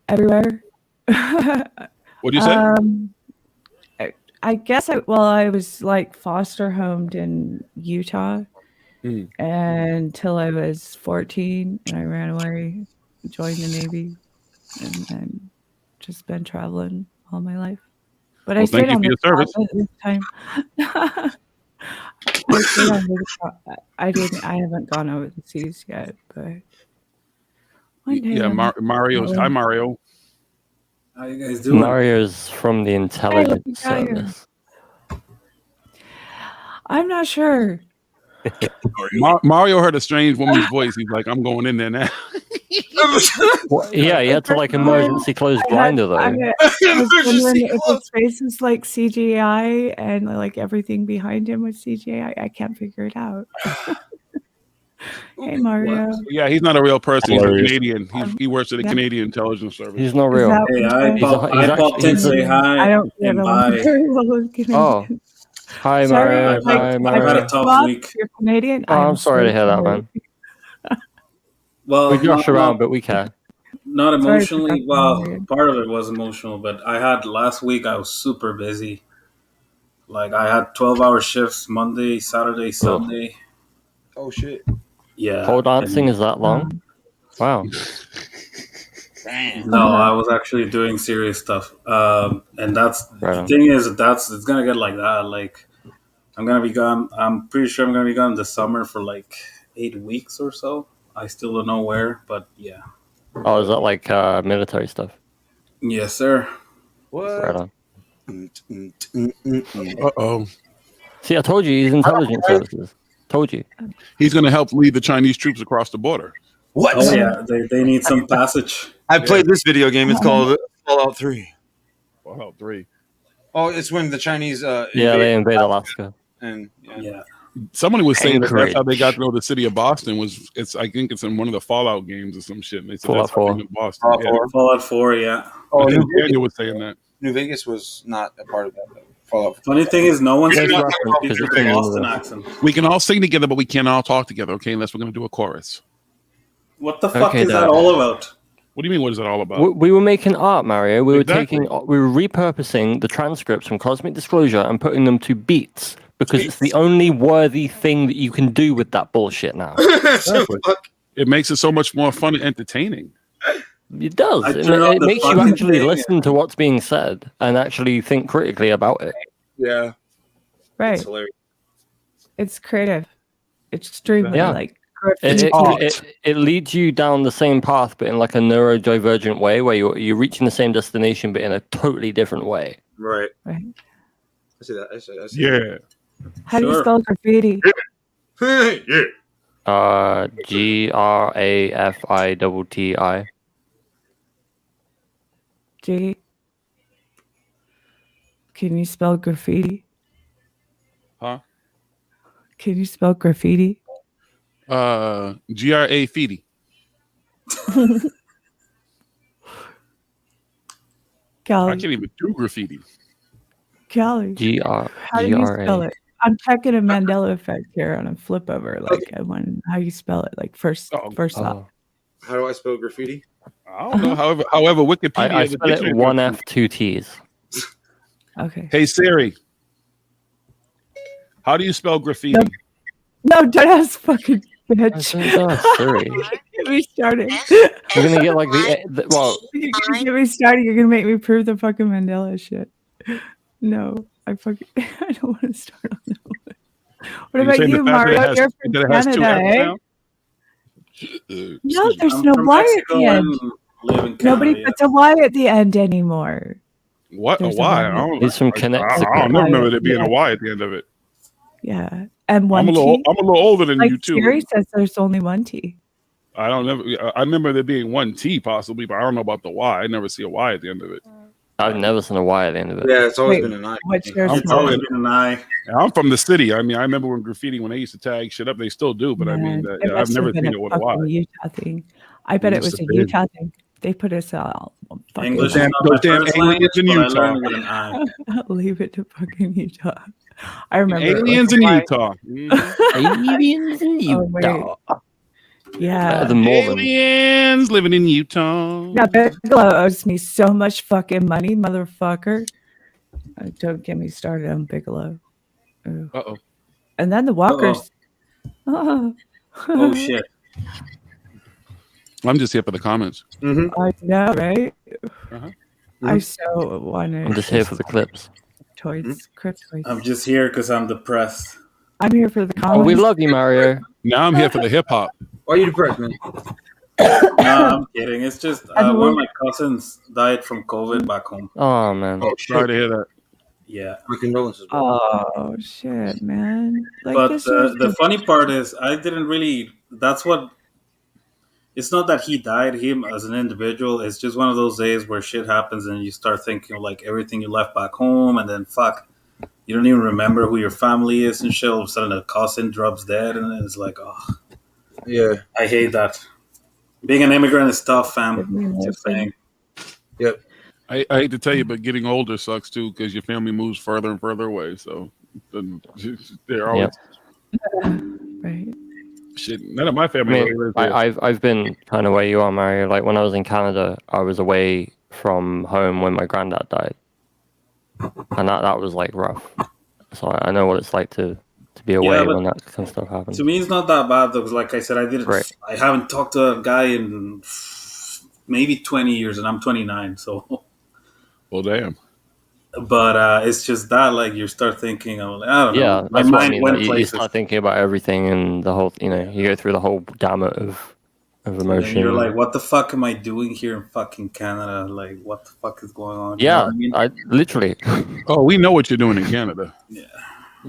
S10: everywhere.
S1: What do you say?
S10: I guess I was like foster homed in Utah until I was 14 and I ran away, joined the Navy, and then just been traveling all my life. But I
S1: Well,
S10: stayed
S1: thank you
S10: on
S1: for your
S10: the
S1: service.
S10: continent this time. I stayed on the- I haven't gone over the seas yet, but one day
S1: Yeah,
S10: I'm-
S1: Mario's. Hi, Mario.
S19: How you guys doing?
S3: Mario's from the intelligence
S10: Hey, look at
S3: service.
S10: I'm not sure.
S1: Mario heard a strange woman's voice. He's like, "I'm going in there now."
S3: Well, yeah, he had to like emergency close grinder though.
S10: I was wondering if his face was like CGI and like everything behind him was CGI. I can't figure it out. Hey Mario.
S1: Yeah, he's not a real person. He's a
S3: Hilarious.
S1: Canadian. He works at the
S10: Yeah.
S1: Canadian Intelligence Service.
S3: He's not real.
S19: Hey, I popped in, say hi,
S10: I don't get
S19: and
S10: along
S19: bye.
S10: very well with Canadians.
S3: Oh, hi
S10: Sorry,
S3: Mario.
S10: like,
S3: Hi
S19: I've
S3: Mario.
S19: had a tough
S10: Bob,
S19: week.
S10: You're Canadian.
S3: Oh, I'm sorry to hear that, man.
S19: Well,
S3: We josh around, but we can.
S19: not
S10: Sorry
S19: emotionally.
S10: for
S19: Well,
S10: talking.
S19: part of it was emotional, but I had last week. I was super busy. Like I had 12-hour shifts Monday, Saturday, Sunday.
S16: Oh shit.
S19: Yeah.
S3: Pole dancing is that long? Wow.
S16: Damn.
S19: No, I was actually doing serious stuff. And that's
S3: Right
S19: the
S3: on.
S19: thing is it's gonna get like that. Like I'm gonna be gone. I'm pretty sure I'm gonna be gone this summer for like 8 weeks or so. I still don't know where, but yeah.
S3: Oh, is that like military stuff?
S19: Yes, sir.
S16: What?
S3: Right on.
S1: Uh-oh.
S3: See, I told you he's intelligence services. Told you.
S1: He's going to help lead the Chinese troops across the border.
S16: What?
S19: Oh yeah, they need some passage.
S16: I played this video game. It's called Fallout 3.
S1: Fallout 3.
S16: Oh, it's when the Chinese
S3: They invade Alaska.
S16: And
S19: yeah.
S1: Somebody was saying that that's
S3: Anchorage.
S1: how they got to know the city of Boston. I think it's in one of the Fallout games or some shit. And they said
S3: Fallout
S1: that's how they
S3: 4.
S1: knew Boston. Yeah.
S19: Fallout 4, yeah.
S16: Oh,
S1: I think Daniel was saying that.
S16: New Vegas was not a part of that. Fallout.
S19: Funny thing is, no one's
S3: That's
S19: speaking
S3: reference, 'cause
S19: with
S3: it's
S19: the
S3: in
S19: Boston
S3: the-
S19: accent.
S1: We can all sing together, but we can't all talk together, okay? Unless we're going to do a chorus.
S19: What the fuck
S3: Okay,
S19: is that
S3: Dad.
S19: all about?
S1: What do you mean, what is that all about?
S3: We were making art, Mario. We
S1: Exactly.
S3: we were repurposing the transcripts from Cosmic Disclosure and putting them to beats because it's the only worthy thing that you can do with that bullshit now.
S1: It makes it so much more fun and entertaining.
S3: It does.
S19: I
S3: It,
S19: turn on
S3: it
S19: the
S3: makes you
S19: fucking
S3: actually
S19: thing.
S3: listen to what's being said and actually think critically about it.
S16: Yeah.
S10: Right.
S16: It's hilarious.
S10: It's creative. It's extremely
S3: Yeah.
S10: like
S3: It leads you down the same path, but in like a neurodivergent way, where you're reaching the same destination, but in a totally different way.
S16: Right.
S10: Right.
S16: I see that. I see
S1: Yeah.
S10: How do you
S19: Sure.
S10: spell graffiti?
S16: that. Yeah.
S3: GRAFITTI.
S10: G. Can you spell graffiti?
S1: Huh?
S10: Can you spell graffiti?
S1: GRA Feedy. I
S10: Callie.
S1: can't even do graffiti.
S10: Callie. How do you spell it? I'm checking a Mandela effect here on a flip over. Like I want how you spell it. Like first thought.
S16: How do I spell graffiti?
S1: I don't know. However, Wikipedia.
S3: I
S1: the
S3: spell it
S1: dictionary-
S3: 1F 2 T's.
S10: Okay.
S1: Hey Siri, how do you spell graffiti?
S10: No, don't ask fucking bitch.
S3: Siri.
S10: Get me started.
S3: You're gonna get like well.
S10: You're gonna get me started. You're gonna make me prove the fucking Mandela shit. No, I don't want to start on that one. What about you, Mario? You're from Canada, eh? No, there's
S19: I'm
S10: no
S19: from
S10: Y at
S19: Mexico
S10: the end.
S19: and live in
S10: Nobody
S19: Canada,
S10: puts a Y at the end anymore.
S1: What?
S10: There's
S1: A Y?
S10: a Y.
S1: I don't,
S3: He's from
S1: I
S3: Connecticut.
S1: don't remember there being
S10: Yeah.
S1: a Y at the end of it.
S10: Yeah, and one
S1: I'm a
S10: T.
S1: little older than
S10: Like
S1: you too.
S10: Siri says, there's only one T.
S1: I remember there being one T possibly, but I don't know about the Y. I never see a Y at the end of it.
S3: I've never seen a Y at the end of it.
S16: Yeah, it's always
S10: Wait,
S16: been an I.
S10: what's your
S1: I'm
S19: It's always been an I.
S1: I'm from the city. I mean, I remember when graffiti, when they used to tag shit up, they still do. But I mean,
S10: Man,
S1: I've
S10: must have
S1: never
S10: been
S1: seen it with a Y.
S10: fucking Utah thing. I bet it was
S1: must
S10: a
S1: have been.
S10: Utah thing. They put us all fucking
S19: English is
S1: Damn-
S19: not my
S1: those damn
S19: first
S1: aliens
S19: language,
S1: in
S19: but I
S1: Utah.
S19: learned it with an I.
S10: leave it to fucking Utah. I remember it was
S1: Aliens
S10: a
S1: in
S10: Y.
S1: Utah.
S3: Aliens in
S10: Oh, wait.
S3: Utah.
S10: Yeah.
S3: The Mormons.
S1: Aliens living in Utah.
S10: Yeah, Bigelow owes me so much fucking money, motherfucker. Don't get me started on Bigelow. Ooh.
S1: Uh-oh.
S10: And then the Walkers. Oh,
S19: Oh shit.
S1: I'm just here for the comments.
S10: I know, right?
S1: Uh-huh.
S10: I so wanted
S3: I'm just here for the clips.
S10: toys, crypt toys.
S19: I'm just here because I'm depressed.
S10: I'm here for the
S3: Oh,
S10: comments.
S3: we love you, Mario.
S1: Now I'm here for the hip hop.
S16: Why are you depressed, man?
S19: No, I'm kidding. It's just
S10: I
S19: one of
S10: will-
S19: my cousins died from COVID back home.
S3: Oh man.
S16: Oh,
S1: Sorry
S16: shit.
S1: to hear that.
S19: Yeah.
S16: My condolences, bro.
S10: Oh shit, man! Like
S19: But
S10: this was
S19: the funny part is, I didn't really. That's what. It's not that he died, him as an individual. It's just one of those days where shit happens and you start thinking like everything you left back home, and then fuck, you don't even remember who your family is and shit. All of a sudden, a cousin drops dead, and it's like, oh,
S16: Yeah.
S19: I hate that. Being an immigrant is tough, fam. Just saying.
S16: Yep.
S1: I hate to tell you, but getting older sucks too because your family moves further and further away. So they're always
S10: right.
S1: shit. None of my
S3: I
S1: family really
S3: mean,
S1: lives there.
S3: I've been kind of where you are, Mario. Like when I was in Canada, I was away from home when my granddad died, and that was like rough. so I know what it's like to be away
S19: but
S3: when that kind of stuff happens.
S19: To me, it's not that bad though, because like I said, I haven't talked to a guy in maybe 20 years, and I'm 29. So,
S1: well, damn.
S19: But it's just that, like, you start thinking, I don't know.
S3: Yeah,
S19: My
S3: that's what I
S19: mind
S3: mean.
S19: went
S3: Like, you
S19: places.
S3: start thinking about everything and the whole. You know, you go through the whole gamut of emotion.
S19: And you're like, what the fuck am I doing here in fucking Canada? Like, what the fuck is going on? You know
S3: Yeah,
S19: what I mean?
S3: I literally.
S1: Oh, we know what you're doing in Canada.
S19: Yeah.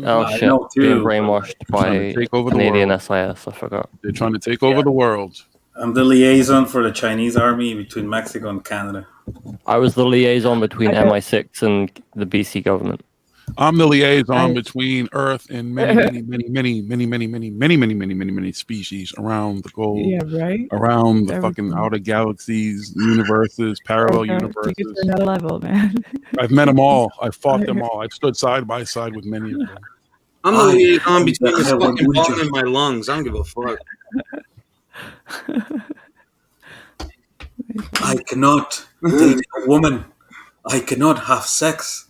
S3: Oh
S19: I
S3: shit!
S19: know too,
S3: Being
S19: but,
S3: brainwashed
S1: trying
S3: by
S1: to take over the
S3: Canadian
S1: world.
S3: SIS. I forgot.
S1: They're trying to take over the world.
S19: I'm the liaison for the Chinese army between Mexico and Canada.
S3: I was the liaison between MI6 and the BC government.
S1: I'm the liaison between Earth and many species around the globe.
S10: Yeah, right.
S1: Around the fucking outer galaxies, universes, parallel universes.
S10: Take it to another level, man.
S1: I've met them all. I've fought them all. I've stood side by side with many of them.
S16: I'm the liaison between this fucking bomb and my lungs. I don't give a fuck.
S19: I cannot date a woman. I cannot have sex.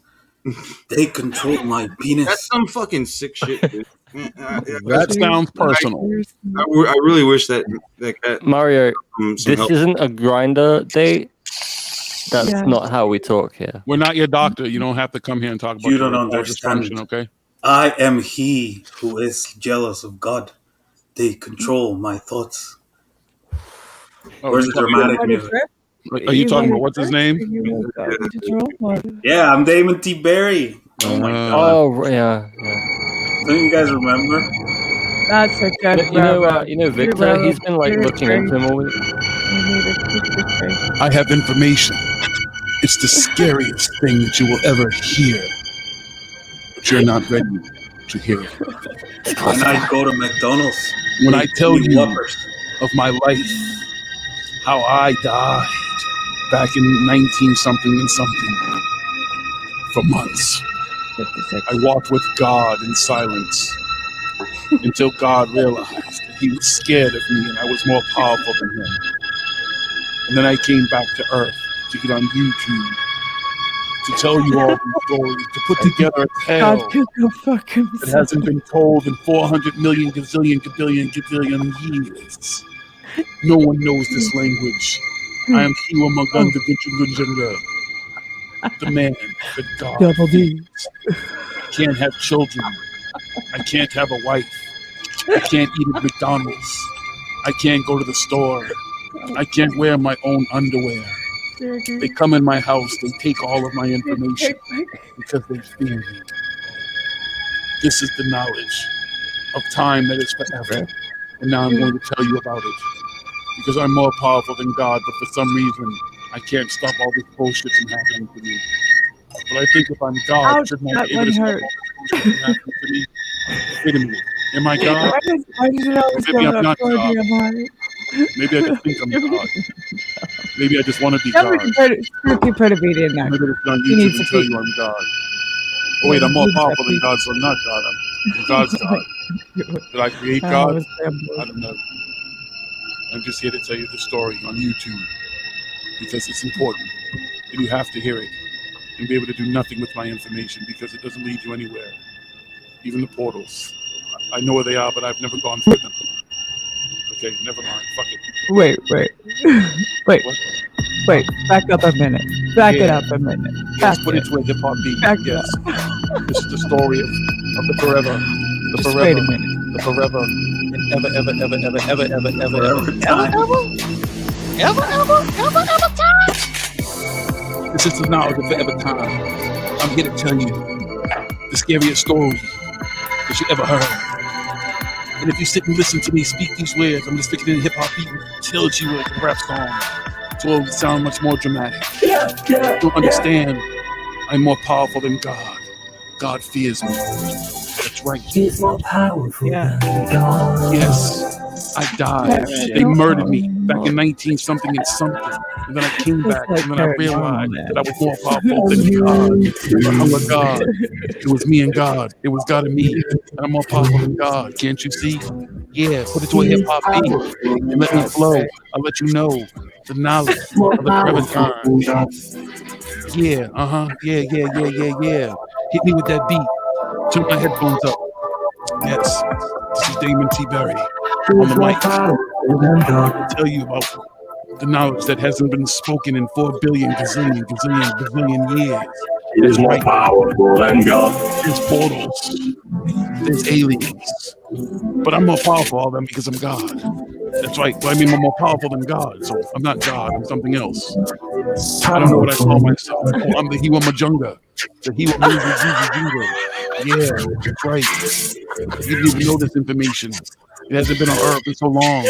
S19: They control my penis.
S16: That's some fucking sick shit, dude.
S1: That sounds personal.
S16: I really wish that
S3: Mario,
S16: some
S3: this
S16: help.
S3: isn't a grinder date. That's not how we talk here.
S1: We're not your doctor. You don't have to come here and talk about
S19: You don't
S1: your
S19: understand.
S1: dysfunction, okay?
S19: I am he who is jealous of God. They control my thoughts.
S1: Oh,
S19: Where's
S1: you
S19: the
S1: talking
S19: dramatic
S1: about-
S19: music?
S1: Are you talking about what's his name?
S19: Yeah, I'm Damon T. Barry. Oh my god.
S3: Oh yeah.
S19: Don't you guys remember?
S10: That's a good.
S3: You know Victor. He's been like looking into him all week.
S1: I have information. It's the scariest thing that you will ever hear. But you're not ready to hear it.
S19: When I go to McDonald's.
S1: When I tell you
S19: Whoppers.
S1: of my life, how I died back in 19-something and something for months. I walked with God in silence until God realized that he was scared of me and I was more powerful than him. And then I came back to Earth to get on YouTube to tell you all these stories, to put together a tale that hasn't been told in 400 million gazillion years. No one knows this language. I am Kiwa Magunda Vichungunjunga, the man that God
S10: Double D.
S1: I can't have children. I can't have a wife. I can't eat at McDonald's. I can't go to the store. I can't wear my own underwear. They come in my house. They take all of my information because they fear me. This is the knowledge of time that is forever. And now I'm going to tell you about it. Because I'm more powerful than God, but for some reason, I can't stop all this bullshit from happening to me. But I think if I'm God,
S10: Ouch,
S1: shouldn't I
S10: that
S1: be able to
S10: one
S1: stop
S10: hurt.
S1: all this bullshit from happening to me? Wait a minute. Am I God?
S10: Why does it always
S1: Maybe
S10: go
S1: I'm
S10: up
S1: not
S10: toward
S1: God.
S10: you, Mark?
S1: Maybe I just think I'm God. Maybe I just want to be
S10: Somebody
S1: God.
S10: put a beat in there.
S1: I'm going to put on
S10: He
S1: YouTube
S10: needs
S1: and
S10: to
S1: tell
S10: be-
S1: you I'm God. Oh, wait, I'm more powerful than God, so I'm not God. I'm God's God. Did I create
S10: Oh,
S1: God?
S10: it was bamboo.
S1: I don't know. I'm just here to tell you the story on YouTube because it's important and you have to hear it and be able to do nothing with my information because it doesn't lead you anywhere. Even the portals. I know where they are, but I've never gone through them. Okay, never mind. Fuck it.
S10: Wait. Back up a minute. Back it
S1: Yeah.
S10: up a minute.
S1: Yes,
S10: Back
S1: put
S10: it.
S1: it to a hip hop beat.
S10: Back it
S1: Yes.
S10: up.
S1: This is the story of the forever. The
S10: Just
S1: forever.
S10: wait a minute.
S1: The forever. And ever time. Ever time. This is the knowledge of forever time. I'm here to tell you the scariest story that you ever heard. And if you sit and listen to me speak these words, I'm just sticking in a hip hop beat and tell you like a rap song. So it will sound much more dramatic. You don't understand. I'm more powerful than God. God fears me. That's right.
S14: He's more powerful than God.
S1: Yes, I died. They murdered me back in 19-something and something. And then I came back and then I realized that I was more powerful than God. I'm a God. It was me and God. It was God and me. And I'm more powerful than God. Can't you see? Yeah, put it to a hip hop beat and let me flow. I'll let you know the knowledge of the forever time. Yeah, yeah. Hit me with that beat. Turn my headphones up. Yes, this is Damon T. Berry on the mic. I'll tell you about the knowledge that hasn't been spoken in 4 billion, gazillion years.
S3: It is more powerful than God.
S1: There's portals. There's aliens. But I'm more powerful than them because I'm God. That's right. Well, I mean, I'm more powerful than God. So I'm not God. I'm something else. I don't know what I call myself. Oh, I'm the Hiwa Majunga. The Hiwa Majunga. Yeah, that's right. You didn't even know this information. It hasn't been on Earth in so long.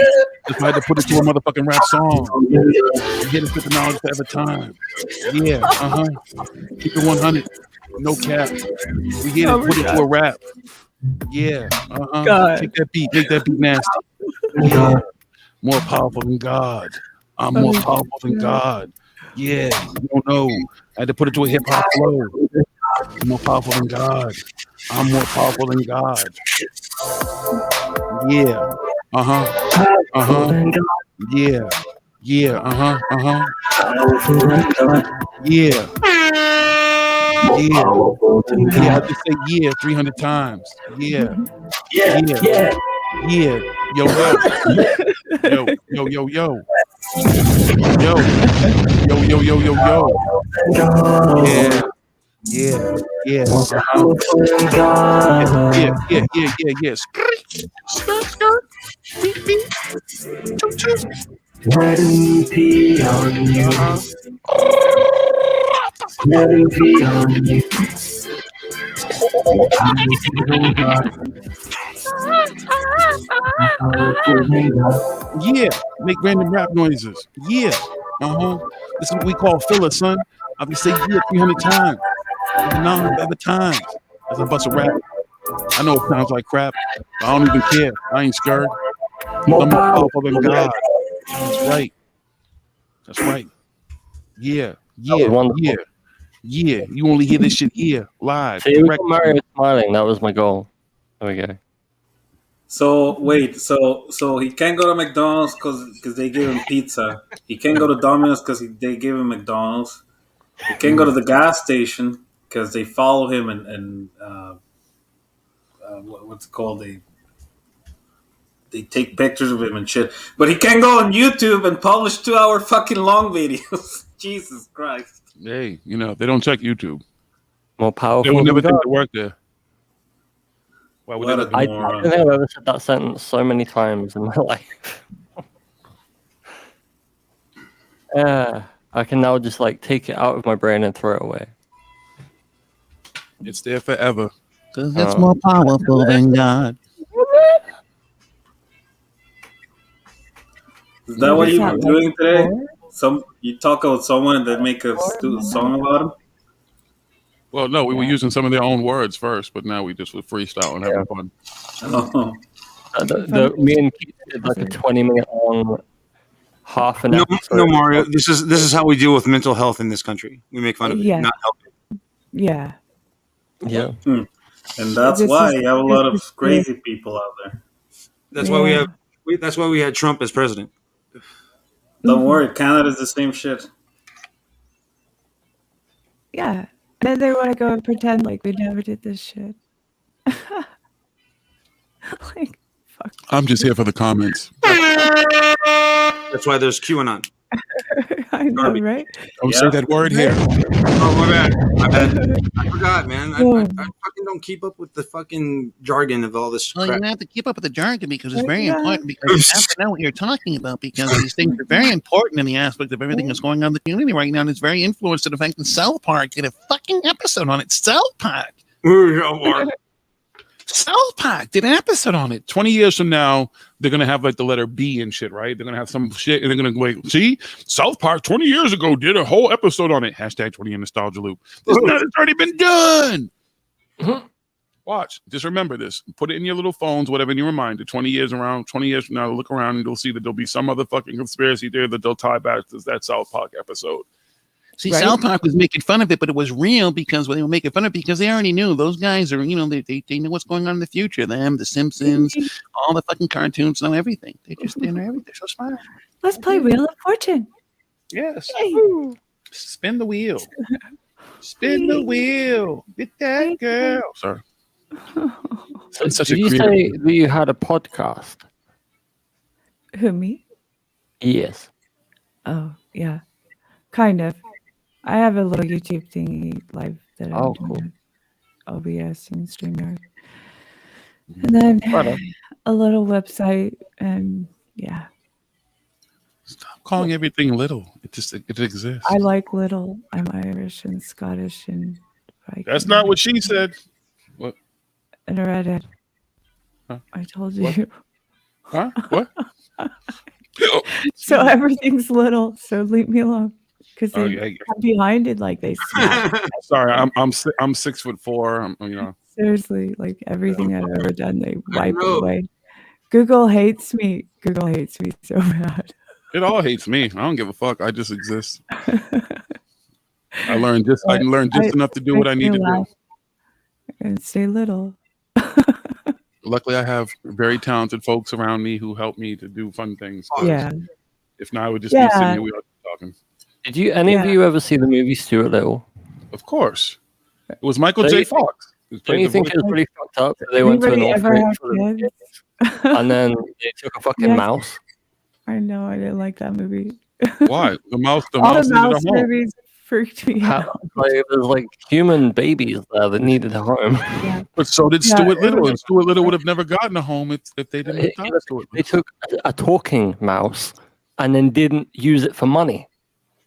S1: If I had to put it to a motherfucking rap song. I'm here to spit the knowledge for every time. Yeah, Keep it 100. No cap. We here to put it to a rap. Yeah, Take that beat. Make that beat nasty. Yeah. More powerful than God. I'm more powerful than God. Yeah, you don't know. I had to put it to a hip hop flow. I'm more powerful than God. I'm more powerful than God. Yeah. Yeah. Yeah. Yeah. Yeah, I just say yeah 300 times. Yeah. Yeah. Yo. Yo. Yeah.
S14: Let me pee on you. Let me pee on you.
S1: Yeah, make random rap noises. Yeah, This is what we call filler, son. I'll be saying yeah 300 times, 900 other times as I bust a rap. I know it sounds like crap, but I don't even care. I ain't scared. I'm more powerful than God. That's right. That's right. Yeah. You only hear this shit here live.
S3: See, we got Mario smiling. That was my goal. There we go.
S19: So wait, so he can't go to McDonald's because they give him pizza. He can't go to Domino's because they give him McDonald's. He can't go to the gas station because they follow him and what's it called? They take pictures of him and shit. But he can't go on YouTube and publish 2-hour fucking long videos. Jesus Christ.
S1: Hey, they don't check YouTube.
S3: More powerful.
S1: They would never think to work there. Why would
S3: I don't think I've ever said that sentence so many times in my life. I can now just take it out of my brain and throw it away.
S1: It's there forever. Because it's more powerful than God.
S19: Is that what you were doing today? You talk about someone and then make a song about him?
S1: Well, no, we were using some of their own words first, but now we just were freestyle and having fun.
S3: Me and Keith did a 20-minute long, half an episode.
S16: No, Mario. This is how we deal with mental health in this country. We make fun of it, not help it.
S10: Yeah.
S19: Yeah. And that's why you have a lot of crazy people out there.
S16: That's why we had Trump as president.
S19: Don't worry, Canada's the same shit.
S10: Yeah. Then they want to go and pretend like we never did this shit. Fuck.
S1: I'm just here for the comments.
S16: That's why there's QAnon.
S10: I know, right?
S1: Don't say that word here.
S16: Oh, my bad. I forgot, man. I fucking don't keep up with the fucking jargon of all this crap.
S20: Well, you have to keep up with the jargon because it's very important, because you have to know what you're talking about, because these things are very important in the aspect of everything that's going on in the community right now, and it's very influenced to the fact that South Park did a fucking episode on it. South Park did an episode on it. 20 years from now, they're going to have the letter B and shit, right? They're going to have some shit and they're going to go, see, South Park 20 years ago did a whole episode on it. Hashtag 20 year nostalgia loop. It's already been done. Watch. Just remember this. Put it in your little phones, whatever, in your reminder. 20 years from now, look around and you'll see that there'll be some other fucking conspiracy there that they'll tie back to that South Park episode. See, right? South Park was making fun of it, but it was real because they were making fun of it because they already knew those guys are, they know what's going on in the future. Them, the Simpsons, all the fucking cartoons, know everything. They know everything. They're so smart.
S10: Let's play Wheel of Fortune.
S1: Yes.
S10: Hey.
S1: Spin the wheel. Spin the wheel. Get that girl. Sorry.
S3: So
S20: Such
S3: did
S20: a
S3: you
S20: creative
S3: say that you had a podcast?
S10: Who, me?
S3: Yes.
S10: Oh, yeah. Kind of. I have a little YouTube thingy live that I'm doing with OBS and StreamYard. And then a little website, and yeah.
S20: Stop calling everything little. It exists.
S10: I like little. I'm Irish and Scottish and Viking.
S20: That's not what she said. What?
S10: And a redhead.
S20: Huh?
S10: I told
S20: What?
S10: you.
S20: Huh? What?
S10: So everything's little. So leave me alone. Because
S20: Oh,
S10: they
S20: yeah.
S10: come behind it like they snap.
S20: Sorry, I'm 6'4".
S10: Seriously, like everything I've ever done, they wipe it away. Google hates me. Google hates me so bad.
S20: It all hates me. I don't give a fuck. I just exist. I learned just enough to do what I need to do.
S10: And stay little.
S20: Luckily, I have very talented folks around me who help me to do fun things.
S10: Yeah.
S20: If not, I would just be sitting here we all talking.
S3: Did any of you ever see the movie Stuart Little?
S20: Of course. It was Michael J. Fox.
S3: Don't you think it was pretty fucked up that they went to an orphanage for the kids, and then they took a fucking mouse?
S10: I know. I didn't like that movie.
S20: Why? The mouse
S10: All the
S20: needed
S10: mouse
S20: a home.
S10: movies freaked me out.
S3: Like, there's like human babies there that needed a home.
S20: But so did Stuart Little, and Stuart Little would have never gotten a home if they didn't adopt Stuart Little.
S3: They took a talking mouse and then didn't use it for money.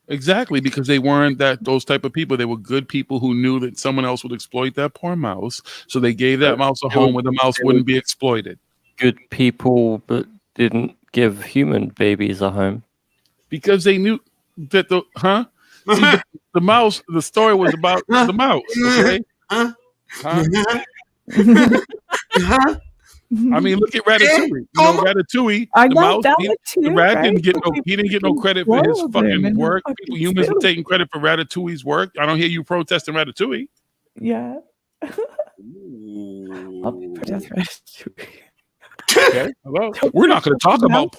S20: Exactly, because they weren't those type of people. They were good people who knew that someone else would exploit that poor mouse. So they gave that mouse a home where the mouse wouldn't be exploited.
S3: Good people, but didn't give human babies a home.
S20: Because they knew that See, the mouse, the story was about the mouse, okay? I mean, look at Ratatouille. You know, Ratatouille, the mouse, the rat didn't get no credit for his fucking work. People, humans were taking credit for Ratatouille's work. I don't hear you protesting Ratatouille.
S10: Yeah.
S20: Okay. Hello. We're not going to talk about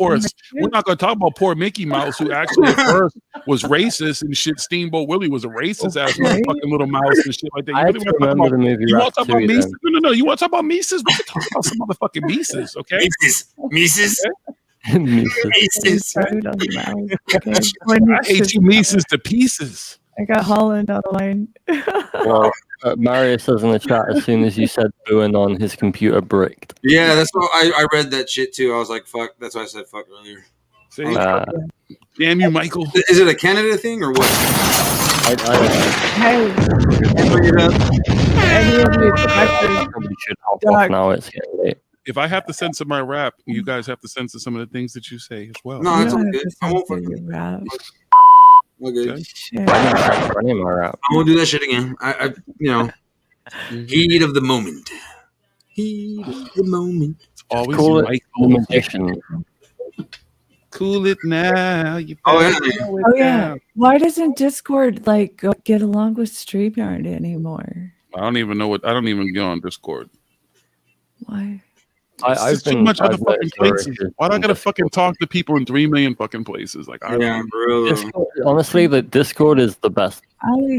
S20: poor Mickey Mouse, who actually at first was racist and shit. Steamboat Willie was a racist ass fucking little mouse and shit like that. You really want to talk about Mises? No. You want to talk about Mises? We can talk about some motherfucking Mises, okay?
S16: Mises.
S20: Mises. I hate you Mises to pieces.
S10: I got Holland on the line.
S3: Well, Mario says in the chat, as soon as you said booing on, his computer bricked.
S16: Yeah, that's what I read that shit too. I was like, fuck. That's why I said fuck earlier.
S20: See? Damn you, Michael.
S16: Is it a Canada thing or what?
S3: I
S10: Hey.
S3: Probably should hop off now. It's getting late.
S20: If I have to censor my rap, you guys have to censor some of the things that you say as well.
S16: No, it's all good. I won't fucking
S10: rap.
S16: Okay.
S3: I
S16: won't do that shit again. I heat of the moment. Heat of the moment.
S20: It's always
S3: Cool
S20: it. Cool it now.
S10: Oh yeah. Why doesn't Discord get along with StreamYard anymore?
S20: I don't even go on Discord.
S10: Why?
S20: There's too much other fucking places. Why do I gotta fucking talk to people in 3 million fucking places? Like,
S3: Discord, honestly, the Discord is the best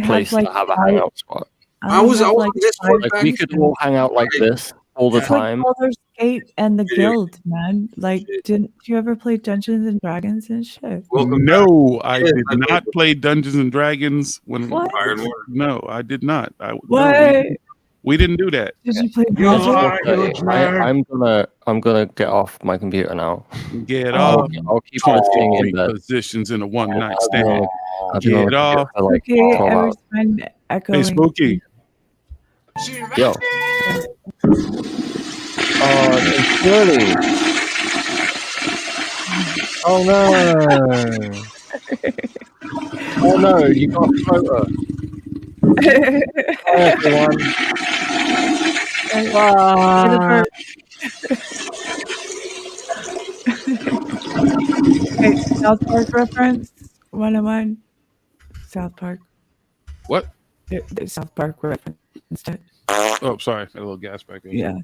S3: place to have a hangout spot.
S16: I was on Discord.
S3: Like, we could all hang out like this all the time.
S10: Baldur's Gate and the Guild, man. Like, didn't you ever play Dungeons and Dragons and shit?
S20: Well, no, I did not play Dungeons and Dragons when
S10: What?
S20: No, I did not.
S10: What?
S20: We didn't do that.
S10: Did you play
S3: I'm gonna get off my computer now.
S20: Get off.
S3: I'll keep listening in bed.
S20: Positions in a one night stand. Get off.
S10: Okay, I was fine echoing.
S20: Hey, Spooky.
S3: Yo. It's dirty. Oh no. Oh no, you got a photo. Hi everyone.
S10: Wow. Hey, South Park reference 101. South Park.
S20: What?
S10: The South Park reference instead.
S20: Oh, sorry. Got a little gas back in.
S10: Yeah.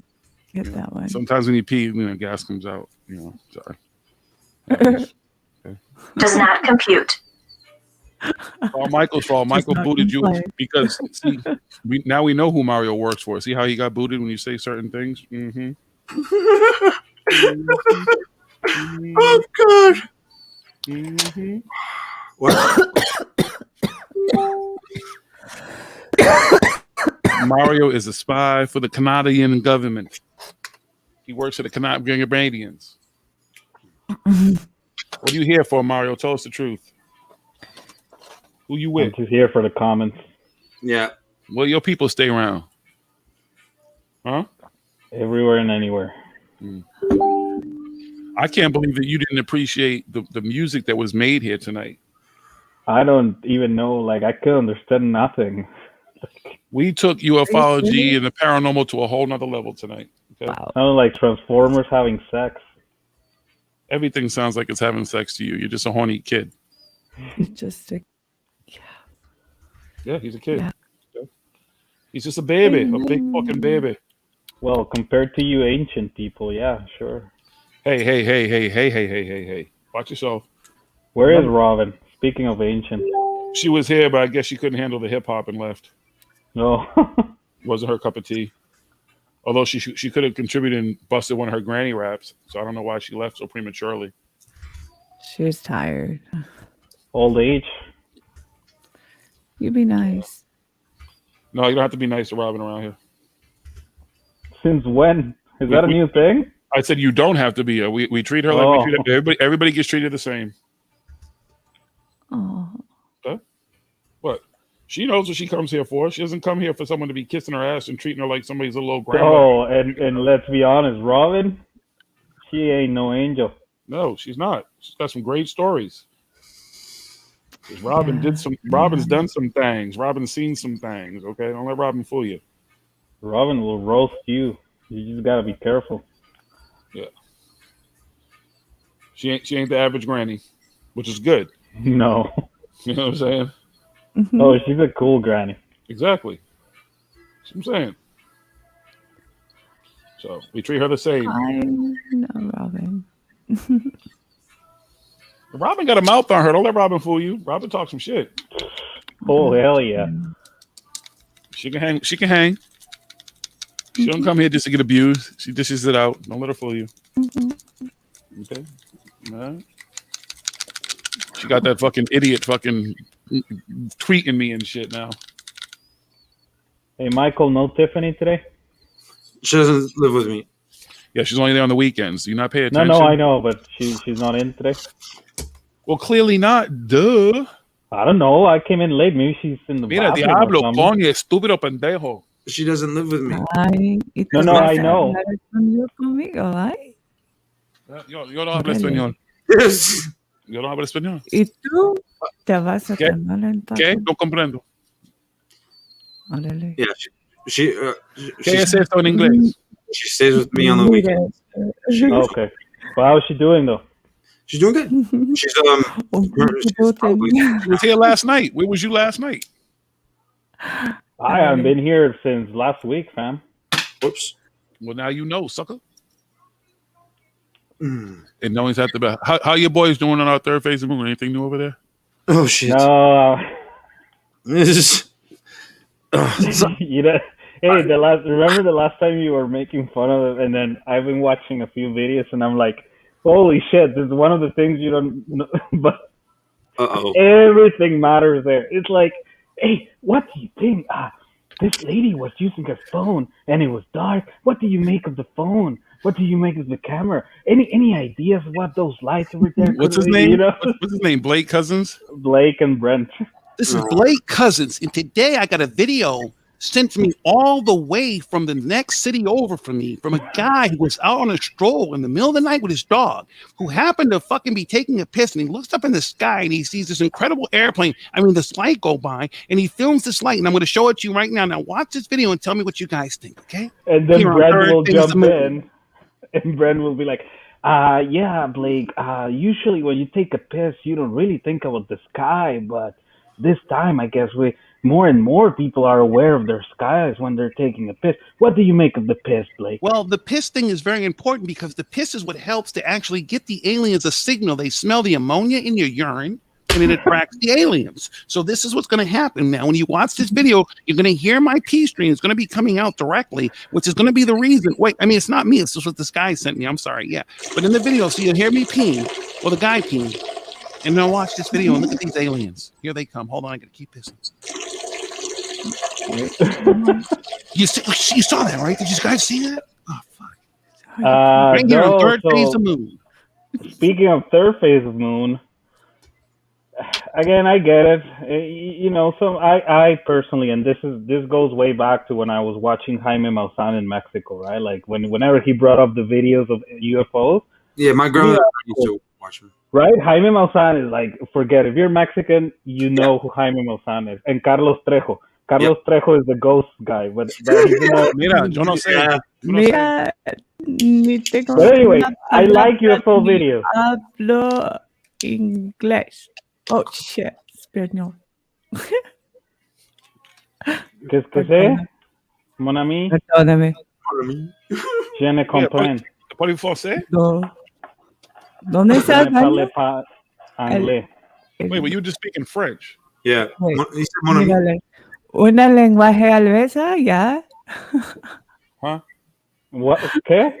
S10: Get that one.
S20: Sometimes when you pee, gas comes out. Sorry.
S5: Does not compute.
S20: All Michael's fault. Michael
S10: not
S20: booted you
S10: complain.
S20: because see, now we know who Mario works for. See how he got booted when you say certain things? Mm-hmm.
S16: Oh God.
S20: Mm-hmm. Mario is a spy for the Canadian government. He works for the Canadians. What are you here for, Mario? Tell us the truth. Who you with?
S21: I'm just here for the comments.
S16: Yeah.
S20: Well, your people stay around. Huh?
S21: Everywhere and anywhere.
S20: I can't believe that you didn't appreciate the music that was made here tonight.
S21: I don't even know. Like, I could understand nothing.
S20: We took ufology and the paranormal to a whole nother level tonight. Okay?
S21: Wow. Sounded like Transformers having sex.
S20: Everything sounds like it's having sex to you. You're just a horny kid.
S10: Just a
S20: Yeah, he's a kid. Yeah. He's just a baby, a big fucking baby.
S21: Well, compared to you ancient people, yeah, sure.
S20: Hey. Watch yourself.
S21: Where is Robin? Speaking of ancient.
S20: She was here, but I guess she couldn't handle the hip hop and left.
S21: No.
S20: Wasn't her cup of tea. Although she could have contributed and busted one of her granny raps. So I don't know why she left so prematurely.
S10: She was tired.
S21: Old age.
S10: You be nice.
S20: No, you don't have to be nice to Robin around here.
S21: Since when? Is that a new thing?
S20: I said you don't have to be. We treat her like we treat everybody. Everybody gets treated the same.
S10: Oh.
S20: Huh? What? She knows what she comes here for. She doesn't come here for someone to be kissing her ass and treating her like somebody's a little grandma.
S21: Oh, and let's be honest, Robin, she ain't no angel.
S20: No, she's not. She's got some great stories. Robin's done some things. Robin's seen some things. Okay, don't let Robin fool you.
S21: Robin will roast you. You just gotta be careful.
S20: Yeah. She ain't the average granny, which is good.
S21: No.
S20: You know what I'm saying?
S10: Mm-hmm.
S21: Oh, she's a cool granny.
S20: Exactly. That's what I'm saying. So we treat her the same.
S10: I know Robin.
S20: Robin got a mouth on her. Don't let Robin fool you. Robin talks some shit.
S21: Oh, hell yeah.
S20: She can hang. She can hang. She don't come here just to get abused. She dishes it out. Don't let her fool you. Okay? All right. She got that fucking idiot fucking tweeting me and shit now.
S21: Hey, Michael, no Tiffany today?
S16: She doesn't live with me.
S20: Yeah, she's only there on the weekends. Do you not pay attention?
S21: No, I know, but she's not in today.
S20: Well, clearly not. Duh.
S21: I don't know. I came in late. Maybe she's in the
S20: Mira,
S21: bathroom or
S20: diablo,
S21: something.
S20: coño, estúpido pendejo.
S16: She doesn't live with me.
S21: No, I know.
S10: Conmigo, ay.
S20: Yo no hablo español.
S16: Yes.
S20: Yo no hablo español.
S10: ¿Y tú te vas a
S20: ¿Qué?
S10: tomar entonces?
S20: ¿Qué? No comprendo.
S10: Órale.
S16: Yeah, she
S20: ¿Qué es esto en inglés?
S16: She stays with me on the weekend.
S21: Okay. Well, how's she doing, though?
S16: She's doing good. She's
S20: She was here last night. Where was you last night?
S21: I haven't been here since last week, fam.
S16: Whoops.
S20: Well, now you know, sucker. And no one's at the how your boys doing on our third phase of the moon? Anything new over there?
S16: Oh shit.
S21: No.
S16: This is.
S21: You know, hey, remember the last time you were making fun of it, and then I've been watching a few videos, and I'm like, holy shit, this is one of the things you don't know, but everything matters there. It's like, hey, what do you think? This lady was using her phone, and it was dark. What do you make of the phone? What do you make of the camera? Any ideas what those lights over there?
S20: What's his name? You know? What's his name? Blake Cousins?
S21: Blake and Brent.
S13: This is Blake Cousins, and today I got a video sent to me all the way from the next city over from me, from a guy who was out on a stroll in the middle of the night with his dog, who happened to fucking be taking a piss, and he looks up in the sky and he sees this incredible airplane, this light go by, and he films this light, and I'm going to show it to you right now. Now watch this video and tell me what you guys think, okay?
S21: And then Brent will jump in, and Brent will be like, yeah, Blake, usually when you take a piss, you don't really think about the sky, but this time, I guess more and more people are aware of their skies when they're taking a piss. What do you make of the piss, Blake?
S13: Well, the piss thing is very important because the piss is what helps to actually get the aliens a signal. They smell the ammonia in your urine. and it attracts the aliens. So this is what's going to happen now. When you watch this video, you're going to hear my pee stream. It's going to be coming out directly, which is going to be the reason. Wait, I mean, it's not me. It's just what this guy sent me. I'm sorry. Yeah. But in the video, so you'll hear me peeing or the guy peeing. And now watch this video and look at these aliens. Here they come. Hold on. I got to keep pissing. You saw that, right? Did you guys see that? Oh, fuck. Right here on third phase of moon.
S21: Speaking of third phase of moon, again, I get it. You know, I personally, and this goes way back to when I was watching Jaime Maussan in Mexico, right? Like whenever he brought up the videos of UFOs.
S16: Yeah, my grandmother used to watch them.
S21: Right? Jaime Maussan is like, forget it. If you're Mexican, you know who Jaime Maussan is. And Carlos Trejo. Carlos Trejo is the ghost guy. But
S20: Mira, yo no sé.
S10: Mira, ni tengo.
S21: But anyway, I like UFO videos.
S10: Hablo inglés. Oh, shit. Español.
S21: Qu'est-ce que c'est? Mon ami?
S10: Perdóname.
S21: Je ne comprends.
S20: Parlez français?
S10: No. ¿Dónde estás, Daniel?
S21: Anglais.
S20: Wait, but you were just speaking French.
S16: Yeah.
S10: Wait,
S16: He said mon ami.
S10: mírale. Una lenguaje alvesa, ya.
S20: Huh?
S21: What? ¿Qué?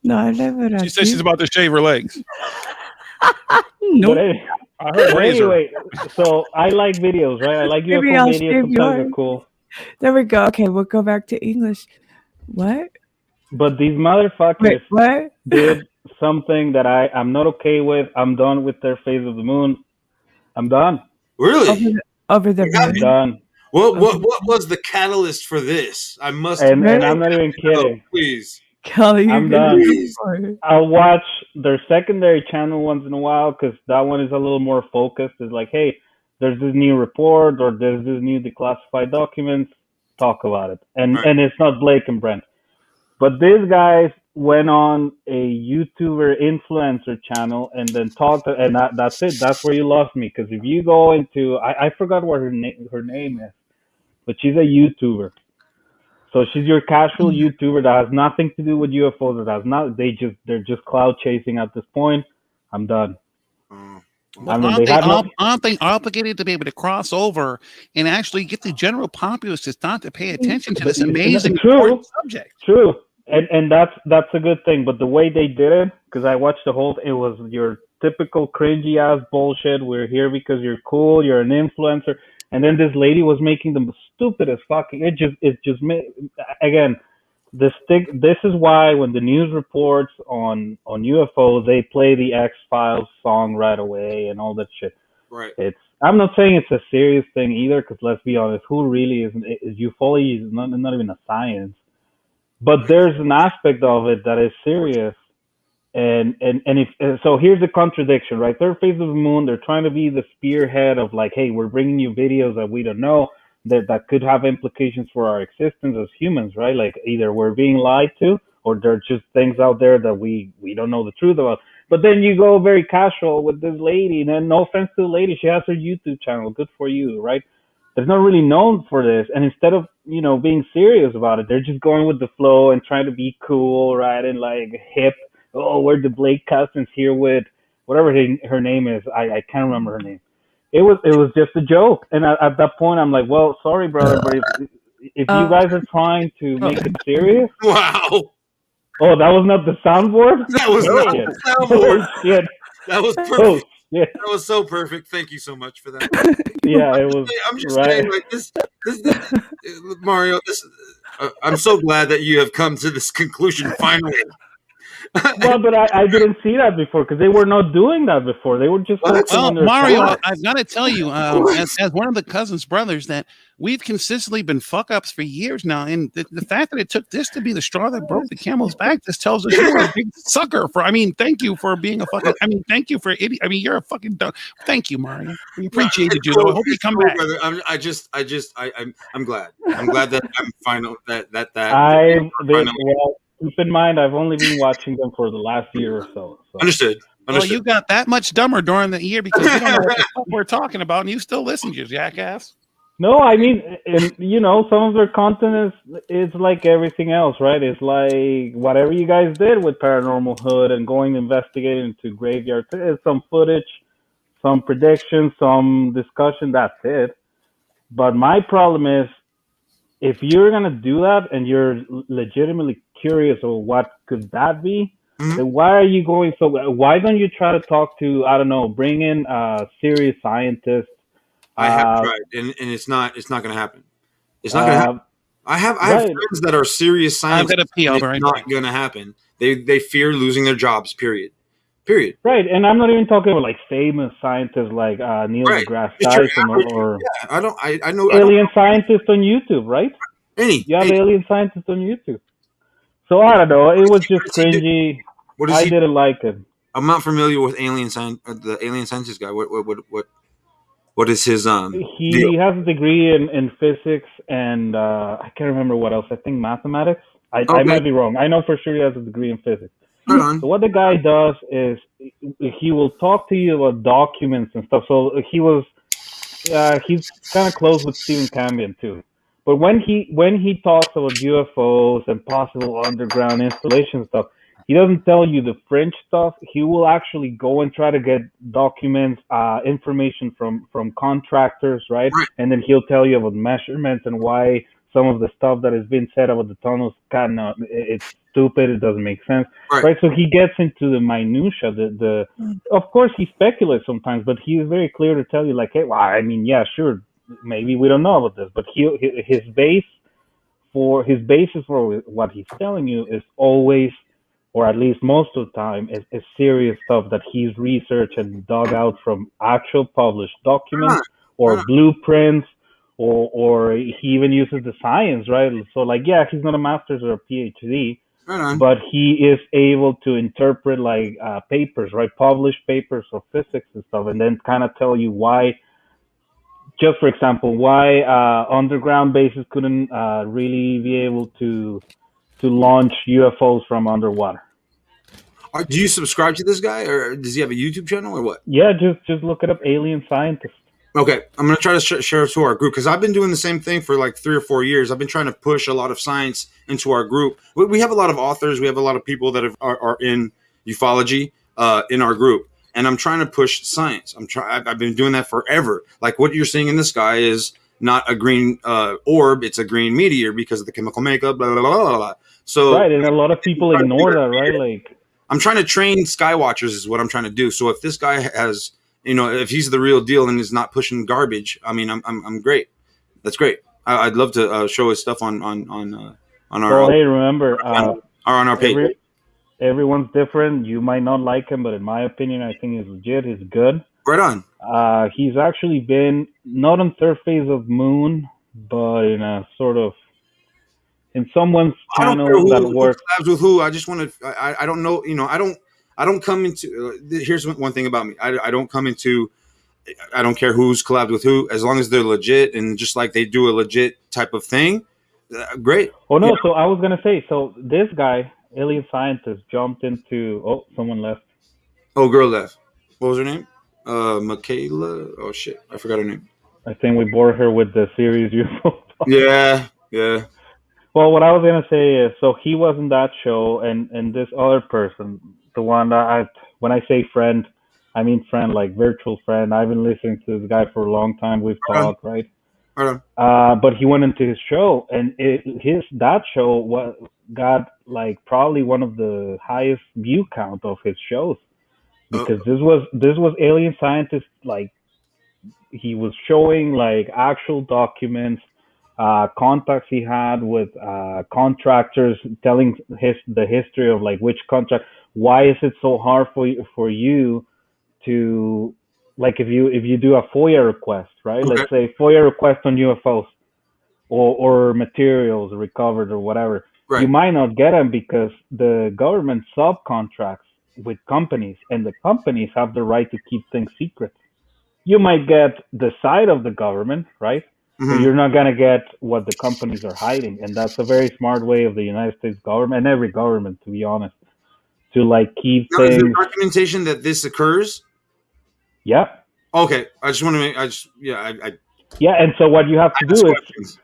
S10: No, habla por
S20: She said she's about to shave her legs.
S10: No.
S21: But anyway, so I like videos, right? I like
S10: Maybe
S21: UFO
S10: I'll
S21: videos.
S10: shave
S21: Sometimes
S10: yours.
S21: they're cool.
S10: There we go. Okay, we'll go back to English. What?
S21: But these motherfuckers
S10: Wait, what?
S21: did something that I'm not okay with. I'm done with their phase of the moon. I'm done.
S16: Really?
S10: Over the
S21: I'm
S10: moon.
S21: done.
S16: What was the catalyst for this? I must.
S21: And I'm not even kidding.
S16: Please.
S10: Kelly,
S21: I'm done. I'll watch their secondary channel once in a while because that one is a little more focused. It's like, hey, there's this new report or there's this new declassified documents. Talk about it. And it's not Blake and Brent. But these guys went on a YouTuber influencer channel and then talked, and that's it. That's where you lost me. Because if you go into, I forgot what her name is, but she's a YouTuber. So she's your casual YouTuber that has nothing to do with UFOs. That has not. They're just cloud chasing at this point. I'm done.
S13: Well, aren't they obligated to be able to cross over and actually get the general populace to start to pay attention to this amazing important subject?
S21: True. And that's a good thing. But the way they did it, because I watched the whole, it was your typical cringy ass bullshit. We're here because you're cool. You're an influencer. And then this lady was making them stupid as fucking. It just made, again, this is why when the news reports on UFOs, they play the X-Files song right away and all that shit.
S16: Right.
S21: I'm not saying it's a serious thing either, because let's be honest, who really is ufology is not even a science. But there's an aspect of it that is serious, and if so, here's the contradiction, right? Third phase of the moon, they're trying to be the spearhead of like, hey, we're bringing you videos that we don't know that could have implications for our existence as humans, right? Like either we're being lied to, or there are just things out there that we don't know the truth about. But then you go very casual with this lady, and then no offense to the lady, she has her YouTube channel. Good for you, right? They're not really known for this, and instead of being serious about it, they're just going with the flow and trying to be cool, right? And like hip. Oh, we're the Blake cousins here with whatever her name is. I can't remember her name. It was just a joke, and at that point, I'm like, well, sorry, brother, but if you guys are trying to make it serious,
S16: wow.
S21: Oh, that was not the soundboard.
S16: That was not the soundboard.
S21: Shit.
S16: That was perfect.
S21: Oh, shit.
S16: That was so perfect. Thank you so much for that.
S21: Yeah, it was.
S16: I'm just saying, like this Mario. I'm so glad that you have come to this conclusion finally.
S21: Well, but I didn't see that before because they were not doing that before. They were just
S13: Mario. I've got to tell you, as one of the cousins' brothers, that we've consistently been fuck ups for years now, and the fact that it took this to be the straw that broke the camel's back, this tells us you're a big sucker. Thank you for being a fucking. Thank you for idiot. You're a fucking. Thank you, Mario. We appreciated you. I hope you come back.
S16: Brother. I'm glad. I'm glad that I'm final.
S21: Keep in mind, I've only been watching them for the last year or so.
S16: Understood.
S13: Well, you got that much dumber during the year because you don't know what the fuck we're talking about, and you still listen, you jackass.
S21: No, I mean, and you know, some of their content is like everything else, right? It's like whatever you guys did with Paranormal Hood and going investigating into graveyards. It's some footage, some predictions, some discussion. That's it. But my problem is, if you're gonna do that and you're legitimately curious of what could that be, then why are you going so? Why don't you try to talk to, I don't know, bring in serious scientists?
S16: I have tried, and it's not going to happen. It's not going to happen. I have friends that are serious scientists.
S13: I've got to pee. I'll be right back.
S16: It's not going to happen. They fear losing their jobs. Period.
S21: Right, and I'm not even talking about like famous scientists like Neil deGrasse Tyson or
S16: I know
S21: alien scientists on YouTube, right? You have alien scientists on YouTube. So I don't know. It was just cringy. I didn't like it.
S16: I'm not familiar with the alien scientist guy. What is his
S21: He
S16: deal?
S21: has a degree in physics and I can't remember what else. I think mathematics. I might be wrong. I know for sure he has a degree in physics. So what the guy does is he will talk to you about documents and stuff. So he's kind of close with Stephen Cambion too. But when he talks about UFOs and possible underground installation stuff, he doesn't tell you the fringe stuff. He will actually go and try to get documents, information from contractors, right? And then he'll tell you about measurements and why some of the stuff that has been said about the tunnels it's stupid. It doesn't make sense, right? So he gets into the minutia. Of course he speculates sometimes, but he is very clear to tell you, like, hey, well, I mean, yeah, sure, maybe we don't know about this, but his basis for what he's telling you is always, or at least most of the time, is serious stuff that he's researched and dug out from actual published documents or blueprints, or he even uses the science, right? So, like, yeah, he's not a master's or a PhD, but he is able to interpret, like, papers, right? Published papers of physics and stuff, and then kind of tell you why, just for example, why underground bases couldn't really be able to launch UFOs from underwater.
S16: Do you subscribe to this guy, or does he have a YouTube channel, or what?
S21: Yeah, just look it up, Alien Scientist.
S16: Okay, I'm going to try to share it to our group, because I've been doing the same thing for like 3 or 4 years. I've been trying to push a lot of science into our group. We have a lot of authors. We have a lot of people that are in ufology in our group, and I'm trying to push science. I've been doing that forever. Like what you're seeing in the sky is not a green orb; it's a green meteor because of the chemical makeup. Blah blah blah blah blah. So
S21: right, and a lot of people ignore that, right? Like,
S16: I'm trying to train skywatchers is what I'm trying to do. So if this guy has, if he's the real deal and is not pushing garbage, I mean, I'm great. That's great. I'd love to show his stuff on our.
S21: Well, hey, remember,
S16: on our page.
S21: Everyone's different. You might not like him, but in my opinion, I think he's legit. He's good.
S16: Right on.
S21: He's actually been not on third phase of Moon, but in a sort of in someone's channel that works.
S16: Who collabs with who? I just want to. I don't know. I don't come into. Here's one thing about me. I don't come into. I don't care who's collabed with who, as long as they're legit and just like they do a legit type of thing. Great.
S21: Oh no! So I was gonna say. So this guy, Alien Scientist, jumped into. Oh, someone left.
S16: Oh, girl left. What was her name? Michaela. Oh shit, I forgot her name.
S21: I think we bored her with the series UFO.
S16: Yeah.
S21: Well, what I was gonna say is, so he was in that show, and this other person, the one that when I say friend, I mean friend, like virtual friend. I've been listening to this guy for a long time. We've talked, right? But he went into his show, and that show got like probably one of the highest view count of his shows, because this was Alien Scientist. Like, he was showing like actual documents, contacts he had with contractors, telling the history of like which contract. Why is it so hard for you to, like, if you do a FOIA request, right? Okay. Let's say FOIA request on UFOs or materials recovered or whatever. Right. You might not get them because the government subcontracts with companies, and the companies have the right to keep things secret. You might get the side of the government, right? Mm-hmm. But you're not going to get what the companies are hiding. And that's a very smart way of the United States government, and every government, to be honest, to like keep
S16: now,
S21: things.
S16: Is there documentation that this occurs?
S21: Yeah.
S16: Okay. I just want to make,
S21: Yeah, and so what you have to do is,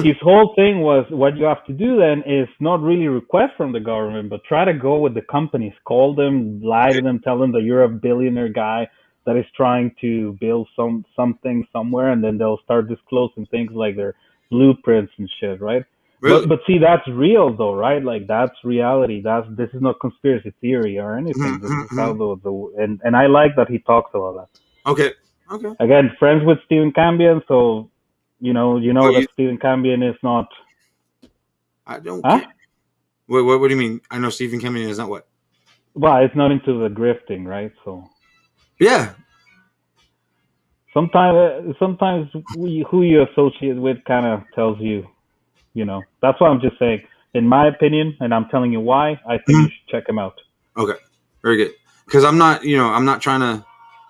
S21: his whole thing was, what you have to do then is not really request from the government, but try to go with the companies, call them, lie to them, tell them that you're a billionaire guy that is trying to build something somewhere, and then they'll start disclosing things like their blueprints and shit, right?
S16: Really?
S21: But see, that's real though, right? Like that's reality. This is not conspiracy theory or anything. This is how and I like that he talks about that.
S16: Okay. Okay.
S21: Again, friends with Stephen Cambian, so you know that Stephen Cambian is not.
S16: I don't. Care. What do you mean? I know Stephen Cambian is not what.
S21: Well, it's not into the grifting, right? So.
S16: Yeah.
S21: Sometimes who you associate with kind of tells you, That's why I'm just saying, in my opinion, and I'm telling you why. I think you should check him out.
S16: Okay. Very good. Because I'm not trying to.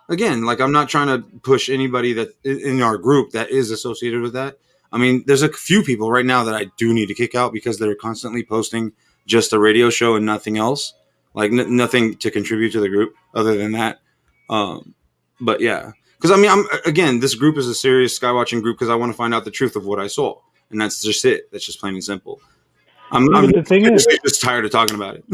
S16: Again, like I'm not trying to push anybody that in our group that is associated with that. I mean, there's a few people right now that I do need to kick out because they're constantly posting just a radio show and nothing else, like nothing to contribute to the group other than that. But yeah, because I mean, this group is a serious skywatching group because I want to find out the truth of what I saw, and that's just it. That's just plain and simple. I'm
S21: the thing is,
S16: just tired of talking about it.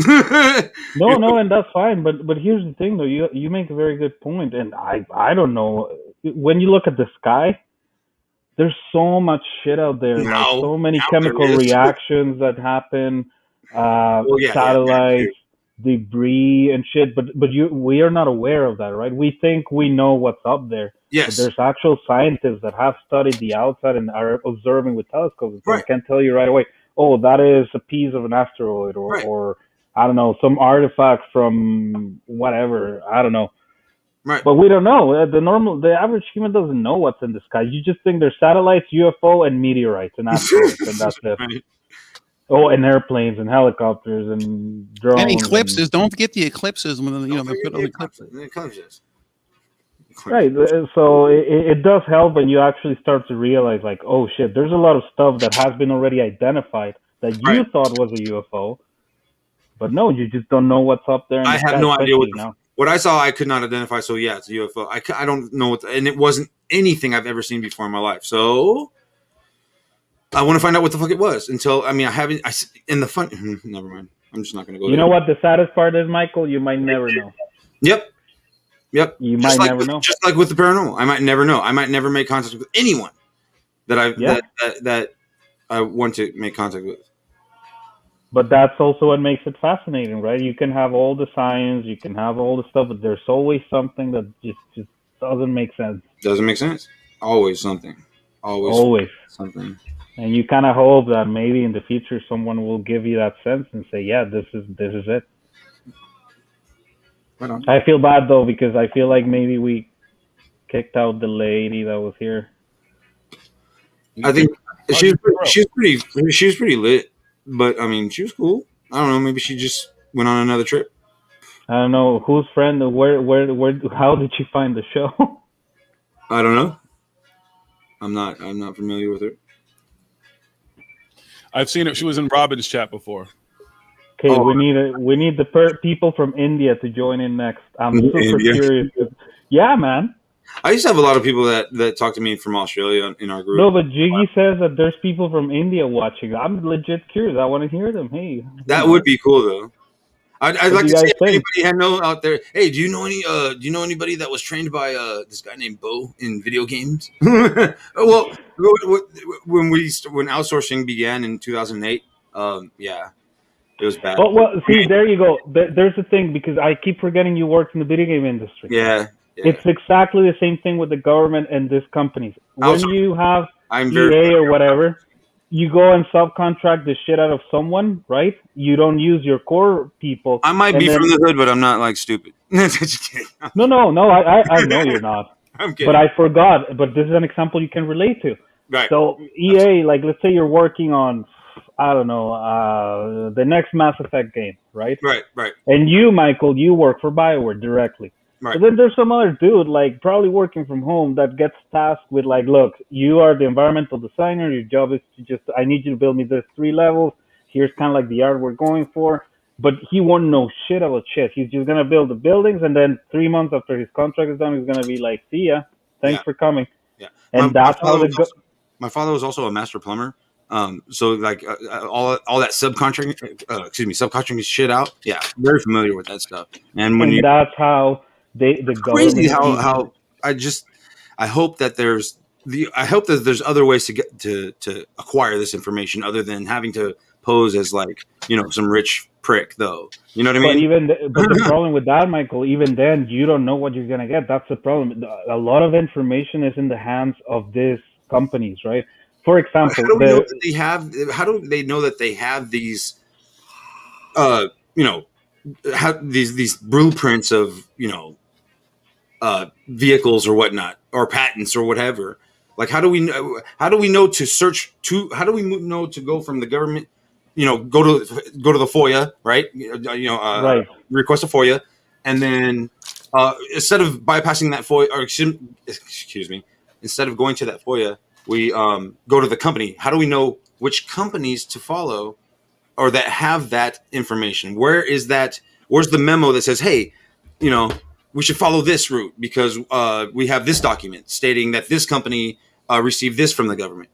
S21: No, and that's fine. But here's the thing, though. You make a very good point, and I don't know. When you look at the sky, there's so much shit out there. Like so many chemical reactions that happen. Satellites, debris, and shit. But we are not aware of that, right? We think we know what's up there.
S16: Yes.
S21: But there's actual scientists that have studied the outside and are observing with telescopes. So I can tell you right away. Oh, that is a piece of an asteroid, or I don't know, some artifact from whatever. I don't know.
S16: Right.
S21: But we don't know. The average human doesn't know what's in the sky. You just think there's satellites, UFO, and meteorites and asteroids, and that's it.
S16: Right.
S21: Oh, and airplanes and helicopters and drones.
S13: And eclipses. Don't forget the eclipses when they put on
S16: eclipses.
S21: Right. So it does help when you actually start to realize, like, oh shit, there's a lot of stuff that has been already identified that you thought was a UFO, but no, you just don't know what's up there.
S16: I have no idea what I saw. I could not identify. So yeah, it's a UFO. I don't know and it wasn't anything I've ever seen before in my life. So I want to find out what the fuck it was until I haven't. Never mind. I'm just not going to go.
S21: You know what the saddest part is, Michael? You might never know.
S16: Yep.
S21: You might never know.
S16: Just like with the paranormal, I might never know. I might never make contact with anyone that I want to make contact with.
S21: But that's also what makes it fascinating, right? You can have all the science, you can have all the stuff, but there's always something that just doesn't make sense.
S16: Doesn't make sense. Always something. Always something.
S21: And you kind of hope that maybe in the future someone will give you that sense and say, yeah, this is it.
S16: Right on.
S21: I feel bad though because I feel like maybe we kicked out the lady that was here.
S16: I think she was pretty lit, but I mean she was cool. I don't know, maybe she just went on another trip.
S21: I don't know whose friend. Where? How did you find the show?
S16: I don't know. I'm not familiar with her.
S20: I've seen it. She was in Robin's chat before.
S21: Okay, we need the people from India to join in next. I'm super curious. Yeah, man.
S16: I used to have a lot of people that talk to me from Australia in our group.
S21: No, but Jiggy says that there's people from India watching. I'm legit curious. I want to hear them. Hey,
S16: that would be cool though. I'd like to see if anybody I know out there. Hey, do you know anybody that was trained by this guy named Bo in video games? Well, when outsourcing began in 2008, yeah. It was bad.
S21: Well, see, there you go. There's the thing, because I keep forgetting you worked in the video game industry.
S16: Yeah.
S21: It's exactly the same thing with the government and these companies. When you have EA or whatever, you go and subcontract the shit out of someone, right? You don't use your core people.
S16: I might be from the hood, but I'm not like stupid. Just kidding.
S21: No. I know you're not.
S16: I'm kidding.
S21: But I forgot. But this is an example you can relate to.
S16: Right.
S21: So EA, like, let's say you're working on, I don't know, the next Mass Effect game, right?
S16: Right.
S21: And you, Michael, you work for BioWare directly.
S16: Right.
S21: But then there's some other dude, like, probably working from home that gets tasked with, like, look, you are the environmental designer. Your job is to I need you to build me this 3 levels. Here's kind of like the art we're going for. But he won't know shit about shit. He's just going to build the buildings, and then 3 months after his contract is done, he's going to be like, see ya. Thanks for coming.
S16: Yeah.
S21: And that's how
S16: my father was also a master plumber. So like all that subcontracting shit out. Yeah, very familiar with that stuff. And
S21: that's how the
S16: crazy
S21: government
S16: how I hope that there's other ways to get to acquire this information other than having to pose as like, you know, some rich prick though. You know what I mean?
S21: But the problem with that, Michael, even then you don't know what you're gonna get. That's the problem. A lot of information is in the hands of these companies, right? For example,
S16: how do they know that they have these you know, have these blueprints of, you know, vehicles or whatnot, or patents or whatever? Like, how do we know to search to? How do we know to go from the government? You know, go to the FOIA, right?
S21: Right.
S16: Request a FOIA, and then instead of bypassing that FOIA, or excuse me, instead of going to that FOIA, we go to the company. How do we know which companies to follow, or that have that information? Where's the memo that says, hey, you know, we should follow this route because we have this document stating that this company received this from the government?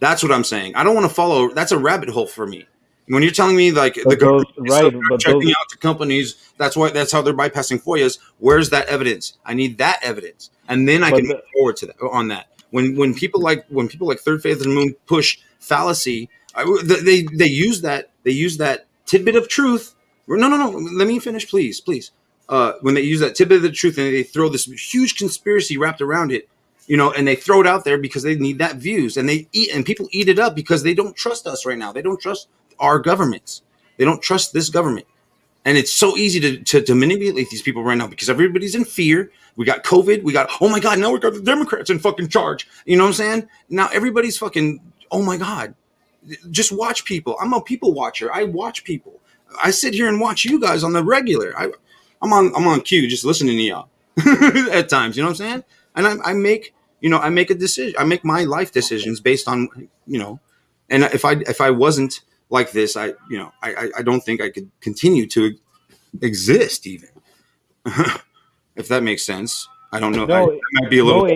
S16: That's what I'm saying. I don't want to follow. That's a rabbit hole for me. When you're telling me like the government is checking out to companies, that's how they're bypassing FOIAs. Where's that evidence? I need that evidence, and then I can move forward to that on that. When people like Third Faith and Moon push fallacy, they use that tidbit of truth. No. Let me finish, please. When they use that tidbit of the truth and they throw this huge conspiracy wrapped around it, you know, and they throw it out there because they need that views, and people eat it up because they don't trust us right now. They don't trust our governments. They don't trust this government. And it's so easy to manipulate these people right now because everybody's in fear. We got COVID. We got, oh my God, now we got the Democrats in fucking charge. You know what I'm saying? Now everybody's fucking, oh my God. Just watch people. I'm a people watcher. I watch people. I sit here and watch you guys on the regular. I'm on cue just listening to y'all at times. You know what I'm saying? And I make a decision. I make my life decisions based on, you know, and if I wasn't like this, I don't think I could continue to exist even. If that makes sense. I don't know.
S21: No,
S16: I might be a little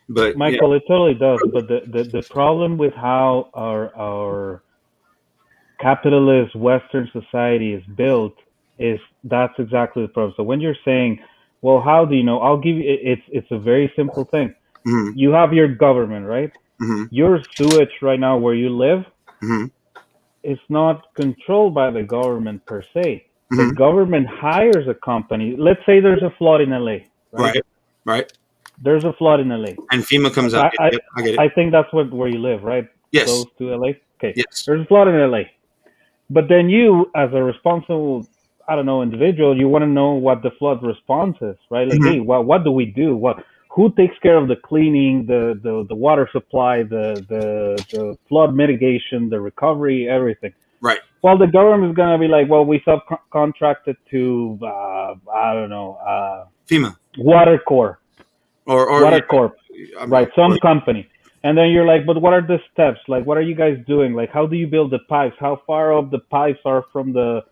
S16: but
S21: Michael,
S16: yeah.
S21: it totally does. But the problem with how our capitalist Western society is built is that's exactly the problem. So when you're saying, well, how do you know? I'll give you, it's a very simple thing.
S16: Mm-hmm.
S21: You have your government, right?
S16: Mm-hmm.
S21: Your sewage right now where you live,
S16: mm-hmm.
S21: it's not controlled by the government per se.
S16: Mm-hmm.
S21: The government hires a company. Let's say there's a flood in LA.
S16: Right.
S21: There's a flood in LA.
S16: And FEMA comes out. I get it.
S21: I think that's where you live, right?
S16: Yes.
S21: Close to LA? Okay.
S16: Yes.
S21: There's a flood in LA. But then you, as a responsible, individual, you want to know what the flood response is, right? Like,
S16: Mm-hmm.
S21: hey, what do we do? Who takes care of the cleaning, the water supply, the flood mitigation, the recovery, everything?
S16: Right.
S21: Well, the government is gonna be like, well, we subcontracted to
S16: FEMA,
S21: Water Corp,
S16: or
S21: Water Corp, right? Some company. And then you're like, but what are the steps? Like, what are you guys doing? Like, how do you build the pipes? How far up the pipes are from the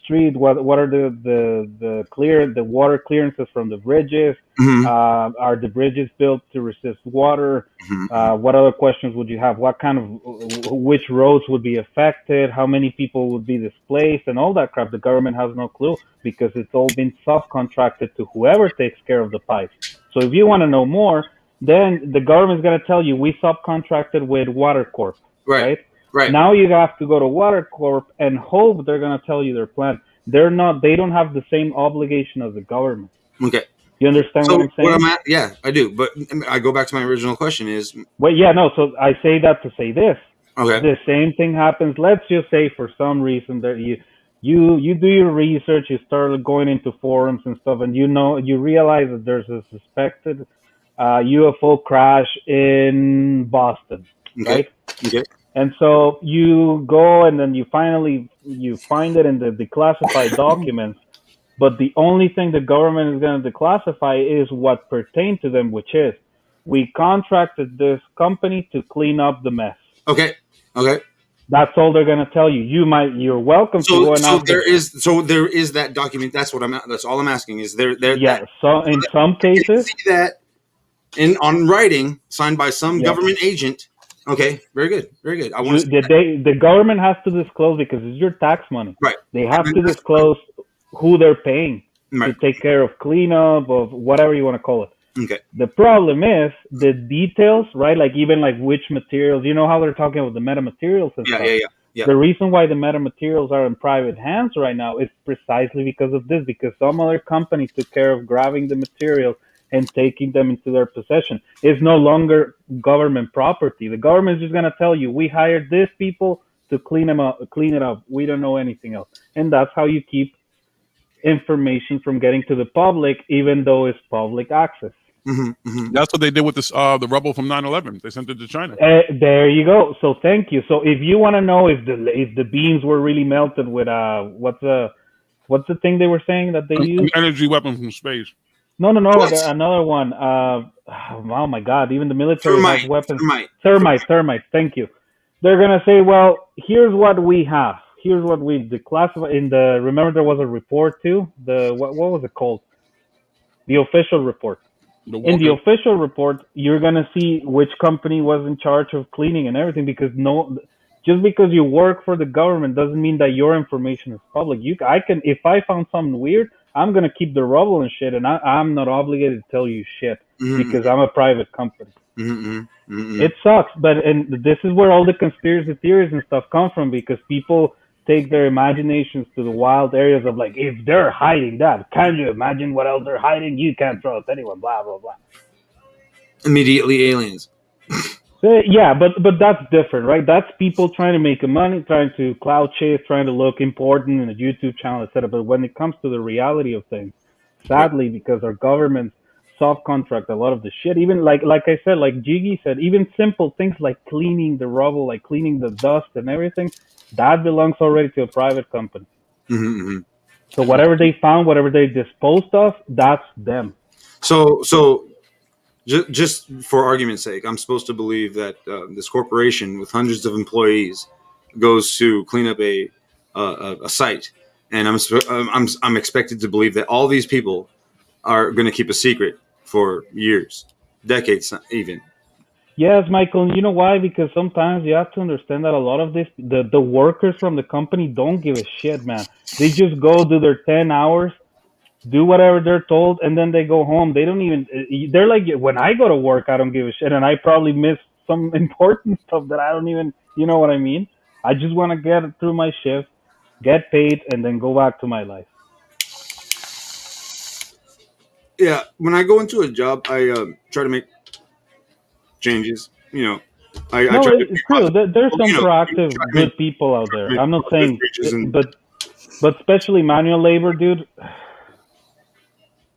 S21: street? What are the water clearances from the bridges?
S16: Mm-hmm.
S21: Are the bridges built to resist water?
S16: Mm-hmm.
S21: What other questions would you have? Which roads would be affected? How many people would be displaced? And all that crap. The government has no clue because it's all been subcontracted to whoever takes care of the pipes. So if you want to know more, then the government's going to tell you we subcontracted with Water Corp, right?
S16: Right.
S21: Now you have to go to Water Corp and hope they're going to tell you their plan. They don't have the same obligation as the government.
S16: Okay.
S21: You understand what I'm saying?
S16: Yeah, I do. But I go back to my original question is.
S21: Well, yeah, no. So I say that to say this.
S16: Okay.
S21: The same thing happens. Let's just say for some reason that you do your research, you start going into forums and stuff, and you realize that there's a suspected UFO crash in Boston, right?
S16: Okay.
S21: And so you go and then you find it in the declassified documents, but the only thing the government is going to declassify is what pertained to them, which is we contracted this company to clean up the mess.
S16: Okay.
S21: That's all they're going to tell you. You're welcome to go and
S16: there is that document. That's all I'm asking. Is there?
S21: Yeah. So in some cases,
S16: see that. on writing, signed by some government agent. Okay, very good, very good. I want to.
S21: The government has to disclose because it's your tax money.
S16: Right.
S21: They have to disclose who they're paying to take care of cleanup, of whatever you want to call it.
S16: Okay.
S21: The problem is the details, right? Like even like which materials. You know how they're talking about the metamaterials and stuff.
S16: Yeah.
S21: The reason why the metamaterials are in private hands right now is precisely because of this. Because some other companies took care of grabbing the materials and taking them into their possession. It's no longer government property. The government is just gonna tell you, we hired these people to clean it up. We don't know anything else, and that's how you keep information from getting to the public, even though it's public access.
S20: That's what they did with this the rubble from 9/11. They sent it to China.
S21: There you go. So thank you. So if you want to know if the beams were really melted with what's the thing they were saying that they
S20: An
S21: used?
S20: energy weapon from space.
S21: No, another one. Oh my God! Even the military has weapons. Thermite. Thank you. They're gonna say, well, here's what we have. Here's what we declassified in the. Remember, there was a report too. What was it called? The official report. In the official report, you're gonna see which company was in charge of cleaning and everything. Because just because you work for the government doesn't mean that your information is public. If I found something weird, I'm gonna keep the rubble and shit, and I'm not obligated to tell you shit because I'm a private company. It sucks, and this is where all the conspiracy theories and stuff come from, because people take their imaginations to the wild areas of like, if they're hiding that, can you imagine what else they're hiding? You can't trust anyone. Blah blah blah.
S16: Immediately aliens.
S21: Yeah, but that's different, right? That's people trying to make money, trying to cloud chase, trying to look important in a YouTube channel, etc. But when it comes to the reality of things, sadly, because our governments subcontract a lot of the shit, even like I said, like JiGGY said, even simple things like cleaning the rubble, like cleaning the dust and everything, that belongs already to a private company. So whatever they found, whatever they disposed of, that's them.
S16: So just for argument's sake, I'm supposed to believe that this corporation with hundreds of employees goes to clean up a site, and I'm expected to believe that all these people are going to keep a secret for years, decades, even.
S21: Yes, Michael. And you know why? Because sometimes you have to understand that a lot of the workers from the company don't give a shit, man. They just go do their 10 hours, do whatever they're told, and then they go home. They don't even, they're like, when I go to work, I don't give a shit, and I probably miss some important stuff that I don't even, you know what I mean? I just want to get through my shift, get paid, and then go back to my life.
S16: Yeah, when I go into a job, I try to make changes. You know, I try to
S21: it's true. There's some proactive, good people out there. I'm not saying, but especially manual labor, dude.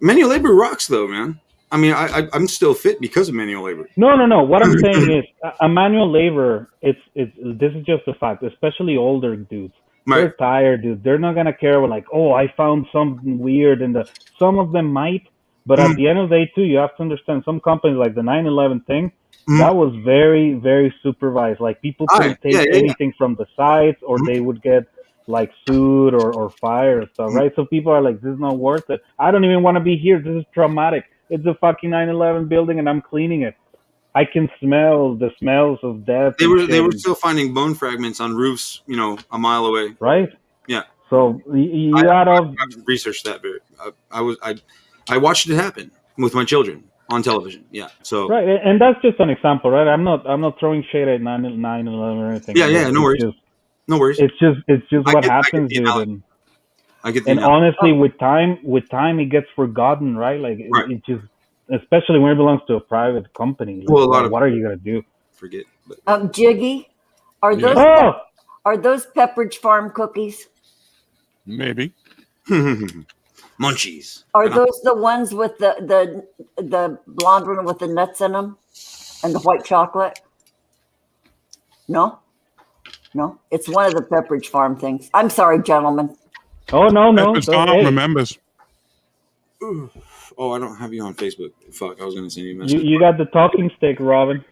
S16: Manual labor rocks, though, man. I mean, I'm still fit because of manual labor.
S21: No. What I'm saying is, a manual labor. This is just a fact. Especially older dudes.
S16: Right.
S21: They're tired, dude. They're not gonna care. Like, oh, I found something weird, and some of them might. But at the end of the day, too, you have to understand some companies like the 9/11 thing, that was very, very supervised. Like people couldn't take anything from the sites, or they would get like sued or fired or stuff, right? So people are like, this is not worth it. I don't even want to be here. This is traumatic. It's a fucking 9/11 building, and I'm cleaning it. I can smell the smells of death.
S16: They were still finding bone fragments on roofs, you know, a mile away.
S21: Right.
S16: Yeah.
S21: So you gotta
S16: research that. I watched it happen with my children on television. Yeah. So
S21: right, and that's just an example, right? I'm not throwing shade at 9/11 or anything.
S16: Yeah. No worries. No worries.
S21: It's just what happens, dude.
S16: I get
S21: and honestly, with time, it gets forgotten, right? Like it just, especially when it belongs to a private company. Like,
S16: well,
S21: what are you gonna do?
S16: Forget.
S12: JiGGY, are those are those Pepperidge Farm cookies?
S20: Maybe.
S16: Munchies.
S12: Are those the ones with the blonde one with the nuts in them and the white chocolate? No, it's one of the Pepperidge Farm things. I'm sorry, gentlemen.
S21: Oh no.
S20: Tom remembers.
S16: Oh, I don't have you on Facebook. Fuck, I was gonna send you a message.
S21: You got the talking stick, Robin.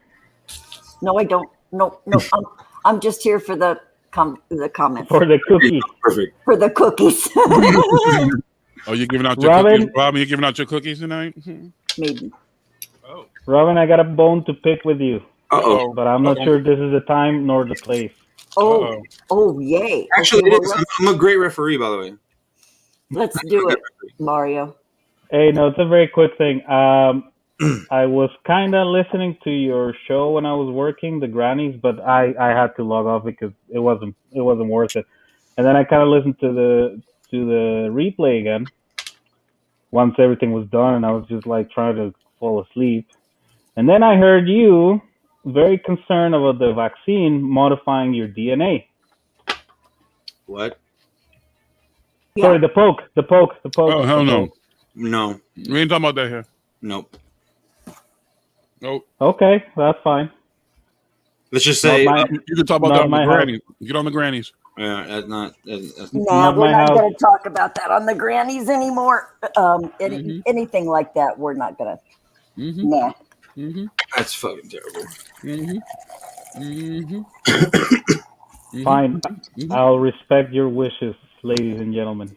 S12: No, I don't. No. I'm just here for the comments.
S21: For the cookies.
S16: Perfect.
S12: For the cookies.
S20: Oh, you're giving out your cookies, Robin? You're giving out your cookies tonight?
S12: Maybe.
S20: Oh.
S21: Robin, I got a bone to pick with you.
S16: Uh-oh.
S21: But I'm not sure this is the time nor the place.
S12: Oh, yay.
S16: Actually,
S12: Okay,
S16: it is. I'm a great referee, by the way.
S12: Let's do it, Mario.
S21: Hey, no, it's a very quick thing. I was kind of listening to your show when I was working, the Grannies, but I had to log off because it wasn't worth it. And then I kind of listened to the replay again once everything was done, and I was just like trying to fall asleep. And then I heard you very concerned about the vaccine modifying your DNA.
S16: What?
S21: Sorry, the poke.
S20: Oh, hell no.
S16: No.
S20: We ain't talking about that here.
S16: Nope.
S20: Nope.
S21: Okay, that's fine.
S16: Let's just say
S20: you can talk about that on the grannies. Get on the grannies.
S16: Yeah, that's not. That's
S12: No, we're not going to talk about that on the Grannies anymore. Anything like that, we're not going to. Nah.
S16: That's fucking terrible.
S21: Fine. I'll respect your wishes, ladies and gentlemen.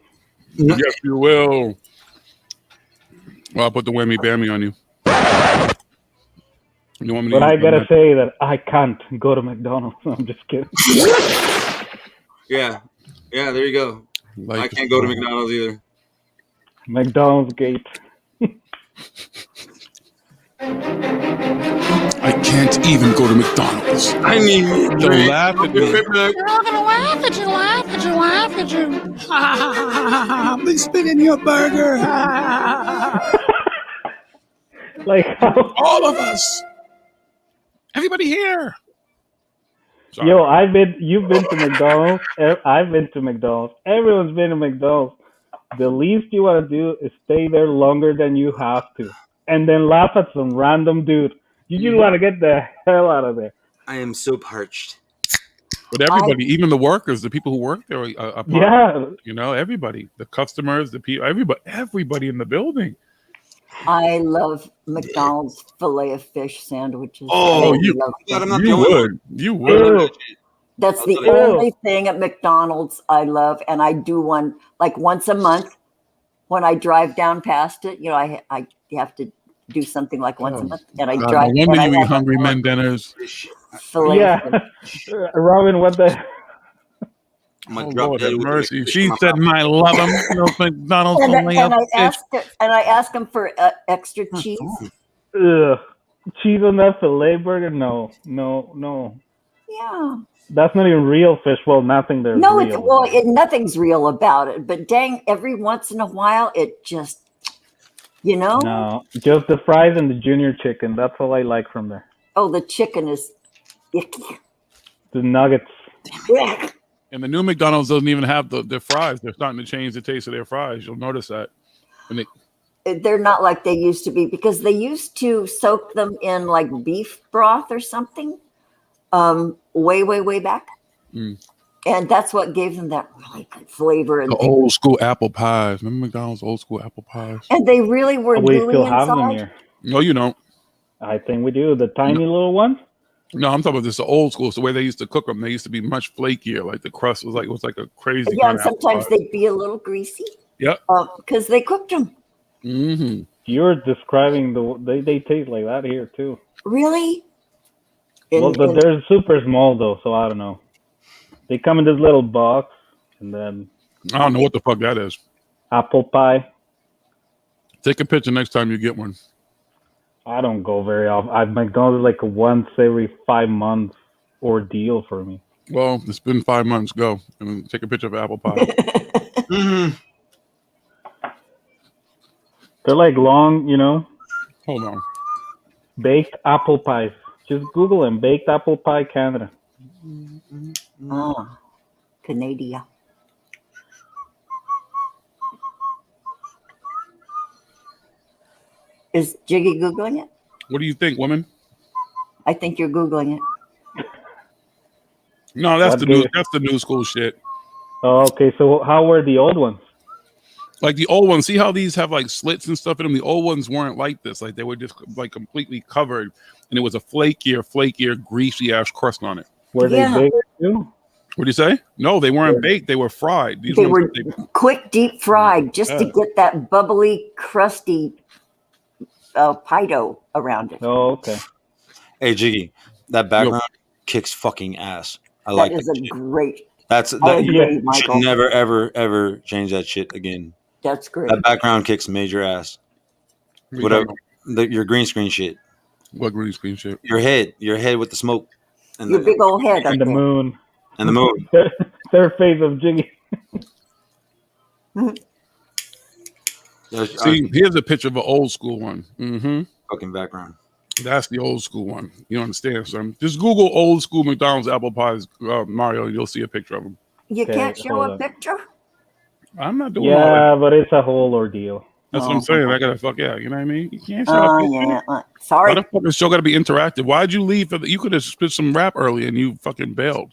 S20: Yes, you will. Well, I'll put the whammy bammy on you. You want me to
S21: But I
S20: use
S21: gotta
S20: my-
S21: say that I can't go to McDonald's. I'm just kidding.
S16: Yeah, there you go. I can't go to McDonald's either.
S21: McDonald's gate.
S20: I can't even go to McDonald's.
S16: I need
S20: to laugh at me.
S15: You're all gonna laugh at you. Please spit in your burger.
S21: Like how?
S20: All of us. Everybody here. Sorry.
S21: Yo, you've been to McDonald's. I've been to McDonald's. Everyone's been to McDonald's. The least you want to do is stay there longer than you have to, and then laugh at some random dude. You just want to get the hell out of there.
S16: I am so parched.
S20: But everybody, even the workers, the people who work there, are part
S21: Yeah.
S20: of it. You know, everybody, the customers, the people, everybody in the building.
S12: I love McDonald's filet of fish sandwiches.
S20: Oh,
S12: I
S20: you
S12: love them.
S20: would.
S12: That's the only thing at McDonald's I love, and I do one like once a month when I drive down past it. You know, I have to do something like once a month, and I drive.
S20: No wonder
S12: and
S20: you
S12: I
S20: eat hungry men dinners.
S12: filet of fish.
S21: Robin, what the?
S20: Oh, Lord have mercy. She said, "My love him." McDonald's
S12: And
S20: filet of fish.
S12: I ask them for extra cheese.
S21: Ugh. Cheese on that filet burger? No.
S12: Yeah.
S21: That's not even real fish. Well, nothing there's
S12: No,
S21: real.
S12: nothing's real about it. But dang, every once in a while, it just,
S21: No, just the fries and the junior chicken. That's all I like from there.
S12: Oh, the chicken is icky.
S21: The nuggets.
S20: And the new McDonald's doesn't even have the fries. They're starting to change the taste of their fries. You'll notice that. And
S12: They're not like they used to be because they used to soak them in like beef broth or something way back. And that's what gave them that really good flavor. And
S20: the old school apple pies. Remember McDonald's old school apple pies?
S12: And they really were
S21: We
S12: gooey
S21: still have them
S12: inside.
S21: here.
S20: No, you don't.
S21: I think we do. The tiny little ones?
S20: No, I'm talking about this the old school. It's the way they used to cook them. They used to be much flakier. Like the crust was like a crazy.
S12: Yeah,
S20: kind
S12: and
S20: of apple
S12: sometimes
S20: pie.
S12: they'd be a little greasy.
S20: Yep.
S12: Because they cooked them.
S20: Mm-hmm.
S21: You're describing they taste like that here too.
S12: Really?
S21: Well, but they're super small though, so I don't know. They come in this little box, and then
S20: I don't know what the fuck that is.
S21: apple pie.
S20: Take a picture next time you get one.
S21: I don't go very often. McDonald's is like a once every 5 months ordeal for me.
S20: Well, it's been 5 months. Go and take a picture of apple pie.
S21: They're like long,
S20: Hold on.
S21: baked apple pies. Just Google them. Baked apple pie Canada.
S12: Oh, Canada. Is Jiggy Googling it?
S20: What do you think, woman?
S12: I think you're Googling it.
S20: No, that's
S21: What
S20: the new.
S21: game?
S20: That's the new school shit.
S21: Oh, okay, so how were the old ones?
S20: Like the old ones. See how these have like slits and stuff in them? The old ones weren't like this. Like they were just like completely covered, and it was a flakier, greasy ass crust on it.
S21: Were they big too?
S20: What do you say? No, they weren't baked. They were fried. These
S12: They
S20: ones,
S12: were quick deep fried just to
S20: Yeah.
S12: get that bubbly, crusty Pido around it.
S21: Oh, okay.
S16: Hey, Jiggy, that background kicks fucking ass. I
S12: That
S16: like
S12: is
S16: that
S12: a
S16: shit.
S12: great.
S16: That's
S12: I
S16: that.
S12: agree,
S16: You should
S12: Michael.
S16: never, ever, ever change that shit again.
S12: That's great.
S16: That background kicks major ass. Whatever. Your green screen shit.
S20: What green screen shit?
S16: Your head with the smoke. And
S12: Your big old head.
S21: And the moon.
S16: And the moon.
S21: Third phase of Jiggy.
S20: See, here's a picture of an old school one. Mm-hmm.
S16: Fucking background.
S20: That's the old school one. You understand, son? Just Google old school McDonald's apple pies, Mario, and you'll see a picture of them.
S12: You can't show a picture?
S20: I'm not doing all that.
S21: Yeah, but it's a whole ordeal.
S20: That's what I'm saying. I gotta fuck yeah. You know what I mean? You can't show a picture.
S12: Yeah. Sorry.
S20: Why the fuck is show gotta be interactive? Why'd you leave? You could have spit some rap early and you fucking bailed.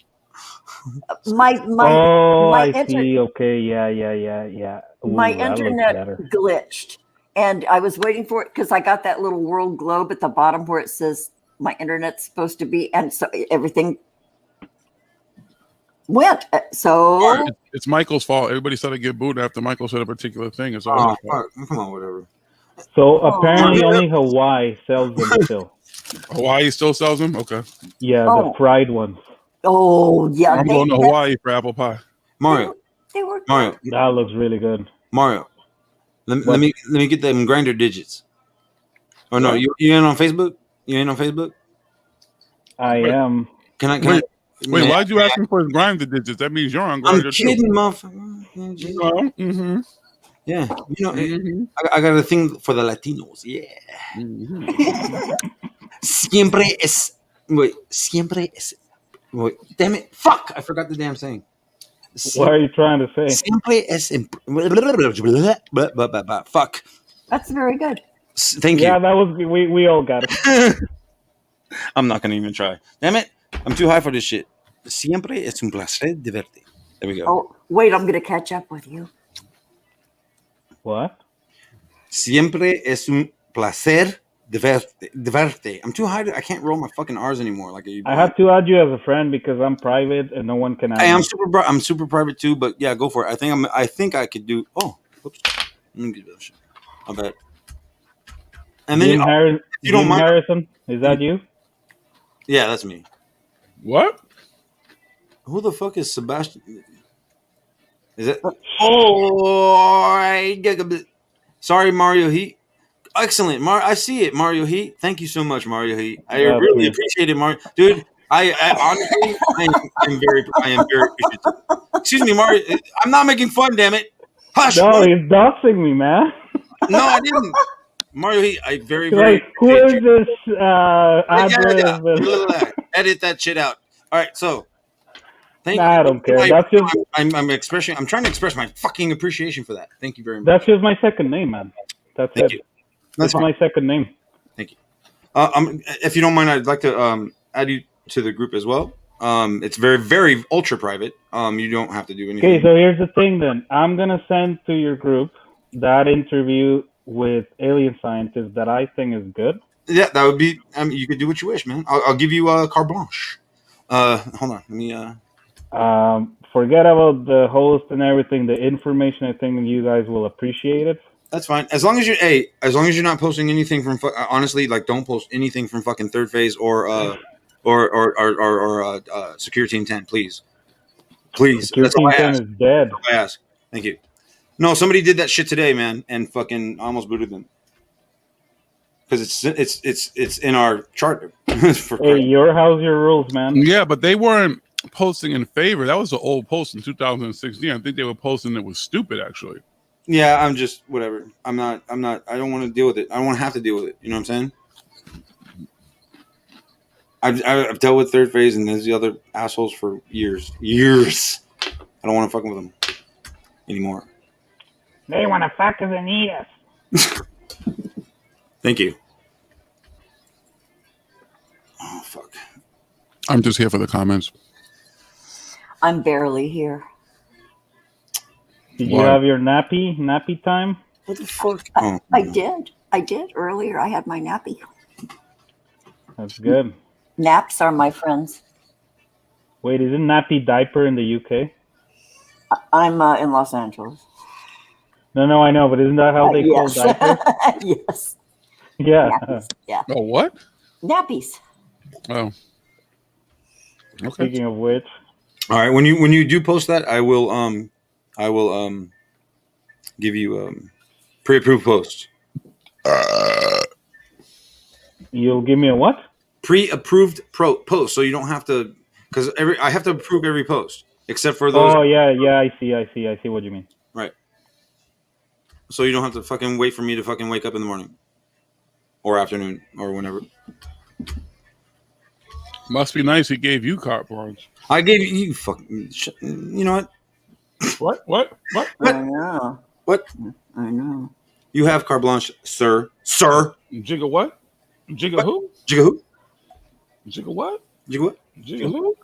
S12: My
S21: I see. Okay, yeah. Ooh,
S12: my
S21: that looks
S12: internet
S21: better.
S12: glitched, and I was waiting for it because I got that little world globe at the bottom where it says my internet's supposed to be, and so everything went. So
S20: It's Michael's fault. Everybody started to get booted after Michael said a particular thing. It's all his fault.
S16: Come on, whatever.
S21: So apparently only Hawaii sells them still.
S20: Hawaii still sells them? Okay.
S21: Yeah, the fried ones.
S12: Oh, yeah.
S20: I'm going to Hawaii for apple pie.
S16: Mario.
S12: They were
S16: Mario.
S21: That looks really good.
S16: Mario. Let me get them grinder digits. Oh no, you ain't on Facebook? You ain't on Facebook?
S21: I am.
S20: Wait, why'd you ask him for his grinder digits? That means you're on grinder.
S16: I'm kidding, motherfucker.
S20: Mm-hmm.
S16: Yeah, I got a thing for the Latinos. Yeah. Siempre es. Wait, siempre es. Wait, damn it! Fuck! I forgot the damn saying.
S21: What are you trying to say?
S16: Siempre es. Fuck.
S12: That's very good.
S16: Thank you.
S21: Yeah, that was we all got it.
S16: I'm not gonna even try. Damn it! I'm too high for this shit. Siempre es un placer de verte. There we go.
S12: Oh, wait, I'm gonna catch up with you.
S21: What?
S16: Siempre es un placer de verte. I'm too high. I can't roll my fucking R's anymore.
S21: I have to add you as a friend because I'm private and no one can add
S16: Hey,
S21: me.
S16: I'm super private too. But yeah, go for it. I think I could do. Oh, oops. Let me get that shit. I bet. And then if you don't mind,
S21: Harrison, is that you?
S16: Yeah, that's me.
S20: What?
S16: Who the fuck is Sebastian? Is it? Oh, sorry, Mario Heat. Excellent, I see it, Mario Heat. Thank you so much, Mario Heat. I really appreciate it, Mario. Dude, I honestly, I am very appreciative. Excuse me, Mario. I'm not making fun, damn it. Hush.
S21: No, he's doxing me, man.
S16: No, I didn't. Mario Heat, I very
S21: who is this address?
S16: Edit that shit out. All right, so. Thank you.
S21: I don't care. That's just,
S16: I'm trying to express my fucking appreciation for that. Thank you very much.
S21: That's just my second name, man. That's
S16: Thank
S21: it.
S16: you.
S21: That's my second name.
S16: Thank you. If you don't mind, I'd like to add you to the group as well. It's very, very ultra private. You don't have to do anything.
S21: Okay, so here's the thing then. I'm going to send to your group that interview with alien scientists that I think is good.
S16: Yeah, that would be, you could do what you wish, man. I'll give you carte blanche. Hold on. Let me,
S21: forget about the host and everything. The information, I think you guys will appreciate it.
S16: That's fine. As long as you're not posting anything from, honestly, like don't post anything from fucking Third Phase or Security Intent, please. Please.
S21: Security Intent is dead.
S16: That's all I ask. Thank you. No, somebody did that shit today, man, and fucking almost booted them. Because it's in our charter.
S21: Hey, your house, your rules, man.
S20: Yeah, but they weren't posting in favor. That was an old post in 2016. I think they were posting it was stupid, actually.
S16: Yeah, I'm just whatever. I'm not. I don't want to deal with it. I don't want to have to deal with it. You know what I'm saying? I've dealt with Third Phase and there's the other assholes for years. I don't want to fuck with them anymore.
S21: They want to fuck us and eat us.
S16: Thank you. Oh fuck!
S20: I'm just here for the comments.
S12: I'm barely here.
S21: Did you have your nappy time?
S12: I did earlier. I had my nappy.
S21: That's good.
S12: Naps are my friends.
S21: Wait, isn't nappy diaper in the UK?
S12: I'm in Los Angeles.
S21: No, I know, but isn't that how they call
S12: yes.
S21: diapers?
S12: Yes.
S21: Yeah.
S12: Nappies. Yeah.
S20: Oh, what?
S12: Nappies.
S20: Oh. Okay.
S21: Speaking of which.
S16: All right, when you do post that, I will give you pre-approved post.
S21: You'll give me a what?
S16: Pre-approved post, so you don't have to, because I have to approve every post except for those.
S21: Oh yeah, I see what you mean.
S16: Right. So you don't have to fucking wait for me to fucking wake up in the morning or afternoon or whenever.
S20: Must be nice he gave you carte blanche.
S16: I gave you fucking. You know what?
S20: What?
S12: I know.
S16: What?
S12: I know.
S16: You have carte blanche, sir. Sir.
S20: Jigga what? Jigga who?
S16: Jigga who?
S20: Jigga what?
S16: Jigga what?
S20: Jigga who?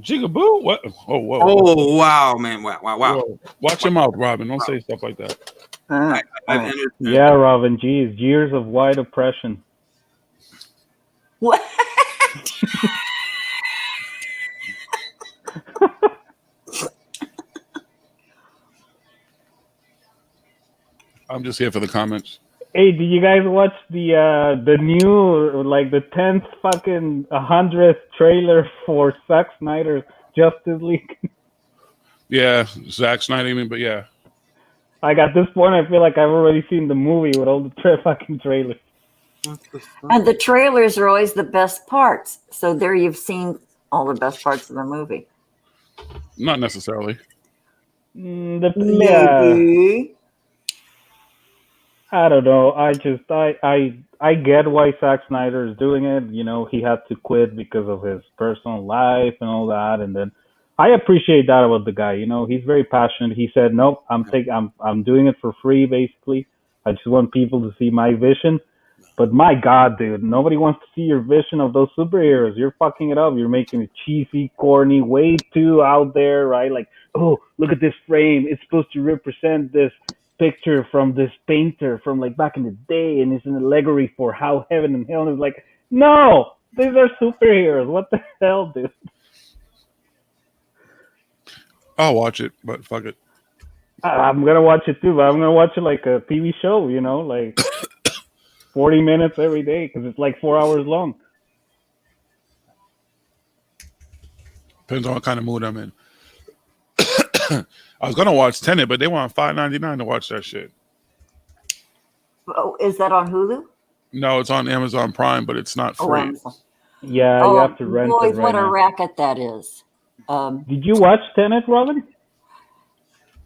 S20: Jigga boo? What? Oh, whoa.
S16: Oh, wow, man. Wow.
S20: Whoa. Watch your mouth, Robin. Don't say stuff like that.
S21: Yeah, Robin. Geez, years of white oppression.
S12: What?
S20: I'm just here for the comments.
S21: Hey, did you guys watch the new, like, the 10th fucking 100th trailer for Zack Snyder's Justice League?
S20: Yeah, Zack Snyder, but yeah.
S21: Like, at this point, I feel like I've already seen the movie with all the fucking trailers.
S12: And the trailers are always the best parts. So there you've seen all the best parts of the movie.
S20: Not necessarily.
S12: Maybe.
S21: I don't know. I get why Zack Snyder is doing it. You know, he had to quit because of his personal life and all that. And then I appreciate that about the guy. You know, he's very passionate. He said, "Nope, I'm doing it for free. Basically, I just want people to see my vision." But my God, dude, nobody wants to see your vision of those superheroes. You're fucking it up. You're making it cheesy, corny, way too out there, right? Like, oh, look at this frame. It's supposed to represent this picture from this painter from like back in the day, and it's an allegory for how heaven and hell. And it's like, no, these are superheroes. What the hell, dude?
S20: I'll watch it, but fuck it.
S21: I'm gonna watch it too, but I'm gonna watch it like a TV show, you know, like 40 minutes every day because it's like 4 hours long.
S20: Depends on what kind of mood I'm in. I was gonna watch Tenet, but they want $5.99 to watch that shit.
S12: Oh, is that on Hulu?
S20: No, it's on Amazon Prime, but it's not free.
S21: Yeah, you have to rent
S12: boy,
S21: it right
S12: what a
S21: now.
S12: racket that is.
S21: Did you watch Tenet, Robin?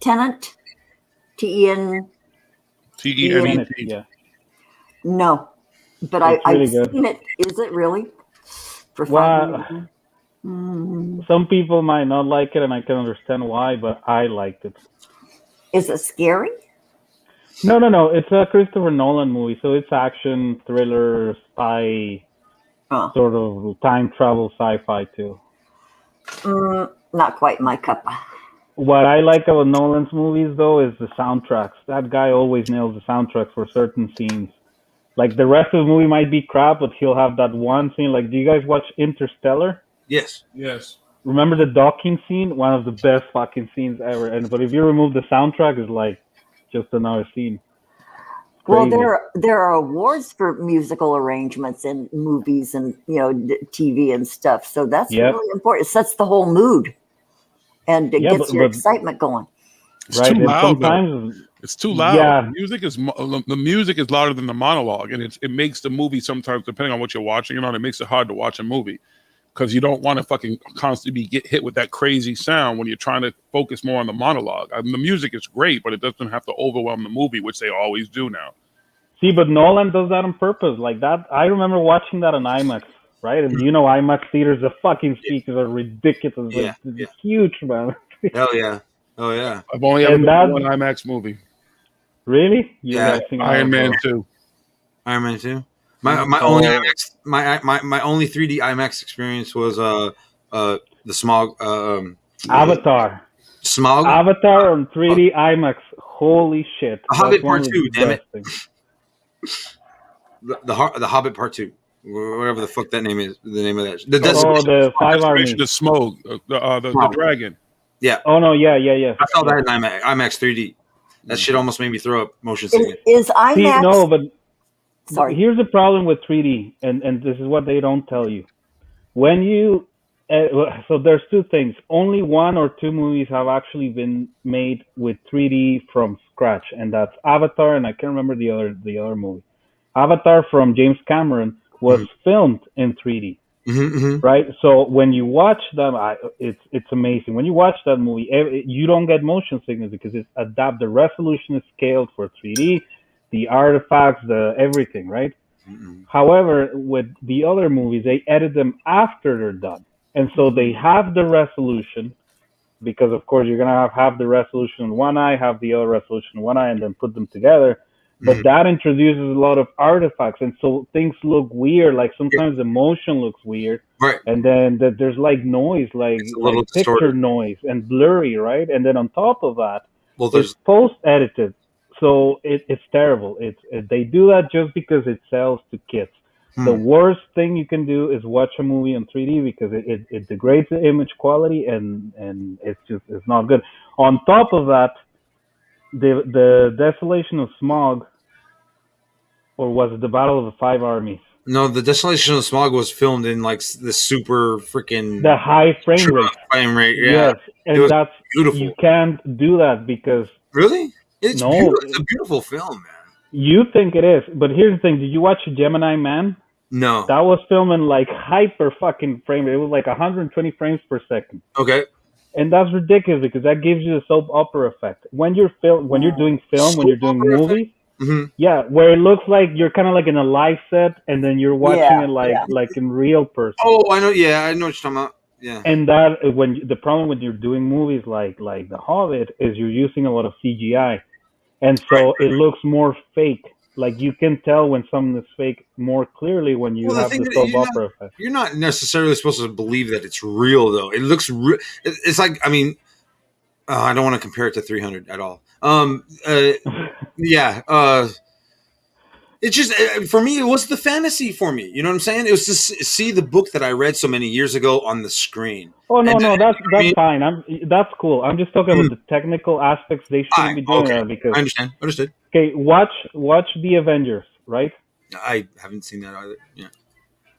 S12: Tenant? T-E-N...
S20: T-E-N-E-T.
S21: Yeah.
S12: No, but
S21: It's really
S12: I've
S21: good.
S12: seen it. Is it really? For
S21: Well,
S12: $5.99?
S21: some people might not like it, and I can understand why, but I liked it.
S12: Is it scary?
S21: No. It's a Christopher Nolan movie, so it's action, thriller, spy, sort of time travel sci-fi too.
S12: Not quite my cup.
S21: What I like about Nolan's movies, though, is the soundtracks. That guy always nails the soundtracks for certain scenes. Like, the rest of the movie might be crap, but he'll have that one scene. Like, do you guys watch Interstellar?
S16: Yes.
S21: Remember the docking scene? One of the best fucking scenes ever. But if you remove the soundtrack, it's like just another scene.
S12: Well,
S21: Crazy.
S12: there are awards for musical arrangements in movies and TV and stuff. So that's really important. It sets the whole mood, and it gets your excitement going.
S20: It's too loud.
S21: Sometimes
S20: it's too loud.
S21: Yeah.
S20: The music is louder than the monologue, and it makes the movie sometimes, depending on what you're watching it on, it makes it hard to watch a movie because you don't want to fucking constantly get hit with that crazy sound when you're trying to focus more on the monologue. I mean, the music is great, but it doesn't have to overwhelm the movie, which they always do now.
S21: See, but Nolan does that on purpose. Like that, I remember watching that on IMAX, right? And IMAX theaters, the fucking speakers are ridiculous. Like, it's huge, man.
S16: Hell yeah. Oh yeah.
S20: I've only ever done one IMAX movie.
S21: Really?
S16: Yeah.
S20: Iron Man 2.
S16: Iron Man 2. My only IMAX, my only 3D IMAX experience was the Smog
S21: Avatar.
S16: Smog.
S21: Avatar on 3D IMAX. Holy shit!
S16: Hobbit
S21: That's one
S16: Part
S21: of
S16: 2.
S21: the
S16: Damn
S21: best
S16: it.
S21: things.
S16: The Hobbit Part 2. Whatever the fuck that name is. The name of that.
S21: The Five Armies.
S20: The Smog. The dragon.
S16: Yeah.
S21: Oh no! Yeah.
S16: I saw that in IMAX 3D. That shit almost made me throw up motion sickness.
S12: Is IMAX?
S21: See, no, but
S12: Sorry.
S21: Here's the problem with 3D, and this is what they don't tell you. When you so there's two things. Only 1 or 2 movies have actually been made with 3D from scratch, and that's Avatar, and I can't remember the other movie. Avatar from James Cameron was filmed in 3D. Right, so when you watch them, it's amazing. When you watch that movie, you don't get motion sickness because it's the resolution is scaled for 3D, the artifacts, the everything, right? However, with the other movies, they edit them after they're done, and so they have the resolution because, of course, you're gonna have the resolution in one eye, have the other resolution in one eye, and then put them together. But that introduces a lot of artifacts, and so things look weird. Like sometimes the motion looks weird,
S16: right?
S21: And then there's noise, like picture
S16: distorted.
S21: Noise and blurry, right? And then on top of that,
S16: there's
S21: it's post-edited, so it's terrible. They do that just because it sells to kids. The worst thing you can do is watch a movie in 3D because it degrades the image quality and it's not good. On top of that, the Desolation of Smog. Or was it the Battle of the Five Armies?
S16: No, the Desolation of Smog was filmed in like the super freaking
S21: the high frame rate.
S16: Frame rate, yeah.
S21: Yes, and that's
S16: beautiful.
S21: You can't do that because
S16: really, it's
S21: no,
S16: beautiful. It's a beautiful film, man.
S21: You think it is, but here's the thing: did you watch Gemini Man?
S16: No,
S21: that was filmed in like hyper fucking frame rate. It was like 120 frames per second.
S16: Okay.
S21: And that's ridiculous because that gives you the soap opera effect. When you're doing film, when you're doing movies. Yeah, where it looks like you're kind of like in a live set, and then you're watching it like in real person.
S16: Oh, I know. Yeah, I know what you're talking about. Yeah.
S21: And that the problem when you're doing movies like The Hobbit is you're using a lot of CGI, and so it looks more fake. Like you can tell when something is fake more clearly when you have the soap opera effect.
S16: You're not necessarily supposed to believe that it's real, though. It looks real. It's like, I mean, I don't want to compare it to 300 at all. Yeah. It's just, for me, it was the fantasy for me. You know what I'm saying? It was to see the book that I read so many years ago on the screen.
S21: Oh, no, that's fine. That's cool. I'm just talking about the technical aspects. They shouldn't be doing that because...
S16: I understand. Understood.
S21: Okay, watch The Avengers, right?
S16: I haven't seen that either. Yeah.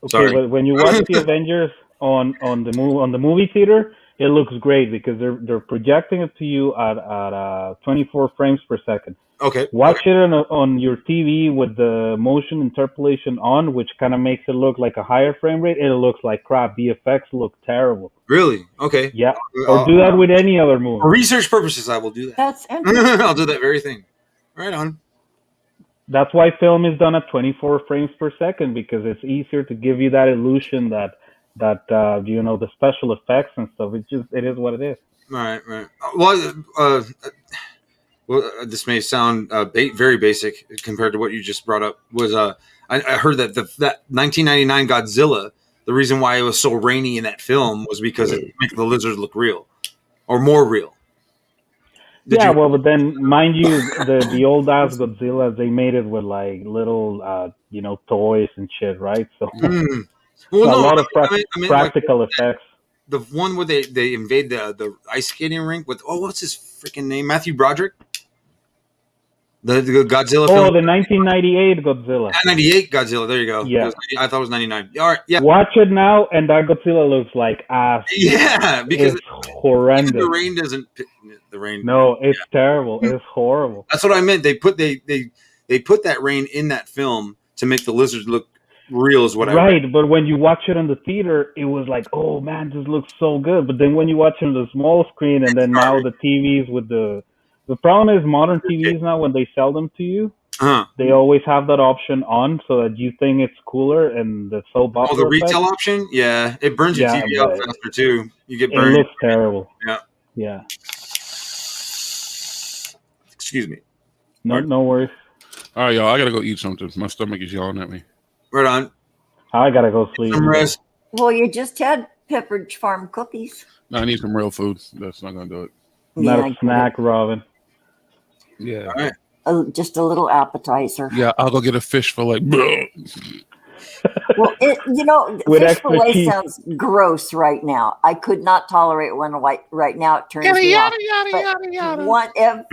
S21: Okay,
S16: Sorry.
S21: but when you watch The Avengers on the movie theater, it looks great because they're projecting it to you at 24 frames per second.
S16: Okay.
S21: Watch it on your TV with the motion interpolation on, which kind of makes it look like a higher frame rate. It looks like crap. The effects look terrible.
S16: Really? Okay.
S21: Yeah. Or do that with any other movie.
S16: For research purposes, I will do that.
S12: That's interesting.
S16: I'll do that very thing. Right on.
S21: That's why film is done at 24 frames per second because it's easier to give you that illusion that the special effects and stuff. It is what it is.
S16: Right. Well, this may sound very basic compared to what you just brought up. I heard that that 1999 Godzilla, the reason why it was so rainy in that film was because it made the lizards look real or more real.
S21: But then mind you, the old ass Godzilla, they made it with like little toys and shit, right? So a lot of practical effects.
S16: The one where they invade the ice skating rink with what's his freaking name? Matthew Broderick. The Godzilla film.
S21: Oh, the 1998 Godzilla.
S16: 98 Godzilla. There you go.
S21: Yeah.
S16: I thought it was 99. All right. Yeah.
S21: Watch it now, and that Godzilla looks like ass.
S16: Yeah, because
S21: it's horrendous.
S16: The rain doesn't. The rain.
S21: No, it's terrible. It's horrible.
S16: That's what I meant. They put that rain in that film to make the lizards look real. Is what I
S21: read. But when you watch it on the theater, it was like, oh man, this looks so good. But then when you watch it on the small screen, and then now the TVs with the problem is modern TVs now, when they sell them to you, they always have that option on so that you think it's cooler and the soap opera.
S16: Oh, the retail option? Yeah. It burns your TV out faster too. You get burned.
S21: It looks terrible.
S16: Yeah.
S21: Yeah.
S16: Excuse me.
S21: No worries.
S20: All right, y'all. I got to go eat something. My stomach is yelling at me.
S16: Right on.
S21: I got to go sleep.
S16: Some rest.
S12: Well, you just had Pepperidge Farm cookies.
S20: No, I need some real food. That's not going to do it.
S21: Not a snack, Robin.
S20: Yeah.
S16: All right.
S12: Just a little appetizer.
S20: Yeah, I'll go get a fish fillet.
S12: Well, fish fillet sounds gross right now. I could not tolerate one right now. It turns me off. Every once in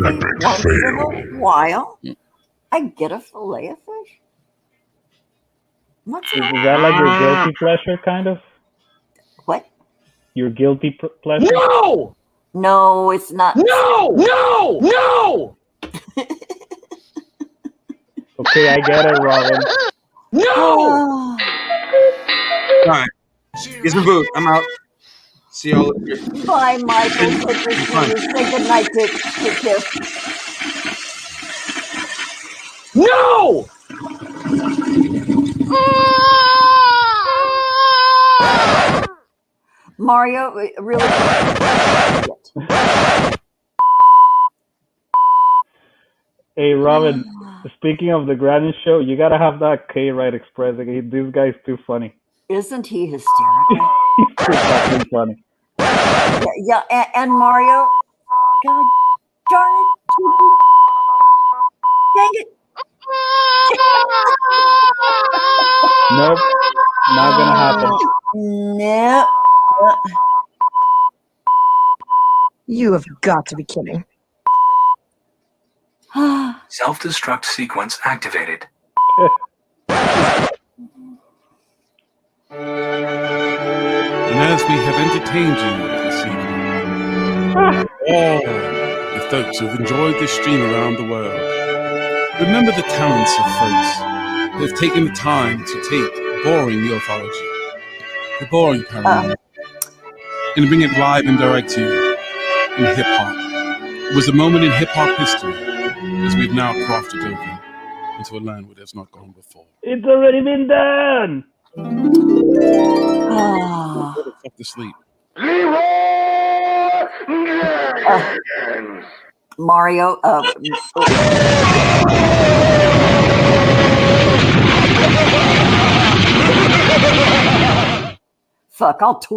S12: a while, I get a fillet of fish. What's
S21: Is that like your guilty pleasure, kind of?
S12: What?
S21: Your guilty pleasure?
S12: No! No, it's not.
S18: No!
S21: Okay, I get it, Robin.
S12: No!
S16: All right. Get some food. I'm out. See y'all later.
S12: Bye, Michael. Say goodnight to Tiff.
S18: No!
S12: Mario, really.
S21: Hey, Robin, speaking of the Granny Show, you gotta have that K-Ride Express. Like, this guy's too funny.
S12: Isn't he hysterical?
S21: He's too fucking funny.
S12: Yeah, and Mario, God darn it. Dang it.
S21: Nope, not gonna happen.
S12: No.
S4: You have got to be kidding.
S17: Self-destruct sequence activated.
S20: And as we have entertained you this evening, all the folks who've enjoyed this stream around the world, remember the talents of folks who have taken the time to take boring ufology, the boring paranormal, and bring it live and direct to you in hip-hop. It was a moment in hip-hop history as we've now crafted over into a land where there's not gone before.
S21: It's already been done.
S20: Fuck to sleep.
S12: Mario, fuck, I'll twist.